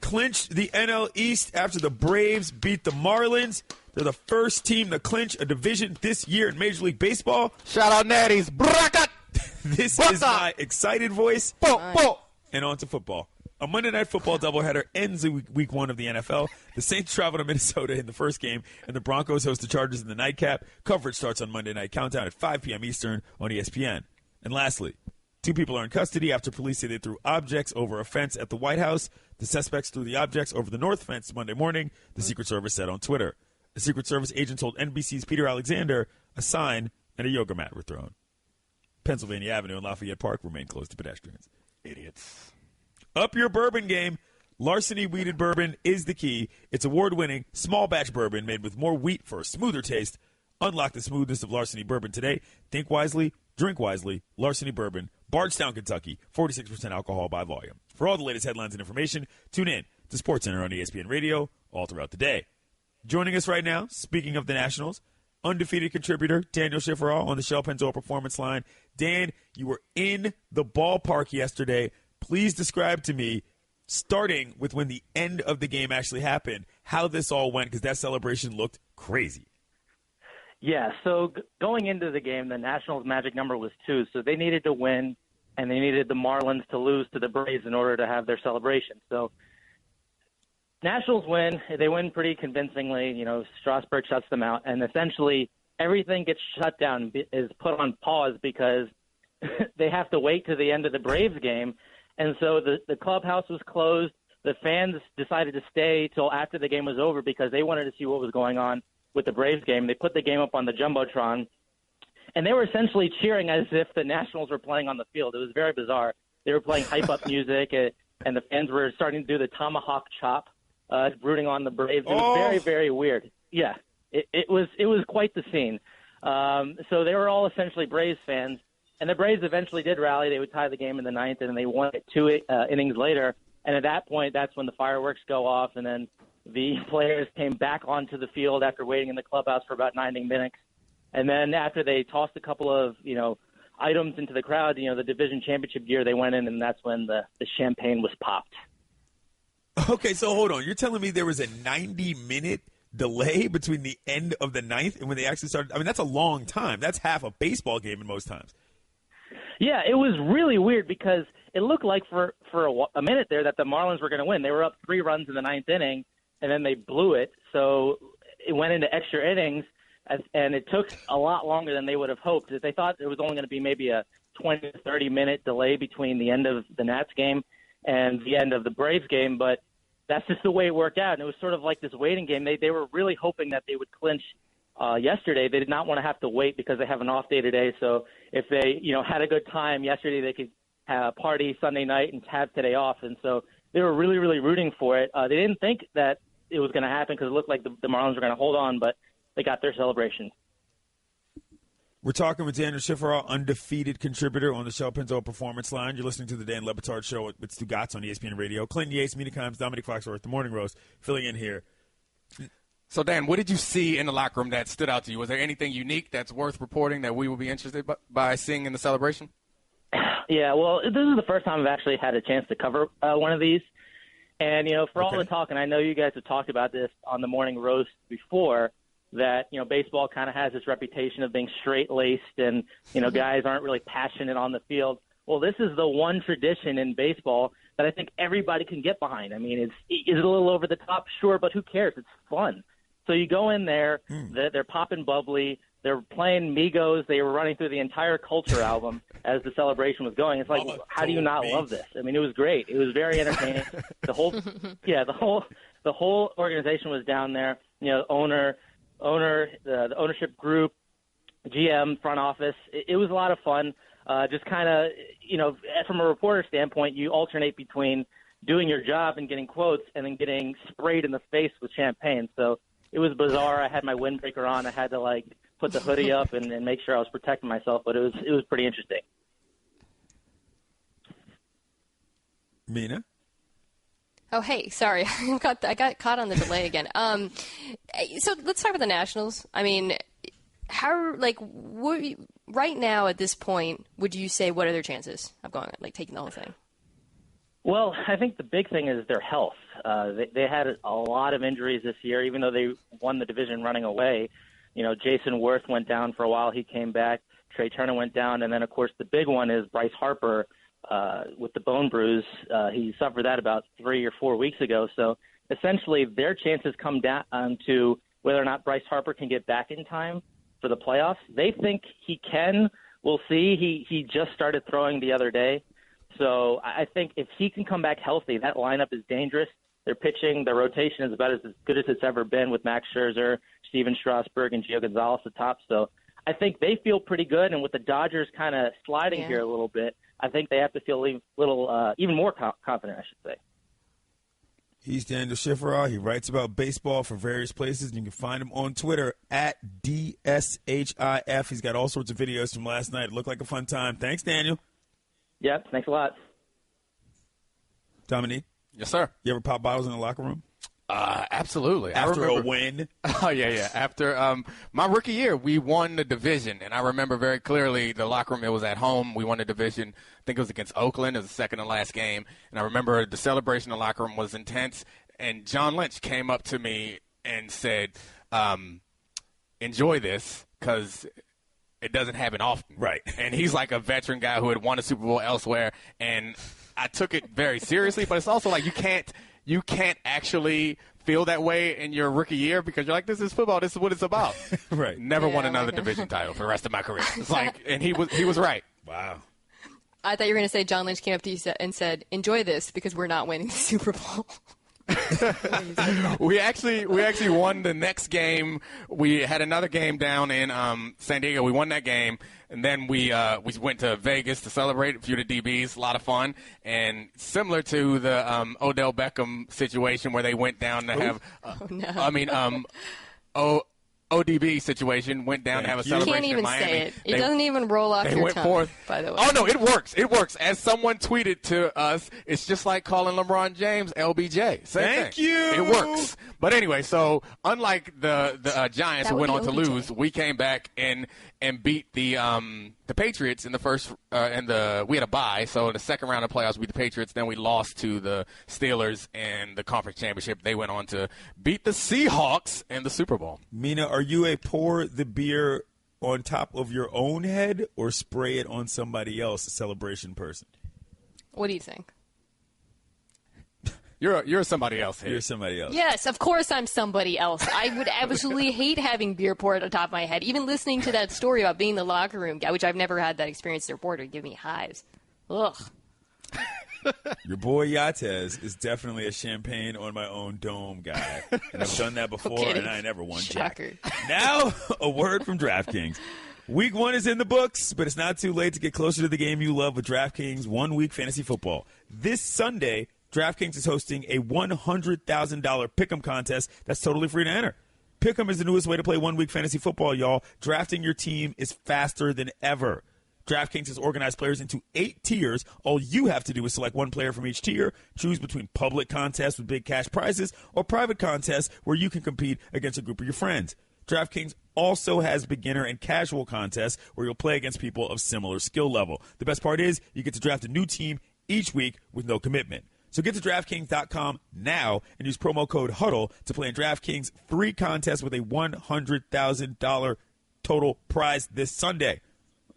Speaker 18: clinched the NL East after the Braves beat the Marlins. They're the first team to clinch a division this year in Major League Baseball.
Speaker 7: Shout out Natties.
Speaker 18: This is my excited voice. And on to football. A Monday Night Football doubleheader ends week 1 of the NFL. The Saints travel to Minnesota in the first game, and the Broncos host the Chargers in the nightcap. Coverage starts on Monday Night Countdown at 5 p.m. Eastern on ESPN. And lastly, 2 people are in custody after police say they threw objects over a fence at the White House. The suspects threw the objects over the north fence Monday morning, the Secret Service said on Twitter. A Secret Service agent told NBC's Peter Alexander a sign and a yoga mat were thrown. Pennsylvania Avenue and Lafayette Park remain closed to pedestrians.
Speaker 7: Idiots.
Speaker 18: Up your bourbon game. Larceny Wheated Bourbon is the key. It's award-winning, small-batch bourbon made with more wheat for a smoother taste. Unlock the smoothness of Larceny Bourbon today. Think wisely, Drink wisely. Larceny Bourbon, Bardstown, Kentucky. 46% alcohol by volume. For all the latest headlines and information, tune in to SportsCenter on ESPN Radio all throughout the day. Joining us right now, speaking of the Nationals, undefeated contributor Daniel Schifferall on the Shell Pennzoil Performance Line. Dan, you were in the ballpark yesterday. Please describe to me, starting with when the end of the game actually happened, how this all went, because that celebration looked crazy.
Speaker 19: Yeah, so going into the game, the Nationals' magic number was 2, so they needed to win, and they needed the Marlins to lose to the Braves in order to have their celebration. So Nationals win. They win pretty convincingly. You know, Strasburg shuts them out, and essentially everything gets shut down, is put on pause because they have to wait to the end of the Braves game. And so the clubhouse was closed. The fans decided to stay till after the game was over because they wanted to see what was going on with the Braves game. They put the game up on the Jumbotron, and they were essentially cheering as if the Nationals were playing on the field. It was very bizarre. They were playing hype-up music, and the fans were starting to do the tomahawk chop, rooting on the Braves. It was very, very weird. Yeah, it was quite the scene. So they were all essentially Braves fans, and the Braves eventually did rally. They would tie the game in the ninth, and they won it 2 innings later. And at that point, that's when the fireworks go off, and then the players came back onto the field after waiting in the clubhouse for about 90 minutes. And then after they tossed a couple of, items into the crowd, the division championship gear, they went in, and that's when the champagne was popped.
Speaker 18: Okay, so hold on. You're telling me there was a 90-minute delay between the end of the ninth and when they actually started? I mean, that's a long time. That's half a baseball game in most times.
Speaker 19: Yeah, it was really weird because it looked like for a minute there that the Marlins were going to win. They were up 3 runs in the ninth inning, and then they blew it. So it went into extra innings, and it took a lot longer than they would have hoped. They thought it was only going to be maybe a 20 to 30-minute delay between the end of the Nats game and the end of the Braves game, but that's just the way it worked out. And it was sort of like this waiting game. They were really hoping that they would clinch yesterday. They did not want to have to wait because they have an off day today. So if they, had a good time yesterday, they could have a party Sunday night and have today off. And so they were really, really rooting for it. They didn't think that it was going to happen because it looked like the Marlins were going to hold on, but they got their celebration.
Speaker 18: We're talking with Daniel Schifferall, undefeated contributor on the Shell Pennzoil Performance Line. You're listening to the Dan Batard Show with Stugotz on ESPN Radio. Clinton Yates, Mina Kimes, Dominic Foxworth, The Morning Roast, filling in here.
Speaker 7: So, Dan, what did you see in the locker room that stood out to you? Was there anything unique that's worth reporting that we would be interested by seeing in the celebration?
Speaker 19: Yeah, well, this is the first time I've actually had a chance to cover one of these. And, for all the talk, and I know you guys have talked about this on the Morning Roast before, that, baseball kind of has this reputation of being straight-laced and, guys aren't really passionate on the field. Well, this is the one tradition in baseball that I think everybody can get behind. I mean, is it a little over the top? Sure, but who cares? It's fun. So you go in there, they're popping bubbly, they're playing Migos, they were running through the entire Culture album as the celebration was going. It's like, how do you not love this? I mean, it was great. It was very entertaining. The whole organization was down there. Owner, the ownership group, GM, front office. It was a lot of fun. Just kind of, from a reporter standpoint, you alternate between doing your job and getting quotes and then getting sprayed in the face with champagne. So it was bizarre. I had my windbreaker on. I had to put the hoodie up and make sure I was protecting myself. But it was pretty interesting.
Speaker 18: Mina?
Speaker 6: Oh, hey, sorry. I got caught on the delay again. So let's talk about the Nationals. I mean, right now at this point, would you say what are their chances of going, taking the whole thing?
Speaker 19: Well, I think the big thing is their health. They had a lot of injuries this year, even though they won the division running away. Jason Worth went down for a while. He came back. Trey Turner went down. And then, of course, the big one is Bryce Harper with the bone bruise. He suffered that about 3 or 4 weeks ago. So essentially their chances come down to whether or not Bryce Harper can get back in time for the playoffs. They think he can. We'll see. He just started throwing the other day. So I think if he can come back healthy, that lineup is dangerous. Their pitching, their rotation is about as good as it's ever been with Max Scherzer, Steven Strasburg, and Gio Gonzalez at the top. So I think they feel pretty good. And with the Dodgers kind of sliding here a little bit, I think they have to feel even more confident, I should say.
Speaker 18: He's Daniel Schifferau. He writes about baseball for various places, and you can find him on Twitter at DSHIF. He's got all sorts of videos from last night. It looked like a fun time. Thanks, Daniel.
Speaker 19: Yep, thanks a lot.
Speaker 18: Dominique?
Speaker 7: Yes, sir.
Speaker 18: You ever pop bottles in the locker room?
Speaker 7: Absolutely.
Speaker 18: After a win?
Speaker 7: Oh, yeah. After my rookie year, we won the division. And I remember very clearly the locker room. It was at home. We won the division. I think it was against Oakland. It was the second to last game. And I remember the celebration in the locker room was intense. And John Lynch came up to me and said, enjoy this because it doesn't happen often.
Speaker 18: Right.
Speaker 7: And he's like a veteran guy who had won a Super Bowl elsewhere. And I took it very seriously. But it's also like you can't actually feel that way in your rookie year because you're like, this is football. This is what it's about.
Speaker 18: Right.
Speaker 7: Never won another division title for the rest of my career. It's like, and he was right.
Speaker 18: Wow.
Speaker 6: I thought you were going to say John Lynch came up to you and said, enjoy this because we're not winning the Super Bowl.
Speaker 7: We actually won the next game. We had another game down in San Diego. We won that game, and then we went to Vegas to celebrate. A few of the DBs, a lot of fun, and similar to the Odell Beckham situation where they went down to have. ODB situation went down to have a celebration
Speaker 6: in Miami. You can't even say it. It doesn't even roll off your tongue, by the way.
Speaker 7: Oh, no, it works. It works. As someone tweeted to us, it's just like calling LeBron James LBJ.
Speaker 18: Thank you.
Speaker 7: It works. But anyway, so unlike the Giants who went on to lose, we came back and beat the Patriots in the first we had a bye, so in the second round of playoffs we beat the Patriots, then we lost to the Steelers in the conference championship. They went on to beat the Seahawks in the Super Bowl.
Speaker 18: Mina, are you a pour the beer on top of your own head or spray it on somebody else, a celebration person?
Speaker 6: What do you think?
Speaker 7: You're somebody else here.
Speaker 18: You're somebody else.
Speaker 6: Yes, of course I'm somebody else. I would absolutely hate having beer poured on top of my head. Even listening to that story about being the locker room guy, which I've never had that experience as a reporter, would give me hives. Ugh.
Speaker 18: Your boy Yates is definitely a champagne on my own dome guy. And I've done that before, and I never won jack. Now, a word from DraftKings. Week 1 is in the books, but it's not too late to get closer to the game you love with DraftKings 1 Week Fantasy Football. This Sunday, DraftKings is hosting a $100,000 pick'em contest that's totally free to enter. Pick'em is the newest way to play 1 Week Fantasy Football, y'all. Drafting your team is faster than ever. DraftKings has organized players into 8 tiers. All you have to do is select one player from each tier, choose between public contests with big cash prizes or private contests where you can compete against a group of your friends. DraftKings also has beginner and casual contests where you'll play against people of similar skill level. The best part is you get to draft a new team each week with no commitment. So get to DraftKings.com now and use promo code HUDDLE to play in DraftKings' free contest with a $100,000 total prize this Sunday.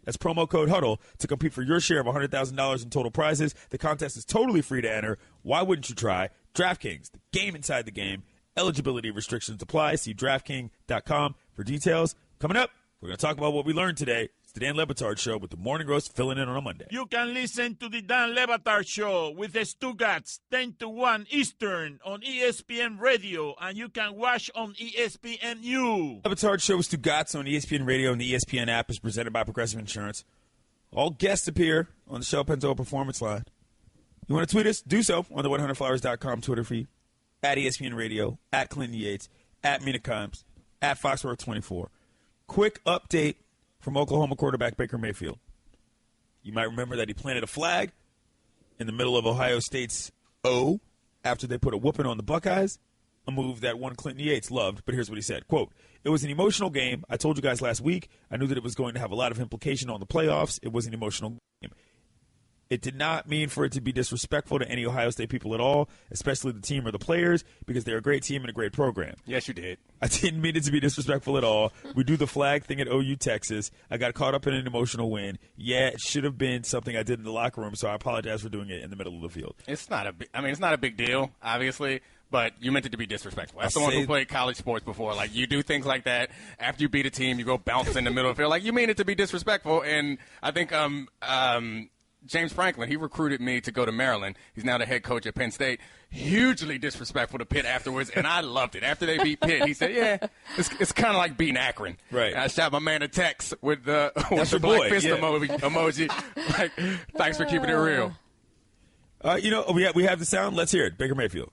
Speaker 18: That's promo code HUDDLE to compete for your share of $100,000 in total prizes. The contest is totally free to enter. Why wouldn't you try? DraftKings, the game inside the game. Eligibility restrictions apply. See DraftKings.com for details. Coming up, we're going to talk about what we learned today. It's the Dan Le Batard Show with the Morning Roast filling in on a Monday.
Speaker 4: You can listen to the Dan Le Batard Show with the Stugotz 10 to 1 Eastern on ESPN Radio, and you can watch on ESPNU.
Speaker 18: Le Batard Show with Stugotz on ESPN Radio and the ESPN app is presented by Progressive Insurance. All guests appear on the Shell Pinto Performance Line. You want to tweet us? Do so on the 100flowers.com Twitter feed, at ESPN Radio, at Clinton Yates, at Mina Kimes, at Foxworth24. Quick update from Oklahoma quarterback Baker Mayfield. You might remember that he planted a flag in the middle of Ohio State's O after they put a whooping on the Buckeyes, a move that one Clinton Yates loved, but here's what he said. Quote, "It was an emotional game. I told you guys last week. I knew that it was going to have a lot of implication on the playoffs. It was an emotional game. It did not mean for it to be disrespectful to any Ohio State people at all, especially the team or the players, because they're a great team and a great program."
Speaker 7: Yes, you did.
Speaker 18: I didn't mean it to be disrespectful at all. We do the flag thing at OU, Texas. I got caught up in an emotional win. Yeah, it should have been something I did in the locker room, so I apologize for doing it in the middle of the field.
Speaker 7: It's not a big deal, obviously, but you meant it to be disrespectful. As someone who played college sports before, like, you do things like that. After you beat a team, you go bounce in the middle of the field. Like, you mean it to be disrespectful, and I think James Franklin, he recruited me to go to Maryland. He's now the head coach at Penn State. Hugely disrespectful to Pitt afterwards, and I loved it. After they beat Pitt, he said, yeah, it's kind of like beating Akron.
Speaker 18: Right.
Speaker 7: And I shot my man a text with the black fist emoji. Like, thanks for keeping it real.
Speaker 18: We have the sound. Let's hear it. Baker Mayfield.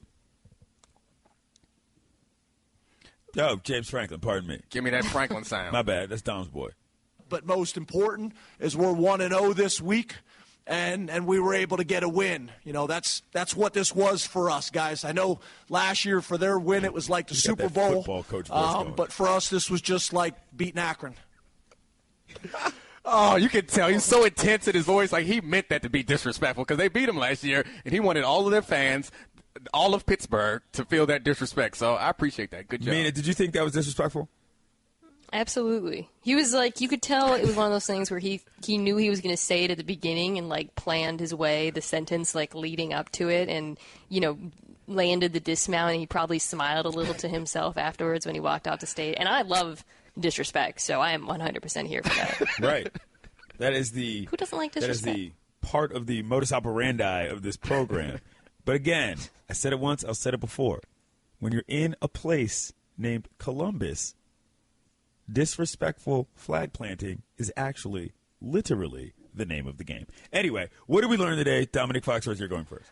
Speaker 18: Oh, James Franklin, pardon me.
Speaker 7: Give me that Franklin sound.
Speaker 18: My bad. That's Dom's boy.
Speaker 20: But most important is we're 1-0 this week, and we were able to get a win. You know, that's what this was for us, guys. I know last year for their win it was like the Super Bowl.
Speaker 18: Football coach voice
Speaker 20: but for us this was just like beating Akron.
Speaker 7: Oh, you can tell he's so intense in his voice. Like he meant that to be disrespectful because they beat him last year, and he wanted all of their fans, all of Pittsburgh, to feel that disrespect. So I appreciate that. Good job.
Speaker 18: Mina, did you think that was disrespectful?
Speaker 6: Absolutely. He was like, you could tell it was one of those things where he knew he was going to say it at the beginning and like planned his way, the sentence like leading up to it, and landed the dismount, and he probably smiled a little to himself afterwards when he walked off the stage. And I love disrespect, so I am 100% here for that.
Speaker 18: Right. That is the
Speaker 6: Who doesn't like disrespect?
Speaker 18: That is the part of the modus operandi of this program. But again, I said it once, I'll say it before. When you're in a place named Columbus, disrespectful flag planting is actually literally the name of the game. Anyway, what did we learn today? Dominic Foxworth, you're going first.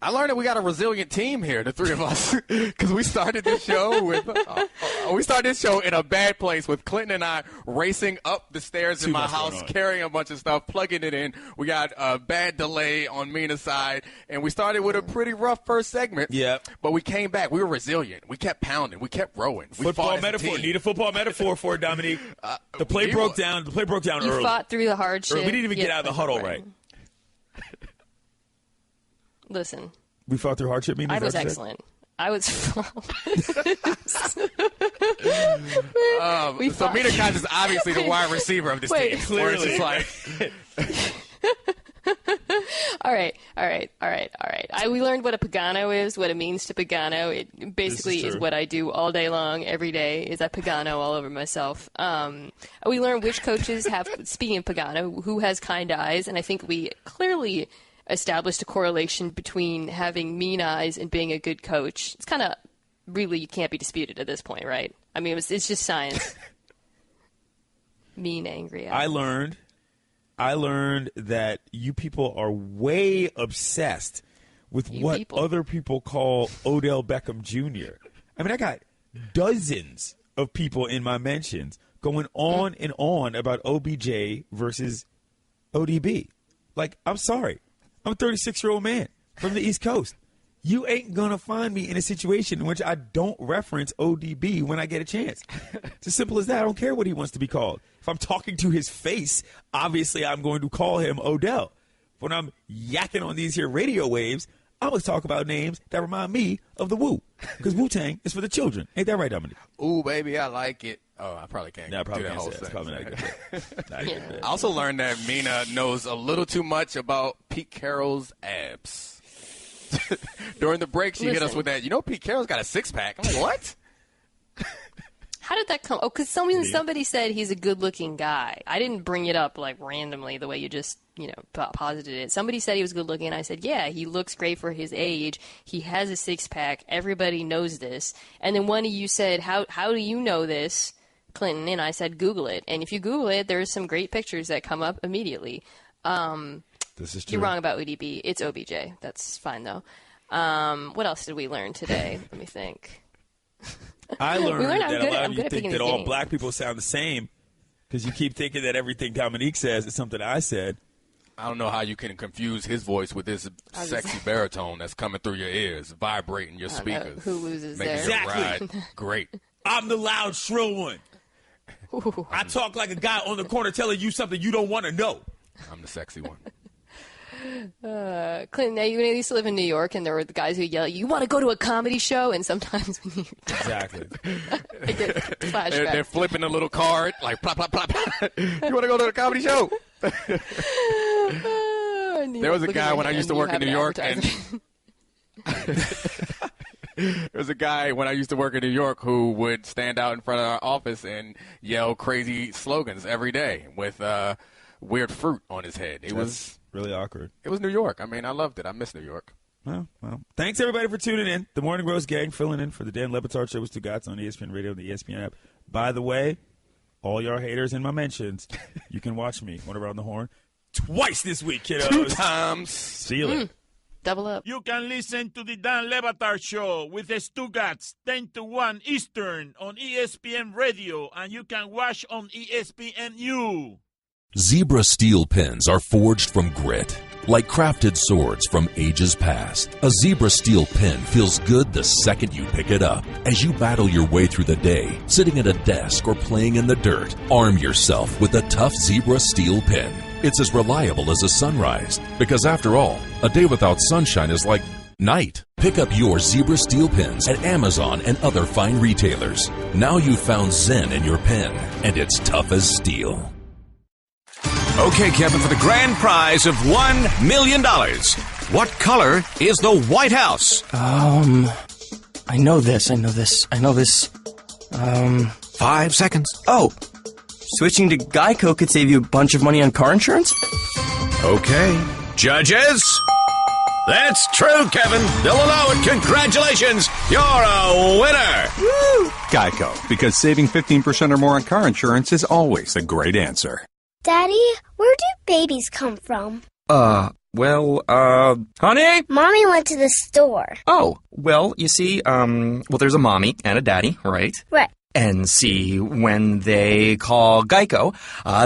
Speaker 7: I learned that we got a resilient team here, the three of us, because we started this show in a bad place with Clinton and I racing up the stairs in my house, carrying a bunch of stuff, plugging it in. We got a bad delay on Mina's side, and we started with a pretty rough first segment.
Speaker 18: Yeah,
Speaker 7: but we came back. We were resilient. We kept pounding. We kept rowing.
Speaker 18: Football metaphor. Need a football metaphor for it, Dominique. The play broke down. The play broke down
Speaker 6: you
Speaker 18: early.
Speaker 6: You fought through the hardship.
Speaker 18: We didn't even get out of the huddle right.
Speaker 6: Listen.
Speaker 18: We fought through hardship, Mina?
Speaker 6: I was excellent. I was.
Speaker 7: So Mina Kimes is obviously the wide receiver of this team.
Speaker 18: Clearly.
Speaker 6: All right. We learned what a Pagano is, what it means to Pagano. It basically is what I do all day long, every day, is I Pagano all over myself. We learned which coaches have, speaking of Pagano, who has kind eyes, and I think we clearly established a correlation between having mean eyes and being a good coach. It's kind of really, you can't be disputed at this point, right? I mean, it's just science. Mean, angry eyes.
Speaker 18: I learned that you people are way obsessed with other people call Odell Beckham Jr. I mean, I got dozens of people in my mentions going on and on about OBJ versus ODB. Like, I'm sorry. I'm a 36-year-old man from the East Coast. You ain't going to find me in a situation in which I don't reference ODB when I get a chance. It's as simple as that. I don't care what he wants to be called. If I'm talking to his face, obviously I'm going to call him Odell. When I'm yakking on these here radio waves, I'm going to talk about names that remind me of the Wu. Because Wu-Tang is for the children. Ain't that right, Dominic?
Speaker 7: Ooh, baby, I like it. Oh, I probably can't
Speaker 18: do that
Speaker 7: whole
Speaker 18: sentence. Probably not good.
Speaker 7: I also learned that Mina knows a little too much about Pete Carroll's abs. During the break, she hit us with that, Pete Carroll's got a six-pack. I'm like, what?
Speaker 6: How did that come? Oh, because somebody said he's a good-looking guy. I didn't bring it up, like, randomly the way you just, posited it. Somebody said he was good-looking, and I said, yeah, he looks great for his age. He has a six-pack. Everybody knows this. And then one of you said, how do you know this, Clinton? And I said, Google it. And if you Google it, there's some great pictures that come up immediately.
Speaker 18: This is true.
Speaker 6: You're wrong about ODB. It's OBJ. That's fine, though. What else did we learn today? Let me think.
Speaker 18: I learned that a lot of you think that all black people sound the same because you keep thinking that everything Dominique says is something I said.
Speaker 7: I don't know how you can confuse his voice with this sexy baritone that's coming through your ears, vibrating your speakers.
Speaker 6: Who loses
Speaker 7: making
Speaker 6: there?
Speaker 7: Your ride great.
Speaker 18: I'm the loud, shrill one.
Speaker 6: Ooh.
Speaker 18: I talk like a guy on the corner telling you something you don't want to know.
Speaker 7: I'm the sexy one.
Speaker 6: Clinton, now you used to live in New York, and there were the guys who yell, "You want to go to a comedy show?" And sometimes when you
Speaker 18: exactly,
Speaker 6: I get flashbacks.
Speaker 7: They're flipping a little card like plop plop plop. You want to go to a comedy show? There was a guy when I used to work in New York, and there was a guy when I used to work in New York who would stand out in front of our office and yell crazy slogans every day with weird fruit on his head. It was
Speaker 18: really awkward.
Speaker 7: It was New York. I mean, I loved it. I miss New York.
Speaker 18: Well, thanks everybody for tuning in. The Morning Roast Gang filling in for the Dan Le Batard Show with Stugotz on ESPN Radio and the ESPN app. By the way, all your haters in my mentions, you can watch me on Around the Horn twice this week, kiddos.
Speaker 7: 2 times.
Speaker 18: See you later.
Speaker 6: Double up.
Speaker 4: You can listen to the Dan Le Batard Show with the Stugotz 10 to 1 Eastern on ESPN Radio, and you can watch on ESPNU.
Speaker 10: Zebra steel pens are forged from grit. Like crafted swords from ages past, a Zebra steel pen feels good the second you pick it up. As you battle your way through the day, sitting at a desk or playing in the dirt, arm yourself with a tough Zebra steel pen. It's as reliable as a sunrise, because after all, a day without sunshine is like night. Pick up your Zebra steel pens at Amazon and other fine retailers. Now you've found Zen in your pen, and it's tough as steel.
Speaker 21: Okay, Kevin, for the grand prize of $1 million. What color is the White House?
Speaker 12: I know this.
Speaker 21: 5 seconds.
Speaker 12: Oh, switching to Geico could save you a bunch of money on car insurance?
Speaker 21: Okay. Judges? That's true, Kevin. They'll allow it. Congratulations. You're a winner.
Speaker 13: Woo! Geico, because saving 15% or more on car insurance is always a great answer.
Speaker 11: Daddy, where do babies come from?
Speaker 12: Honey?
Speaker 11: Mommy went to the store.
Speaker 12: Oh, well, you see, there's a mommy and a daddy, right?
Speaker 11: Right.
Speaker 12: And see, when they call Geico,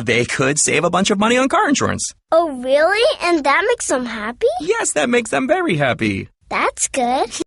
Speaker 12: they could save a bunch of money on car insurance.
Speaker 11: Oh, really? And that makes them happy?
Speaker 12: Yes, that makes them very happy.
Speaker 11: That's good.